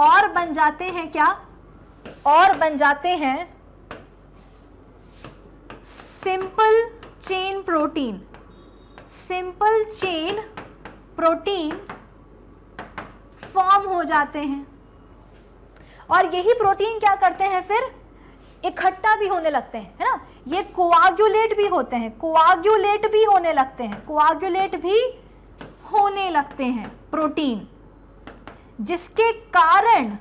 और बन जाते हैं क्या, और बन जाते हैं simple chain protein. Simple chain protein form हो जाते हैं और यही प्रोटीन क्या करते हैं, फिर इकट्ठा भी होने लगते हैं, है ना। ये कोआगुलेट भी होते हैं, कोआगुलेट भी होने लगते हैं प्रोटीन, जिसके कारण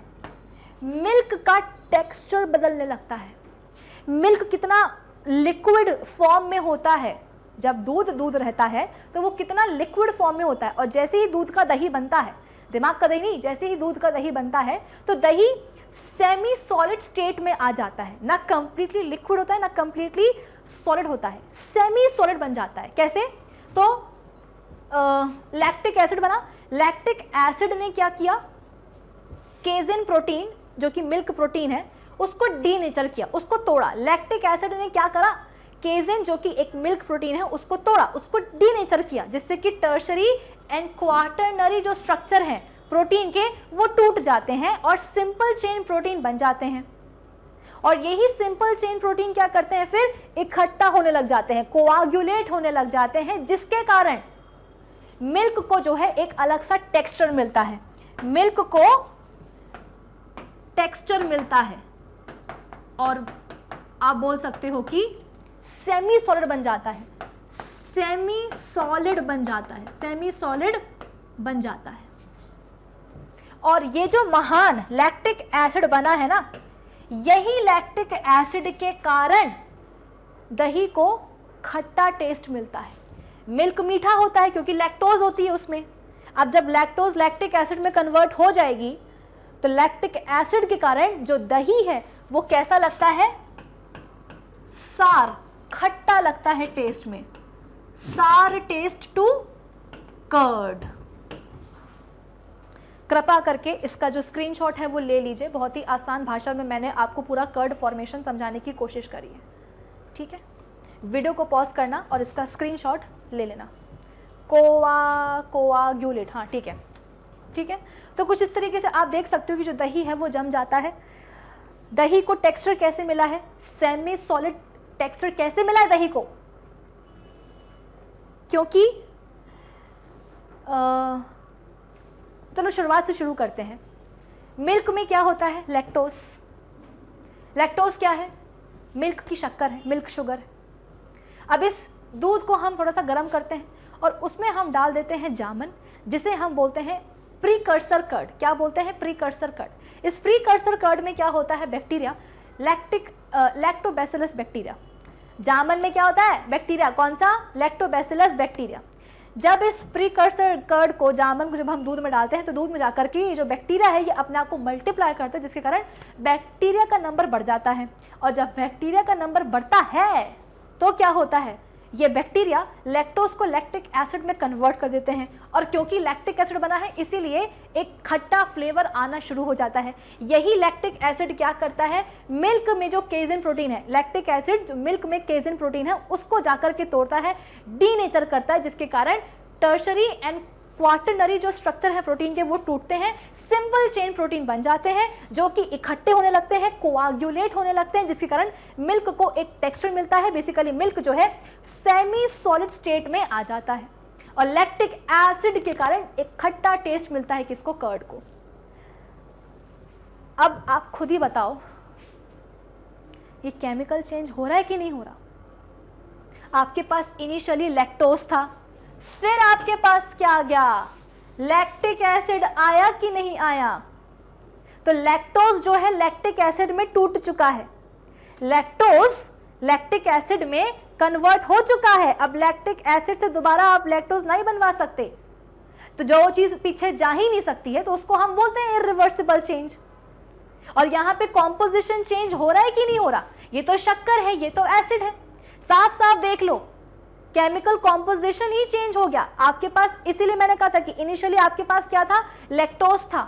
मिल्क का टेक्सचर बदलने लगता है। मिल्क कितना लिक्विड फॉर्म में होता है, जब दूध रहता है तो वो कितना लिक्विड फॉर्म में होता है। और जैसे ही दूध का दही बनता है, दिमाग का दही नहीं, जैसे ही दूध का दही बनता है तो दही सेमी सॉलिड स्टेट में आ जाता है। ना कंप्लीटली लिक्विड होता है, ना कंप्लीटली सॉलिड होता है, सेमी सॉलिड बन जाता है। कैसे, तो लैक्टिक एसिड बना। लैक्टिक एसिड ने क्या किया, केजिन प्रोटीन जो कि मिल्क प्रोटीन है उसको डीनेचर किया, उसको तोड़ा। लैक्टिक एसिड ने क्या करा, केजिन जो कि एक मिल्क प्रोटीन है उसको तोड़ा, उसको डीनेचर किया, जिससे कि टर्शरी एंड क्वाटरनरी जो स्ट्रक्चर है प्रोटीन के वो टूट जाते हैं और सिंपल चेन प्रोटीन बन जाते हैं। और यही सिंपल चेन प्रोटीन क्या करते हैं, फिर इकट्ठा होने लग जाते हैं, कोआगुलेट होने लग जाते हैं, जिसके कारण मिल्क को जो है एक अलग सा टेक्सचर मिलता है। मिल्क को टेक्सचर मिलता है और आप बोल सकते हो कि सेमी सॉलिड बन जाता है, सेमी सॉलिड बन जाता है। और ये जो महान लैक्टिक एसिड बना है ना, यही लैक्टिक एसिड के कारण दही को खट्टा टेस्ट मिलता है। मिल्क मीठा होता है क्योंकि लैक्टोज होती है उसमें। अब जब लैक्टोज लैक्टिक एसिड में कन्वर्ट हो जाएगी तो लैक्टिक एसिड के कारण जो दही है वो कैसा लगता है, सार, खट्टा लगता है टेस्ट में, सार टेस्ट टू कर्ड। कृपया करके इसका जो स्क्रीनशॉट है वो ले लीजिए। बहुत ही आसान भाषा में मैंने आपको पूरा कर्ड फॉर्मेशन समझाने की कोशिश करी है, ठीक है। वीडियो को पॉज करना और इसका स्क्रीनशॉट ले लेना। कोआगुलेट, हाँ ठीक है। तो कुछ इस तरीके से आप देख सकते हो कि जो दही है वो जम जाता है। दही को टेक्सचर कैसे मिला है, सेमी सॉलिड टेक्सचर कैसे मिला है दही को, क्योंकि चलो शुरुआत से शुरू करते हैं। मिल्क में क्या होता है, लैक्टोज, लैक्टोज क्या है? मिल्क की शक्कर है, मिल्क शुगर है। अब इस दूध को हम थोड़ा सा गर्म करते हैं और उसमें हम डाल देते हैं जामन, जिसे हम बोलते हैं प्रीकर्सर कर्ड। क्या बोलते हैं? Precursor curd. इस प्रीकर्सर कर्ड में क्या होता है? Bacteria, lactobacillus bacteria. जामन में क्या होता है? बैक्टीरिया। कौन सा? Lactobacillus bacteria. जब इस प्रीकर्सर कर्ड को, जामन को जब हम दूध में डालते हैं तो दूध में जाकर के ये जो बैक्टीरिया है ये अपने आप को मल्टीप्लाई करता है, जिसके कारण बैक्टीरिया का नंबर बढ़ जाता है। और जब बैक्टीरिया का नंबर बढ़ता है तो क्या होता है? ये बैक्टीरिया लैक्टोज को लैक्टिक एसिड में कन्वर्ट कर देते हैं, और क्योंकि लैक्टिक एसिड बना है इसीलिए एक खट्टा फ्लेवर आना शुरू हो जाता है। यही लैक्टिक एसिड क्या करता है? मिल्क में जो केजिन प्रोटीन है, लैक्टिक एसिड जो मिल्क में केजिन प्रोटीन है उसको जाकर के तोड़ता है, डीनेचर करता है, जिसके कारण टर्शरी एंड क्वाटरनरी जो स्ट्रक्चर है प्रोटीन के वो टूटते हैं, सिंपल चेन प्रोटीन बन जाते हैं जो कि इकट्ठे होने लगते हैं, कोआगुलेट होने लगते हैं, जिसके कारण मिल्क को एक टेक्सचर मिलता है। बेसिकली मिल्क जो है सेमी सॉलिड स्टेट में आ जाता है, और लैक्टिक एसिड के कारण एक खट्टा टेस्ट मिलता है किसको? कर्ड को। अब आप खुद ही बताओ ये केमिकल चेंज हो रहा है कि नहीं हो रहा? आपके पास इनिशियली लैक्टोज था, फिर आपके पास क्या आ गया? लैक्टिक एसिड आया कि नहीं आया? तो लैक्टोज जो है लैक्टिक एसिड में टूट चुका है, लैक्टोज लैक्टिक एसिड में कन्वर्ट हो चुका है। अब लैक्टिक एसिड से दोबारा आप लैक्टोज नहीं बनवा सकते, तो जो चीज पीछे जा ही नहीं सकती है तो उसको हम बोलते हैं इरिवर्सिबल चेंज। और यहां पे कॉम्पोजिशन चेंज हो रहा है कि नहीं हो रहा? ये तो शक्कर है, ये तो एसिड है, साफ साफ देख लो, केमिकल कॉम्पोजिशन ही चेंज हो गया आपके पास। इसीलिए मैंने कहा था कि इनिशियली आपके पास क्या था? लैक्टोज था।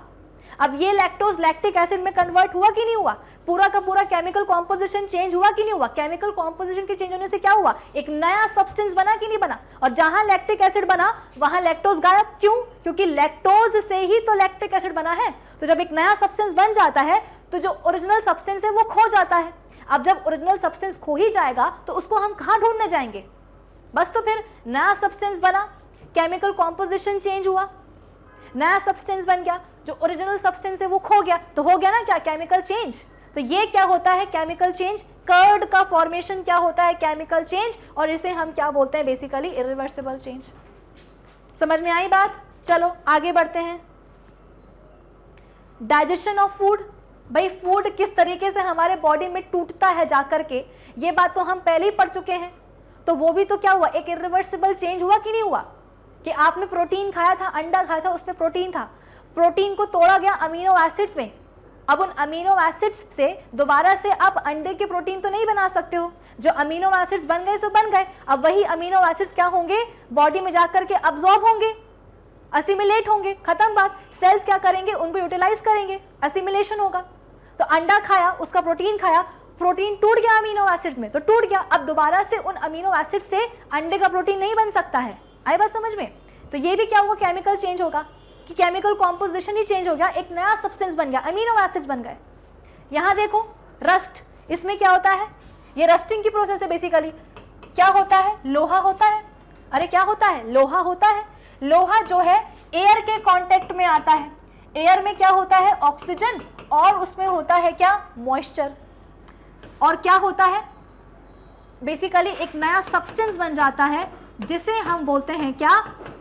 अब ये लैक्टोज लैक्टिक एसिड में कन्वर्ट हुआ कि नहीं हुआ? पूरा का पूरा केमिकल कॉम्पोजिशन चेंज हुआ कि नहीं हुआ? केमिकल कॉम्पोजिशन के चेंज होने से क्या हुआ? एक नया सब्सटेंस बना कि नहीं बना? और जहां लैक्टिक एसिड बना वहां लैक्टोज गायब। क्यों? क्योंकि लैक्टोज से ही तो लैक्टिक एसिड बना है। तो जब एक नया सब्सटेंस बन जाता है तो जो ओरिजिनल सब्सटेंस है वो खो जाता है। अब जब ओरिजिनल सब्सटेंस खो ही जाएगा तो उसको हम कहां ढूंढने जाएंगे? बस, तो फिर नया सब्सटेंस बना, केमिकल कॉम्पोजिशन चेंज हुआ, नया सब्सटेंस बन गया, जो ओरिजिनल सब्सटेंस है वो खो गया, तो हो गया ना क्या? Chemical change. तो ये क्या होता है? Chemical change. कर्ड का फॉर्मेशन क्या होता है? Chemical change. और इसे हम क्या बोलते हैं? Basically irreversible change. समझ में आई बात? चलो आगे बढ़ते हैं। Digestion of food. भाई फूड किस तरीके से हमारे बॉडी में टूटता है जाकर के, ये बात तो हम पहले ही पढ़ चुके हैं। तो वो भी तो क्या हुआ? एक इरिवर्सिबल चेंज हुआ कि नहीं हुआ? कि आपने प्रोटीन खाया था, अंडा खाया था, उसमें प्रोटीन था, प्रोटीन को तोड़ा गया अमीनो एसिड्स में। अब उन अमीनो एसिड्स से दोबारा से आप अंडे के प्रोटीन तो नहीं बना सकते हो। जो अमीनो एसिड्स बन गए सो बन गए। अब वही अमीनो एसिड्स क्या होंगे? बॉडी में जाकर के अब्सॉर्ब होंगे, असिमिलेट होंगे, खत्म बात। सेल्स क्या करेंगे? उनको यूटिलाइज करेंगे, असिमिलेशन होगा। तो अंडा खाया, उसका प्रोटीन खाया, प्रोटीन टूट गया अमीनो एसिड्स में, तो टूट गया। अब दोबारा से उन अमीनो एसिड से अंडे का प्रोटीन नहीं बन सकता है। आई बात समझ में? तो ये भी क्या हुआ? केमिकल चेंज होगा, कि केमिकल कॉम्पोजिशन ही चेंज हो गया, एक नया सब्सटेंस बन गया, अमीनो एसिड्स बन गए। यहां देखो रस्ट, इसमें क्या होता है? ये रस्टिंग की प्रोसेस है। बेसिकली क्या होता है? लोहा होता है। अरे क्या होता है? लोहा होता है। लोहा जो है एयर के कांटेक्ट में आता है। एयर में क्या होता है? ऑक्सीजन, और उसमें होता है क्या? मॉइस्चर। और क्या होता है? बेसिकली एक नया सब्सटेंस बन जाता है जिसे हम बोलते हैं क्या?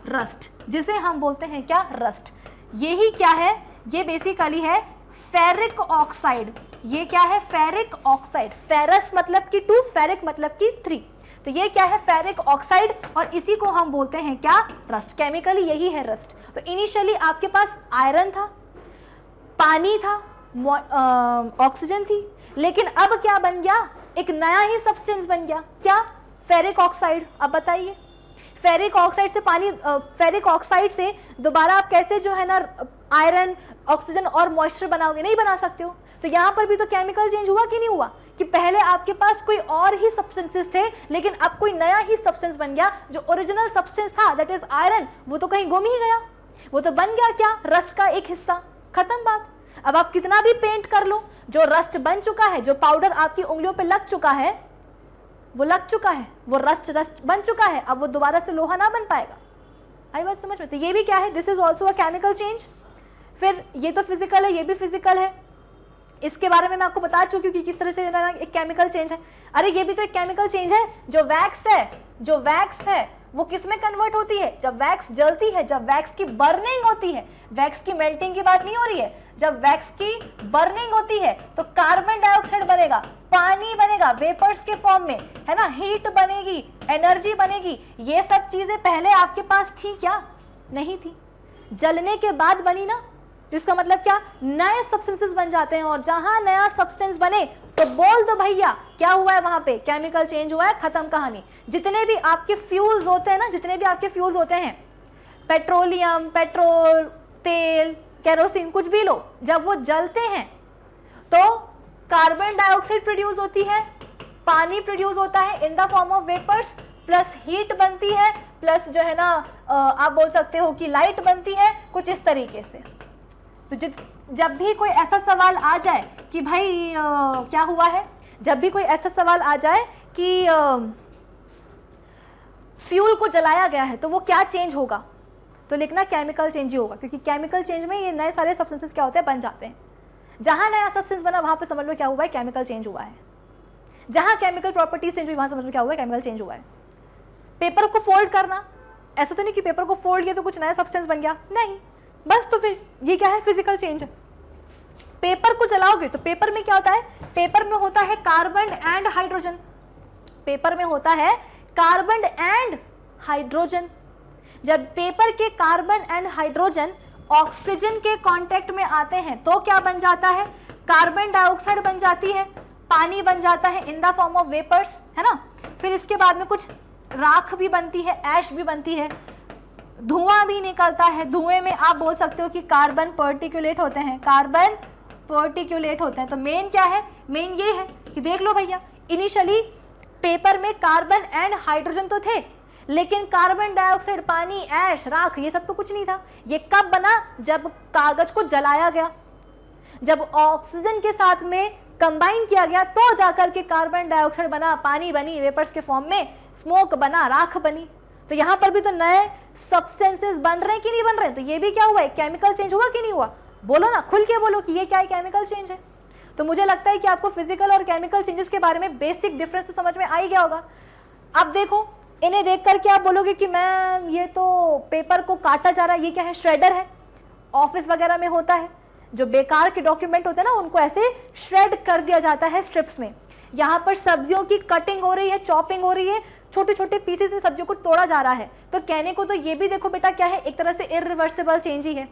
रस्ट। जिसे हम बोलते हैं क्या? रस्ट। यही क्या है? ये बेसिकली है फेरिक ऑक्साइड। ये क्या है? Ferric oxide. फेरस मतलब कि 2, फेरिक मतलब कि 3। तो ये क्या है? फेरिक ऑक्साइड, और इसी को हम बोलते हैं क्या? रस्ट। केमिकली यही है रस्ट। तो इनिशियली आपके पास आयरन था, पानी था, ऑक्सीजन थी, लेकिन अब क्या बन गया? एक नया ही सब्सटेंस बन गया। क्या? Ferric oxide. अब बताइए, फेरिक ऑक्साइड से पानी, फेरिक ऑक्साइड से दोबारा आप कैसे जो है ना आयरन, ऑक्सीजन और मॉइस्चर बनाओगे? नहीं बना सकते हो। तो यहां पर भी तो केमिकल चेंज हुआ कि नहीं हुआ? कि पहले आपके पास कोई और ही सब्सटेंसेस थे, लेकिन अब कोई नया ही सब्सटेंस बन गया। जो ओरिजिनल सब्सटेंस था, दैट इज आयरन, वो तो कहीं गुम ही गया, वो तो बन गया क्या? रस्ट का एक हिस्सा। खत्म बात। अब आप कितना भी पेंट कर लो, जो रस्ट बन चुका है, जो पाउडर आपकी उंगलियों पे लग चुका है, वो लग चुका है, वो रस्ट बन चुका है। अब वो दोबारा से लोहा ना बन पाएगा। आई बात समझ में? तो ये भी क्या है? This is also a chemical change. फिर ये तो फिजिकल है, ये भी फिजिकल है। इसके बारे में मैं आपको बता चुकी हूँ कि किस तरह से एक केमिकल चेंज है। अरे ये भी तो एक केमिकल चेंज है। जो वैक्स है वो किस में कन्वर्ट होती है? जब वैक्स जलती है, जब वैक्स की बर्निंग होती है। वैक्स की मेल्टिंग की बात नहीं हो रही है, जब वैक्स की बर्निंग होती है तो कार्बन डाइऑक्साइड बनेगा, पानी बनेगा वेपर्स के फॉर्म में, है ना, हीट बनेगी, एनर्जी बनेगी। ये सब चीजें पहले आपके पास थी क्या? नहीं थी, जलने के बाद बनी ना। जिसका मतलब क्या? नए सब्सटेंसेस बन जाते हैं, और जहां नया सब्सटेंस बने तो बोल दो भैया क्या हुआ है वहां पे? केमिकल चेंज हुआ है, खत्म कहानी। जितने भी आपके फ्यूल्स होते हैं ना, जितने भी आपके फ्यूल्स होते हैं, पेट्रोलियम, पेट्रोल, तेल, केरोसिन, कुछ भी लो, जब वो जलते हैं तो कार्बन डाइऑक्साइड प्रोड्यूस होती है, पानी प्रोड्यूस होता है in the form of vapours, plus heat बनती है, प्लस जो है ना आप बोल सकते हो कि लाइट बनती है, कुछ इस तरीके से। तो जब भी कोई ऐसा सवाल आ जाए कि भाई क्या हुआ है, जब भी कोई ऐसा सवाल आ जाए कि फ्यूल को जलाया गया है तो वो क्या चेंज होगा, तो लिखना केमिकल चेंज ही होगा, क्योंकि केमिकल चेंज में ये नए सारे सब्सटेंसेस क्या होते हैं? बन जाते हैं। जहां नया सब्सटेंस बना वहां पे समझ लो क्या हुआ है? केमिकल चेंज हुआ है। जहां केमिकल प्रॉपर्टीज चेंज हुई वहां समझ लो क्या हुआ है? केमिकल चेंज हुआ है। पेपर को फोल्ड करना, ऐसा तो नहीं कि पेपर को फोल्ड किया तो कुछ नया सब्सटेंस बन गया, नहीं, बस। तो फिर ये क्या है? फिजिकल चेंज है। पेपर को जलाओगे तो पेपर में क्या होता है? पेपर में होता है कार्बन एंड हाइड्रोजन। पेपर में होता है कार्बन एंड हाइड्रोजन। जब पेपर के कार्बन एंड हाइड्रोजन ऑक्सीजन के कांटेक्ट में आते हैं तो क्या बन जाता है? कार्बन डाइऑक्साइड बन जाती है, पानी बन जाता है in the form of vapours, है ना। फिर इसके बाद में कुछ राख भी बनती है, ऐश भी बनती है, धुआं भी निकलता है। धुएं में आप बोल सकते हो कि कार्बन पार्टिकुलेट होते हैं, कार्बन पार्टिकुलेट होते हैं। तो मेन क्या है? मेन ये है कि देख लो भैया, इनिशियली पेपर में कार्बन एंड हाइड्रोजन तो थे, लेकिन कार्बन डाइऑक्साइड, पानी, ऐश, राख, ये सब तो कुछ नहीं था। ये कब बना? जब कागज को जलाया गया, जब ऑक्सीजन के साथ में कंबाइन किया गया तो जाकर के कार्बन डाइऑक्साइड बना, पानी बनी वेपर्स के फॉर्म में, स्मोक बना, राख बनी। तो यहाँ पर भी तो नए सब्सटेंसेस बन रहे हैं कि नहीं बन रहे हैं? तो ये भी क्या हुआ है? केमिकल चेंज हुआ कि नहीं हुआ? बोलो ना, खुल के बोलो कि ये क्या है? केमिकल चेंज है। तो मुझे लगता है कि आपको फिजिकल और केमिकल चेंजेस के बारे में बेसिक डिफरेंस तो समझ में आ ही गया होगा। अब देखो, इन्हें देख करके आप बोलोगे कि मैम ये तो पेपर को काटा जा रहा है, ये क्या है? श्रेडर है। ऑफिस वगैरह में होता है, जो बेकार के डॉक्यूमेंट होते हैं ना उनको ऐसे श्रेड कर दिया जाता है स्ट्रिप्स में। यहाँ पर सब्जियों की कटिंग हो रही है, चॉपिंग हो रही है, छोटे छोटे पीसेस में सब्जियों को तोड़ा जा रहा है। तो कहने को तो ये भी देखो बेटा क्या है? एक तरह से इरिवर्सिबल चेंज ही है।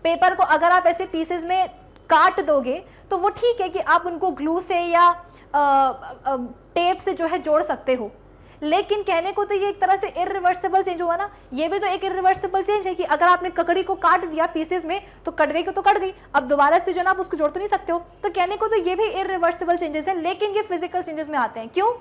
पेपर को अगर आप ऐसे पीसेस में काट दोगे तो वो ठीक है कि आप उनको ग्लू से या टेप से जो है जोड़ सकते हो, लेकिन कहने को तो ये एक तरह से इरिवर्सिबल चेंज हुआ ना। ये भी तो एक इरिवर्सिबल चेंज है कि अगर आपने ककड़ी को काट दिया पीसेस में तो कट गई तो कट गई, अब दोबारा से जो ना आप उसको जोड़ तो नहीं सकते हो। तो कहने को तो ये भी इरिवर्सिबल चेंजेस है, लेकिन ये फिजिकल चेंजेस में आते हैं। क्यों?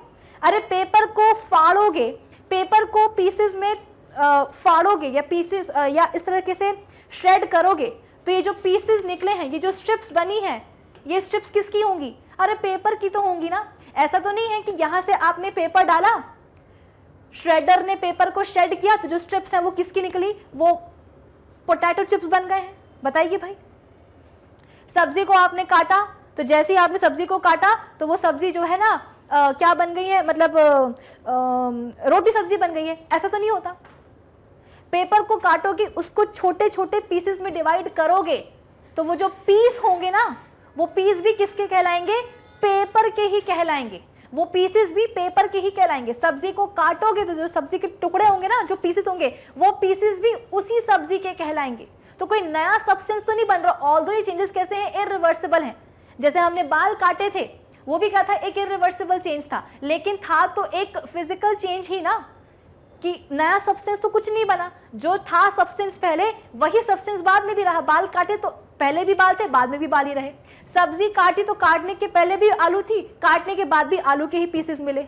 अरे पेपर को फाड़ोगे, पेपर को पीसेस में फाड़ोगे या पीसेस या इस तरीके से श्रेड करोगे तो ये जो पीसेस निकले हैं, ये जो स्ट्रिप्स बनी हैं, ये स्ट्रिप्स किसकी होंगी? अरे पेपर की तो होंगी ना। ऐसा तो नहीं है कि यहाँ से आपने पेपर डाला, श्रेडर ने पेपर को शेड किया तो जो स्ट्रिप्स हैं वो किसकी निकली? वो पोटैटो चिप्स बन गए हैं। बताइए भाई, सब्जी को आपने काटा तो जैसे ही आपने सब्जी को काटा तो वो सब्जी जो है ना क्या बन गई है? मतलब रोटी सब्जी बन गई है। ऐसा तो नहीं होता। पेपर को काटोगे, उसको छोटे छोटे पीसेस में डिवाइड करोगे तो वो जो पीस होंगे ना, वो पीस भी किसके कहलाएंगे? पेपर के ही कहलाएंगे। वो पीसेस भी पेपर के ही कहलाएंगे। सब्जी को काटोगे तो जो सब्जी के टुकड़े होंगे ना, जो पीसेस होंगे, वो पीसेस भी उसी सब्जी के कहलाएंगे। तो कोई नया सब्सटेंस तो नहीं बन रहा। ऑल्दो ये चेंजेस कैसे हैं? इरिवर्सिबल हैं। जैसे हमने बाल काटे थे, वो भी क्या था? एक इरिवर्सिबल चेंज था, लेकिन था तो एक फिजिकल चेंज ही ना, कि नया सब्सटेंस तो कुछ नहीं बना। जो था सब्सटेंस पहले, वही सब्सटेंस बाद में भी रहा। बाल काटे तो पहले भी बाल थे, बाद में भी बाल ही रहे। सब्जी काटी तो काटने के पहले भी आलू थी, काटने के बाद भी आलू के ही पीसेस मिले।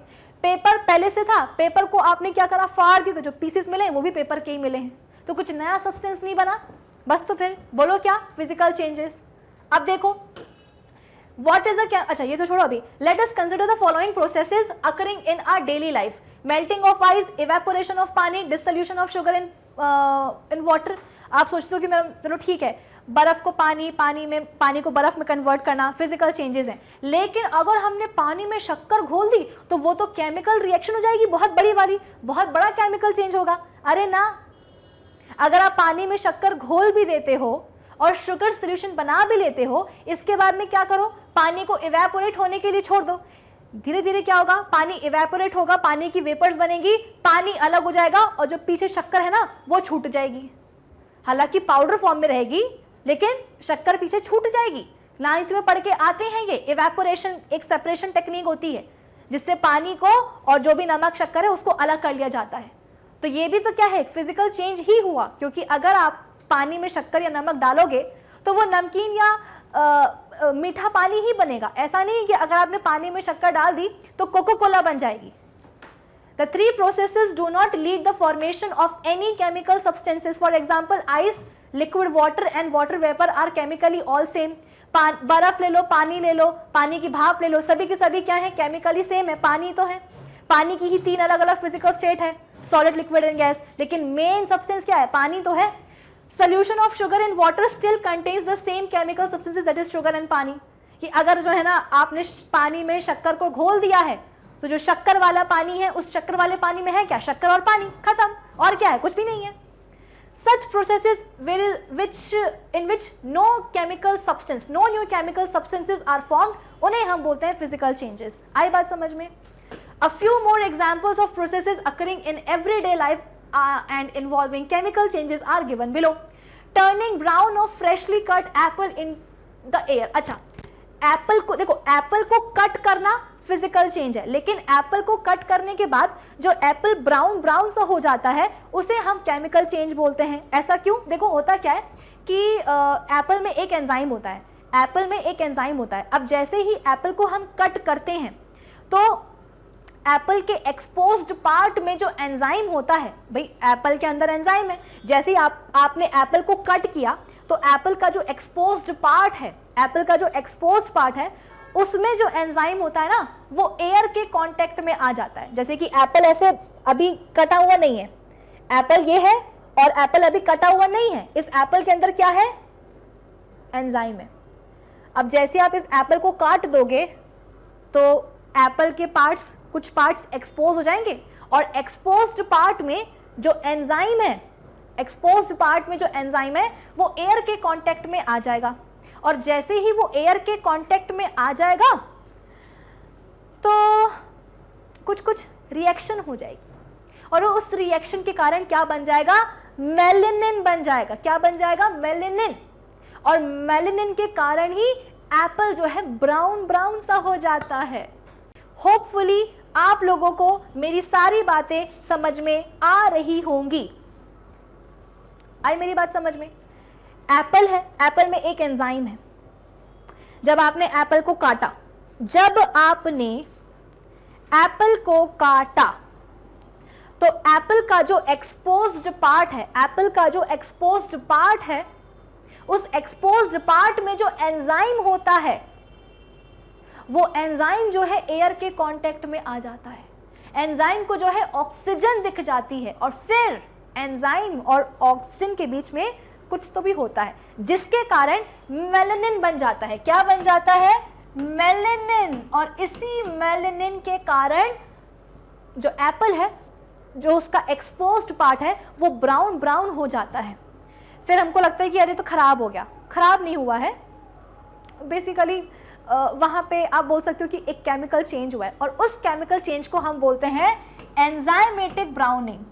पेपर पहले से था, पेपर को आपने क्या करा? फाड़ दी, तो जो पीसेस मिले वो भी पेपर के ही मिले हैं। तो कुछ नया सब्सटेंस नहीं बना, बस। तो फिर बोलो क्या? Physical changes. अब देखो what is a अच्छा ये तो छोड़ो अभी। Let us consider the following processes occurring in our daily life: melting of ice, evaporation of पानी, dissolution of sugar in water. आप सोचते हो कि मेरा चलो ठीक है, बर्फ को पानी, पानी को बर्फ में कन्वर्ट करना फिजिकल चेंजेस हैं, लेकिन अगर हमने पानी में शक्कर घोल दी तो वो तो केमिकल रिएक्शन हो जाएगी, बहुत बड़ी वाली, बहुत बड़ा केमिकल चेंज होगा। अरे ना, अगर आप पानी में शक्कर घोल भी देते हो और शुगर सोल्यूशन बना भी लेते हो, इसके बाद में क्या करो, पानी को इवेपोरेट होने के लिए छोड़ दो। धीरे धीरे क्या होगा, पानी इवेपोरेट होगा, पानी की वेपर्स बनेगी, पानी अलग हो जाएगा और जो पीछे शक्कर है ना वो छूट जाएगी। हालांकि पाउडर फॉर्म में रहेगी लेकिन शक्कर पीछे छूट जाएगी। नाइन्थ में पढ़ के आते हैं ये इवेपोरेशन, एक सेपरेशन टेक्निक होती है जिससे पानी को और जो भी नमक शक्कर है उसको अलग कर लिया जाता है। तो ये भी तो क्या है, एक फिजिकल चेंज ही हुआ, क्योंकि अगर आप पानी में शक्कर या नमक डालोगे तो वो नमकीन या मीठा पानी ही बनेगा। ऐसा नहीं कि अगर आपने पानी में शक्कर डाल दी तो कोको कोला बन जाएगी। The three processes do not lead the formation of any chemical substances. For example, ice, liquid water and water vapor are chemically all same. बर्फ ले लो, पानी ले लो, पानी की भाप ले लो, सभी के सभी क्या है, केमिकली सेम है, पानी तो है। पानी की ही 3 अलग अलग फिजिकल स्टेट है, सॉलिड, लिक्विड एंड गैस, लेकिन मेन सब्सटेंस क्या है, पानी तो है। Solution of sugar in water still contains the same chemical substances, that is sugar and पानी। कि अगर जो है ना आपने पानी में शक्कर को घोल दिया है तो जो शक्कर वाला पानी है उस शक्कर वाले पानी में है क्या, शक्कर और पानी, खत्म, और क्या है, कुछ भी नहीं है। Such processes in which no chemical substance, no new chemical substances are formed, उन्हें हम बोलते हैं physical changes। आई बात समझ में? A few more examples of processes occurring in everyday life and involving chemical changes are given below. Turning brown of freshly cut apple in the air। अच्छा, एप्पल को देखो, एप्पल को कट करना फिजिकल चेंज है, लेकिन एप्पल को कट करने के बाद जो एप्पल ब्राउन सा हो जाता है उसे हम केमिकल चेंज बोलते हैं। ऐसा क्यों? देखो होता क्या है कि एप्पल में एक एंजाइम होता है, एप्पल में एक एंजाइम होता है। अब जैसे ही एप्पल को हम कट करते हैं तो एप्पल के एक्सपोज्ड पार्ट में जो एंजाइम होता है, भाई एप्पल के अंदर एंजाइम है, जैसे ही आपने एप्पल को कट किया तो एप्पल का जो एक्सपोज्ड पार्ट है, एप्पल का जो एक्सपोज्ड पार्ट है उसमें जो एंजाइम होता है ना वो एयर के कांटेक्ट में आ जाता है। जैसे कि एप्पल ऐसे अभी कटा हुआ नहीं है, एप्पल ये है और एप्पल अभी कटा हुआ नहीं है, इस एप्पल के अंदर क्या है, एंजाइम है। अब जैसे आप इस एप्पल को काट दोगे तो एप्पल के पार्ट्स, कुछ पार्ट्स एक्सपोज हो जाएंगे और एक्सपोज्ड पार्ट में जो एंजाइम है, एक्सपोज्ड पार्ट में जो एंजाइम है वो एयर के कांटेक्ट में आ जाएगा, और जैसे ही वो एयर के कांटेक्ट में आ जाएगा तो कुछ रिएक्शन हो जाएगी और उस रिएक्शन के कारण क्या बन जाएगा, मेलेनिन बन जाएगा। क्या बन जाएगा, मेलेनिन। और मेलेनिन के कारण ही एप्पल जो है ब्राउन सा हो जाता है। होपफुली आप लोगों को मेरी सारी बातें समझ में आ रही होंगी। आई मेरी बात समझ में? एप्पल है, एप्पल में एक एंजाइम है। जब आपने एप्पल को काटा, जब आपने एप्पल को काटा तो एप्पल का जो एक्सपोज्ड पार्ट है, एप्पल का जो एक्सपोज्ड पार्ट है, उस एक्सपोज्ड पार्ट में जो एंजाइम होता है वो एंजाइम जो है एयर के कांटेक्ट में आ जाता है। एंजाइम को जो है ऑक्सीजन दिख जाती है और फिर एंजाइम और ऑक्सीजन के बीच में कुछ तो भी होता है जिसके कारण मेलेनिन बन जाता है। क्या बन जाता है, मेलेनिन। और इसी मेलेनिन के कारण जो एप्पल है, जो उसका एक्सपोज्ड पार्ट है वो ब्राउन हो जाता है। फिर हमको लगता है कि अरे तो खराब हो गया। खराब नहीं हुआ है, बेसिकली वहाँ पे आप बोल सकते हो कि एक केमिकल चेंज हुआ है और उस केमिकल चेंज को हम बोलते हैं एंजाइमेटिक ब्राउनिंग।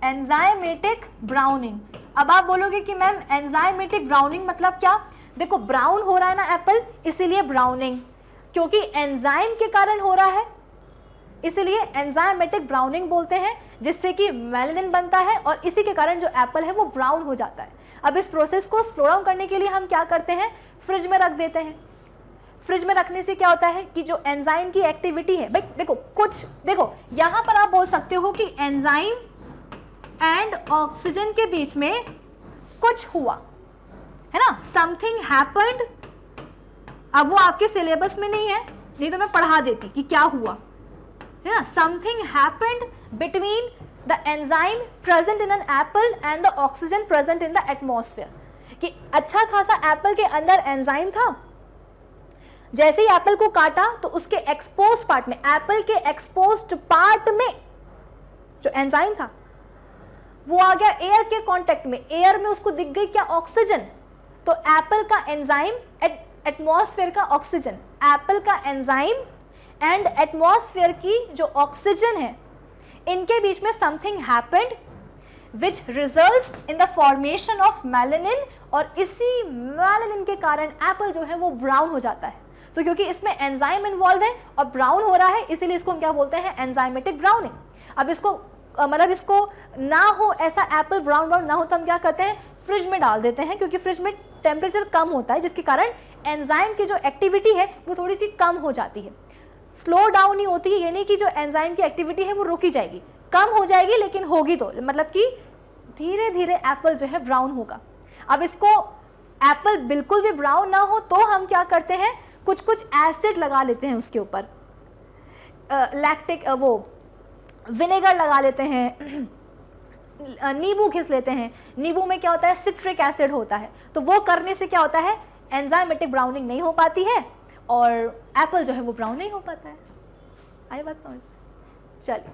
Enzymatic browning. अब आप बोलोगे कि मैम एंजाइमेटिक ब्राउनिंग मतलब क्या? देखो ब्राउन हो रहा है ना एप्पल, इसीलिए ब्राउनिंग, क्योंकि एंजाइम के कारण हो रहा है इसीलिए एंजाइमेटिक ब्राउनिंग बोलते हैं, जिससे कि मेलेनिन बनता है और इसी के कारण जो एप्पल है वो ब्राउन हो जाता है। अब इस प्रोसेस को स्लो डाउन करने के लिए हम क्या करते हैं, फ्रिज में रख देते हैं। फ्रिज में रखने से क्या होता है कि जो एंजाइम की एक्टिविटी है, भाई देखो यहां पर आप बोल सकते हो कि एंजाइम एंड ऑक्सीजन के बीच में कुछ हुआ है ना, समथिंग हैपेंड। अब वो आपके सिलेबस में नहीं है, नहीं तो मैं पढ़ा देती कि क्या हुआ है ना। Something happened between the enzyme present in an apple and the oxygen present in the atmosphere, कि अच्छा खासा एप्पल के अंदर एंजाइम था, जैसे ही एप्पल को काटा तो उसके एक्सपोज पार्ट में, एप्पल के एक्सपोज्ड पार्ट में जो एंजाइम था वो आ गया एयर के कांटेक्ट में, एयर में उसको दिख गई क्या, ऑक्सीजन, तो एप्पल का एंजाइम, एटमॉस्फेयर का ऑक्सीजन, एप्पल का एंजाइम एंड एटमॉस्फेयर की जो ऑक्सीजन है, इनके बीच में something happened which results in the formation of melanin, और इसी मेलानिन के कारण एप्पल जो है वो ब्राउन हो जाता है। तो क्योंकि इसमें एंजाइम इन्वॉल्व है और ब्राउन हो रहा है, इसीलिए इसको हम क्या बोलते हैं, एंजाइमेटिक ब्राउनिंग। अब इसको मतलब इसको ना हो, ऐसा एप्पल ब्राउन ब्राउन ना हो, तो हम क्या करते हैं, फ्रिज में डाल देते हैं, क्योंकि फ्रिज में टेम्परेचर कम होता है, जिसके कारण एंजाइम की जो एक्टिविटी है वो थोड़ी सी कम हो जाती है, स्लो डाउन ही होती है, यानी कि जो एंजाइम की एक्टिविटी है वो रुकी जाएगी, कम हो जाएगी, लेकिन होगी तो, मतलब कि धीरे धीरे एप्पल जो है ब्राउन होगा। अब इसको एप्पल बिल्कुल भी ब्राउन ना हो तो हम क्या करते हैं, कुछ कुछ एसिड लगा लेते हैं उसके ऊपर, लैक्टिक वो विनेगर लगा लेते हैं, नींबू घिस लेते हैं, नींबू में क्या होता है, सिट्रिक एसिड होता है, तो वो करने से क्या होता है, एंजाइमेटिक ब्राउनिंग नहीं हो पाती है और एप्पल जो है वो ब्राउन नहीं हो पाता है। आई बात समझ? चलिए,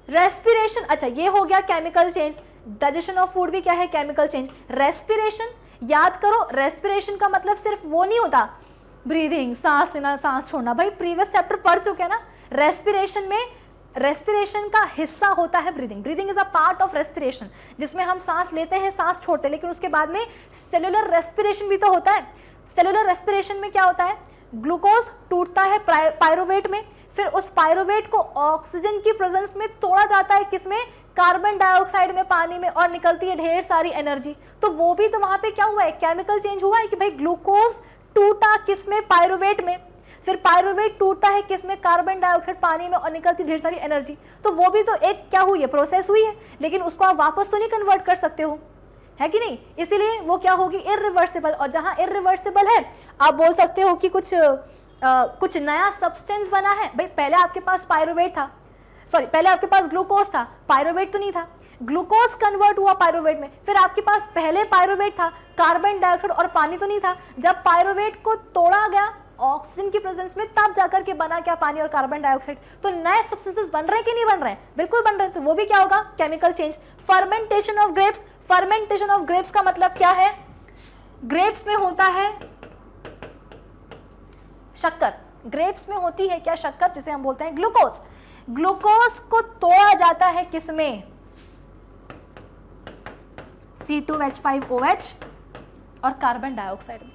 रेस्पिरेशन, अच्छा ये हो गया chemical change. Digestion of food भी क्या है, केमिकल चेंज। रेस्पिरेशन, याद करो, रेस्पिरेशन का मतलब सिर्फ वो नहीं होता ब्रीदिंग, सांस लेना सांस छोड़ना, भाई प्रीवियस चैप्टर पढ़ चुके हैं ना, रेस्पिरेशन में रेस्पिरेशन का हिस्सा होता है breathing. Breathing is a part of respiration, जिसमें हम सांस लेते हैं सांस छोड़ते हैं, लेकिन उसके बाद में सेलुलर रेस्पिरेशन भी तो होता है। सेलुलर रेस्पिरेशन में क्या होता है, ग्लूकोज टूटता है पायरुवेट में, फिर उस पायरुवेट को ऑक्सीजन की प्रेजेंस में तोड़ा जाता है, किसमें, कार्बन डाइऑक्साइड में, पानी में, और निकलती है ढेर सारी एनर्जी। तो वो भी तो वहां पे क्या हुआ है, केमिकल चेंज हुआ है कि भाई ग्लूकोज टूटा किसमें, पायरुवेट में, फिर पायरुवेट टूटता है किसमें, कार्बन डाइऑक्साइड, पानी में, और निकलती ढेर सारी एनर्जी। तो वो भी तो एक क्या हुई है, प्रोसेस हुई है, लेकिन उसको आप वापस तो नहीं कन्वर्ट कर सकते हो, है कि नहीं, इसीलिए वो क्या होगी, इरिवर्सिबल। और जहां इरिवर्सिबल है, आप बोल सकते हो कि कुछ नया सब्सटेंस बना है। भाई पहले आपके पास पायरुवेट था, सॉरी पहले आपके पास ग्लूकोज था, पायरुवेट तो नहीं था, ग्लूकोज कन्वर्ट हुआ पायरुवेट में, फिर आपके पास पहले पायरुवेट था, कार्बन डाइऑक्साइड और पानी तो नहीं था, जब पायरुवेट को तोड़ा गया ऑक्सीजन की प्रेजेंस में, तब जाकर के बना क्या, पानी और कार्बन डाइऑक्साइड। तो नए सब्सटेंसेस बन रहे हैं कि नहीं बन रहे हैं, बिल्कुल बन रहे हैं, तो वो भी क्या होगा, chemical change. Fermentation of grapes, fermentation of grapes का मतलब क्या है, ग्रेप्स में होता है शक्कर, ग्रेप्स में होती है क्या, शक्कर, जिसे हम बोलते हैं ग्लूकोज। ग्लूकोज को तोड़ा जाता है किसमें, C2H5OH और कार्बन डाइऑक्साइड में।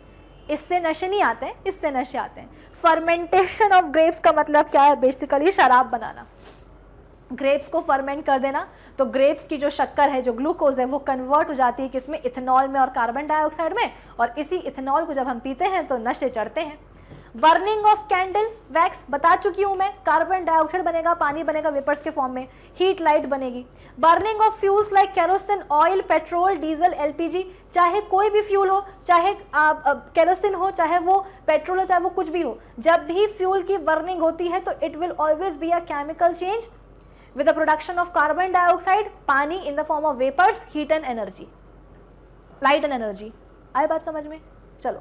इससे नशे नहीं आते हैं, इससे नशे आते हैं। फर्मेंटेशन ऑफ ग्रेप्स का मतलब क्या है, बेसिकली शराब बनाना, ग्रेप्स को फर्मेंट कर देना, तो ग्रेप्स की जो शक्कर है, जो ग्लूकोज है, वो कन्वर्ट हो जाती है किसमें, इथेनॉल में और कार्बन डाइऑक्साइड में, और इसी इथेनॉल को जब हम पीते हैं तो नशे चढ़ते हैं। बर्निंग ऑफ कैंडल वैक्स बता चुकी हूं मैं, कार्बन डाइऑक्साइड बनेगा, पानी बनेगा वेपर्स के फॉर्म में, हीट लाइट बनेगी। Burning of fuels like kerosene, oil, petrol, diesel, LPG, चाहे कोई भी फ्यूल हो, चाहे केरोसिन हो, चाहे वो पेट्रोल हो, चाहे वो कुछ भी हो, जब भी फ्यूल की बर्निंग होती है तो it will always be a chemical change with the production of carbon dioxide, पानी in the form of vapors, heat and energy, light and energy। आई बात समझ में? चलो,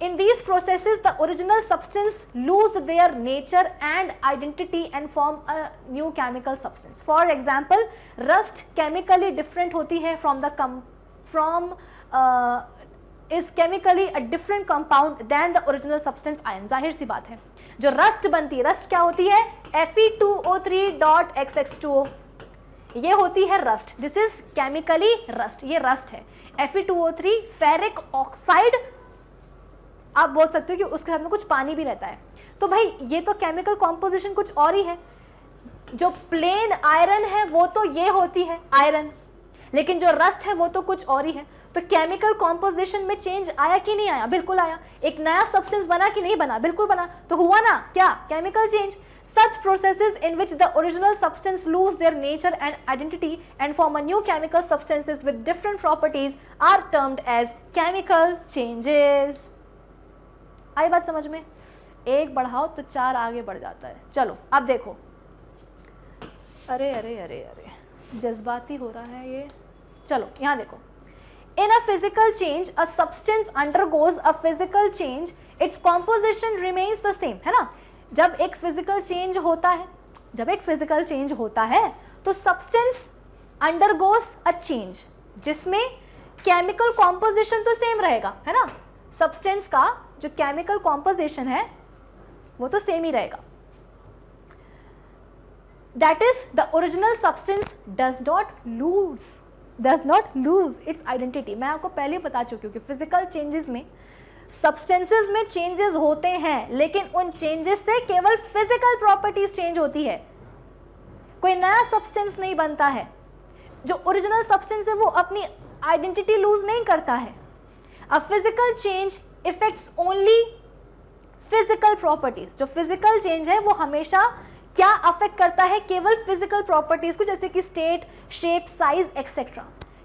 in these processes the original substance lose their nature and identity and form a new chemical substance। For example, rust chemically different होती है is chemically a different compound than the original substance iron। जाहिर सी बात है, जो रस्ट बनती है, रस्ट क्या होती है, Fe2O3.XX2O, ये होती है rust, this is chemically rust, ये रस्ट है। Fe2O3 फेरिक ऑक्साइड, आप बोल सकते हो कि उसके साथ में कुछ पानी भी रहता है, तो भाई ये तो केमिकल कॉम्पोजिशन कुछ और ही है। जो प्लेन आयरन है वो तो ये होती है आयरन, लेकिन जो रस्ट है वो तो कुछ और ही है। तो केमिकल कॉम्पोजिशन में चेंज आया कि नहीं आया, बिल्कुल आया। एक नया सब्सटेंस बना कि नहीं बना, बिल्कुल बना। तो हुआ ना क्या, chemical change. Such processes in which the original substance lose their nature and identity and form a new chemical substances with different properties are termed as chemical changes। आई बात समझ में? एक बढ़ाओ तो चार आगे बढ़ जाता है। चलो अब देखो, अरे अरे अरे अरे जज्बाती हो रहा है ये। चलो यहाँ देखो, in a physical change a substance undergoes a physical change, its composition remains the same, है ना। जब एक फिजिकल चेंज होता है, जब एक फिजिकल चेंज होता है तो सब्सटेंस अंडरगोज अ चेंज जिसमें केमिकल कॉम्पोजिशन तो सेम रहेगा, है ना। सब्सटेंस का जो केमिकल कॉम्पोजिशन है वो तो सेम ही रहेगा। That is the original substance does not lose its identity. मैं आपको पहले ही बता चुकी हूँ कि फिजिकल चेंजेस में सब्सटेंसेस में चेंजेस होते हैं, लेकिन उन चेंजेस से केवल फिजिकल प्रॉपर्टीज चेंज होती है, कोई नया सब्सटेंस नहीं बनता है। जो ओरिजिनल सब्सटेंस है वो अपनी आइडेंटिटी लूज नहीं करता है। अ physical change effects only physical properties. जो फिजिकल चेंज है वो हमेशा क्या अफेक्ट करता है, केवल फिजिकल प्रॉपर्टीज को, जैसे कि स्टेट, शेप, साइज एक्सेट्रा।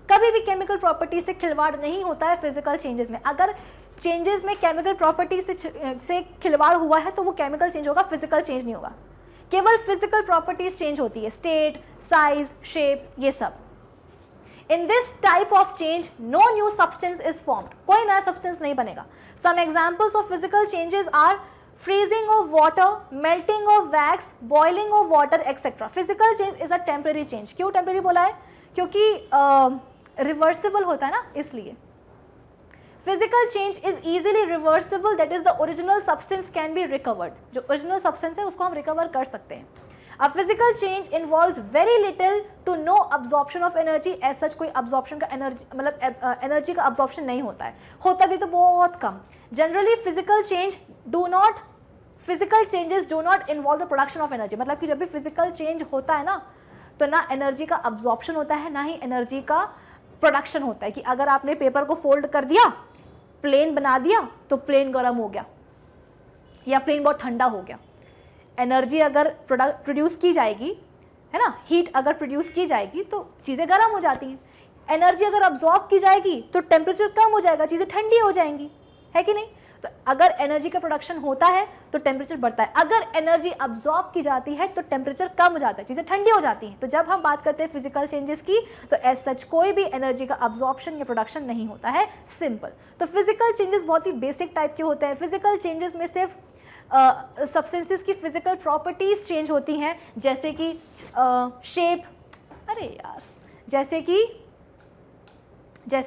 कभी भी केमिकल प्रॉपर्टीज से खिलवाड़ नहीं होता है फिजिकल चेंजेस में। अगर चेंजेस में केमिकल प्रॉपर्टीज से खिलवाड़ हुआ है तो वो केमिकल चेंज होगा, फिजिकल चेंज नहीं होगा। केवल फिजिकल प्रॉपर्टीज चेंज होती है, स्टेट, साइज, शेप, ये सब। In this type of change no new substance is formed, कोई नया सब्सटेंस नहीं बनेगा। Some examples of physical changes are freezing of water, melting of wax, boiling of water, etc. Physical change is a temporary change. क्यों temporary बोला है? क्योंकि reversible होता है ना, इसलिए। Physical change is easily reversible, that is the original substance can be recovered. जो original substance है उसको हम recover कर सकते हैं। A physical change involves very little to no absorption of energy. As such कोई absorption का energy मतलब energy का absorption नहीं होता है, होता भी तो बहुत कम। Generally physical changes do not involve the production of energy. मतलब कि जब भी physical change होता है ना तो ना energy का absorption होता है, ना ही energy का production होता है। कि अगर आपने पेपर को fold कर दिया, प्लेन बना दिया, तो प्लेन गर्म हो गया या प्लेन बहुत ठंडा हो गया। एनर्जी अगर प्रोड्यूस की जाएगी, है ना, हीट अगर प्रोड्यूस की जाएगी तो चीज़ें गर्म हो जाती हैं। एनर्जी अगर अब्जॉर्ब की जाएगी तो टेम्परेचर कम हो जाएगा, चीज़ें ठंडी हो जाएंगी, है कि नहीं। तो अगर एनर्जी का प्रोडक्शन होता है तो टेम्परेचर बढ़ता है, अगर एनर्जी अब्जॉर्ब की जाती है तो टेम्परेचर कम हो जाता है, चीज़ें ठंडी हो जाती हैं। तो जब हम बात करते हैं फिजिकल चेंजेस की तो एज सच कोई भी एनर्जी का अब्जॉर्प्शन या प्रोडक्शन नहीं होता है, सिंपल। तो फिजिकल चेंजेस बहुत ही बेसिक टाइप के होते हैं। फिजिकल चेंजेस में सिर्फ सब्सटेंसेस की फिजिकल प्रॉपर्टीज चेंज होती हैं, जैसे कि शेप, अरे यार, जैसे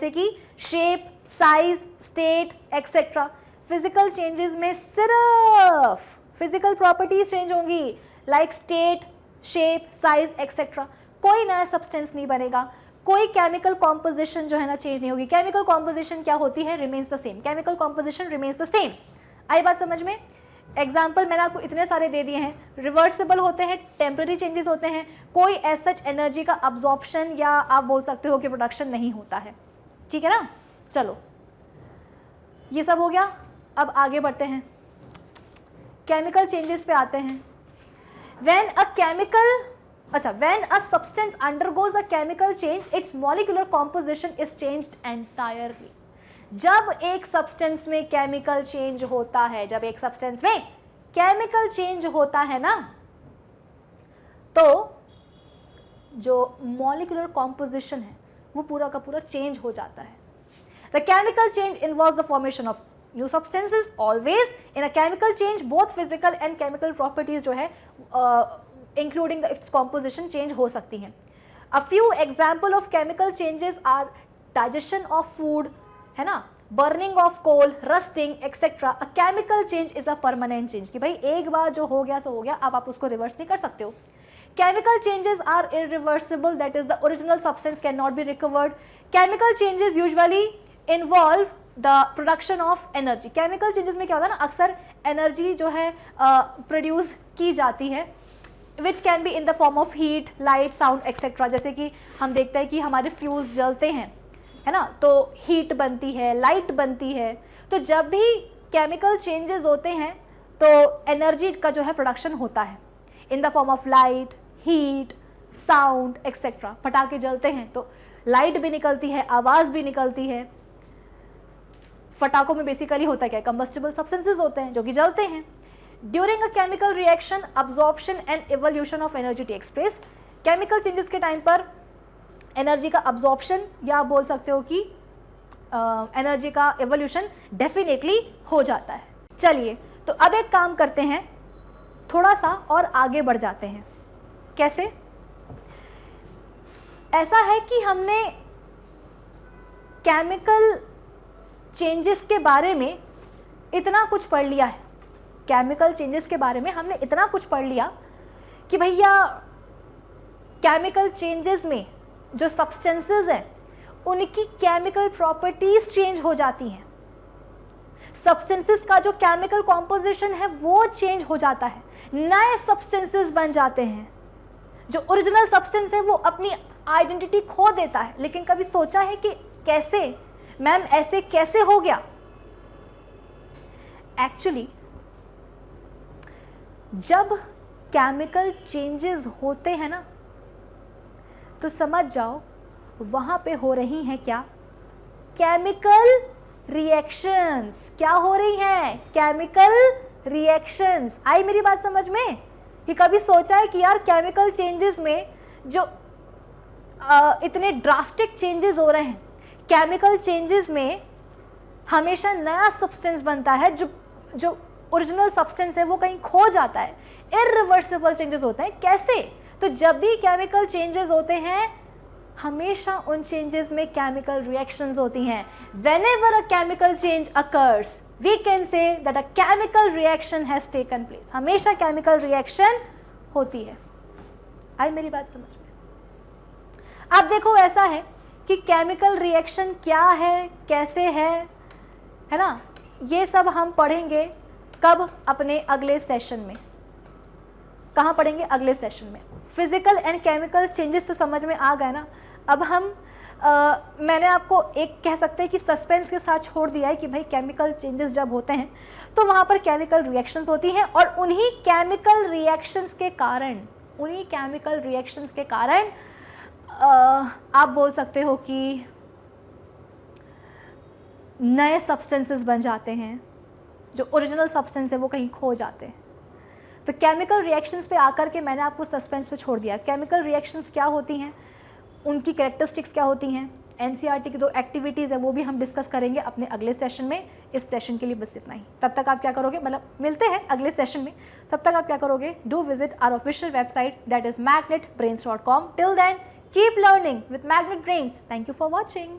कि shape, size, state etcetera. Physical changes में सिर्फ फिजिकल प्रॉपर्टीज चेंज होंगी, like state, shape, size etcetera. कोई नया सब्सटेंस नहीं बनेगा, कोई केमिकल कॉम्पोजिशन जो है ना चेंज नहीं होगी। केमिकल कॉम्पोजिशन क्या होती है? Remains the same. Chemical composition remains the same. आई बात समझ में? एग्जाम्पल मैंने आपको इतने सारे दे दिए हैं। रिवर्सिबल होते हैं, टेम्पररी चेंजेस होते हैं, कोई एज सच एनर्जी का अब्जॉर्प्शन या आप बोल सकते हो कि प्रोडक्शन नहीं होता है, ठीक है ना। चलो ये सब हो गया, अब आगे बढ़ते हैं, केमिकल चेंजेस पे आते हैं। When a substance undergoes a chemical change, it's molecular composition is changed entirely. जब एक सब्सटेंस में केमिकल चेंज होता है, जब एक सब्सटेंस में केमिकल चेंज होता है ना, तो जो मॉलिक्यूलर कॉम्पोजिशन है वो पूरा का पूरा चेंज हो जाता है। The chemical change involves the formation of new substances. Always in a chemical change both physical and chemical properties जो है इंक्लूडिंग इट्स कॉम्पोजिशन चेंज हो सकती हैं। A few example of chemical changes are digestion of food, है ना, burning of coal, rusting etcetera. A chemical change is a permanent change, कि भाई एक बार जो हो गया सो हो गया, अब आप उसको रिवर्स नहीं कर सकते हो। Chemical changes are irreversible, that is the original substance cannot be recovered. Chemical changes usually involve the production of energy. Chemical changes में क्या होता है ना, अक्सर energy जो है produce की जाती है, which can be in the form of heat, light, sound etc. जैसे कि हम देखते हैं कि हमारे फ्यूज जलते हैं, है ना, तो हीट बनती है, लाइट बनती है। तो जब भी केमिकल चेंजेस होते हैं तो एनर्जी का जो है प्रोडक्शन होता है in the form of light, heat, sound etcetera. पटाखे जलते हैं तो लाइट भी निकलती है, आवाज़ भी निकलती है। पटाखों में बेसिकली होता क्या है, कंबस्टिबल सब्सटेंसेस होते हैं जो कि जलते हैं। During a chemical reaction absorption and evolution of energy takes place. Chemical changes के टाइम पर एनर्जी का अब्जॉर्प्शन या आप बोल सकते हो कि एनर्जी का एवोल्यूशन डेफिनेटली हो जाता है। चलिए तो अब एक काम करते हैं, थोड़ा सा और आगे बढ़ जाते हैं। कैसे? ऐसा है कि हमने केमिकल चेंजेस के बारे में इतना कुछ पढ़ लिया है, केमिकल चेंजेस के बारे में हमने इतना कुछ पढ़ लिया कि भैया केमिकल चेंजेस में जो सब्सटेंसेस हैं उनकी केमिकल प्रॉपर्टीज चेंज हो जाती हैं, सब्सटेंसेस का जो केमिकल कॉम्पोजिशन है वो चेंज हो जाता है, नए सब्सटेंसेस बन जाते हैं। जो ओरिजिनल सब्सटेंस है वो अपनी आइडेंटिटी खो देता है। लेकिन कभी सोचा है कि कैसे मैम, ऐसे कैसे हो गया? एक्चुअली जब केमिकल चेंजेस होते हैं ना तो समझ जाओ वहां पे हो रही हैं क्या? Chemical reactions. क्या हो रही हैं? Chemical reactions. आई मेरी बात समझ में? कि कभी सोचा है कि यार केमिकल चेंजेस में जो इतने ड्रास्टिक चेंजेस हो रहे हैं, केमिकल चेंजेस में हमेशा नया सब्सटेंस बनता है, जो ओरिजिनल सब्सटेंस है वो कहीं खो जाता है, इरिवर्सिबल चेंजेस होते हैं। कैसे? तो जब भी केमिकल चेंजेस होते हैं हमेशा उन चेंजेस में केमिकल रिएक्शंस होती हैं। Whenever a chemical change occurs, we can say that a chemical reaction has taken place. हमेशा केमिकल रिएक्शन होती है। आई मेरी बात समझ में? अब देखो ऐसा है कि केमिकल रिएक्शन क्या है, कैसे है ना, ये सब हम पढ़ेंगे कब? अपने अगले सेशन में। कहाँ पढ़ेंगे? अगले सेशन में। फिजिकल एंड केमिकल चेंजेस तो समझ में आ गए ना। अब हम मैंने आपको एक कह सकते हैं कि सस्पेंस के साथ छोड़ दिया है कि भाई केमिकल चेंजेस जब होते हैं तो वहाँ पर केमिकल रिएक्शंस होती हैं और उन्हीं केमिकल रिएक्शंस के कारण आप बोल सकते हो कि नए सब्सटेंसेस बन जाते हैं, जो ओरिजिनल सब्सटेंस है वो कहीं खो जाते हैं। तो केमिकल रिएक्शंस पे आकर के मैंने आपको सस्पेंस पे छोड़ दिया। केमिकल रिएक्शंस क्या होती हैं, उनकी कैरेक्टरिस्टिक्स क्या होती हैं, एनसीईआरटी की 2 एक्टिविटीज़ है वो भी हम डिस्कस करेंगे अपने अगले सेशन में। इस सेशन के लिए बस इतना ही। तब तक आप क्या करोगे, मतलब मिलते हैं अगले सेशन में, तब तक आप क्या करोगे? Do visit our official website that is magnetbrains.com. Till then keep learning with Magnet Brains. Thank you for watching.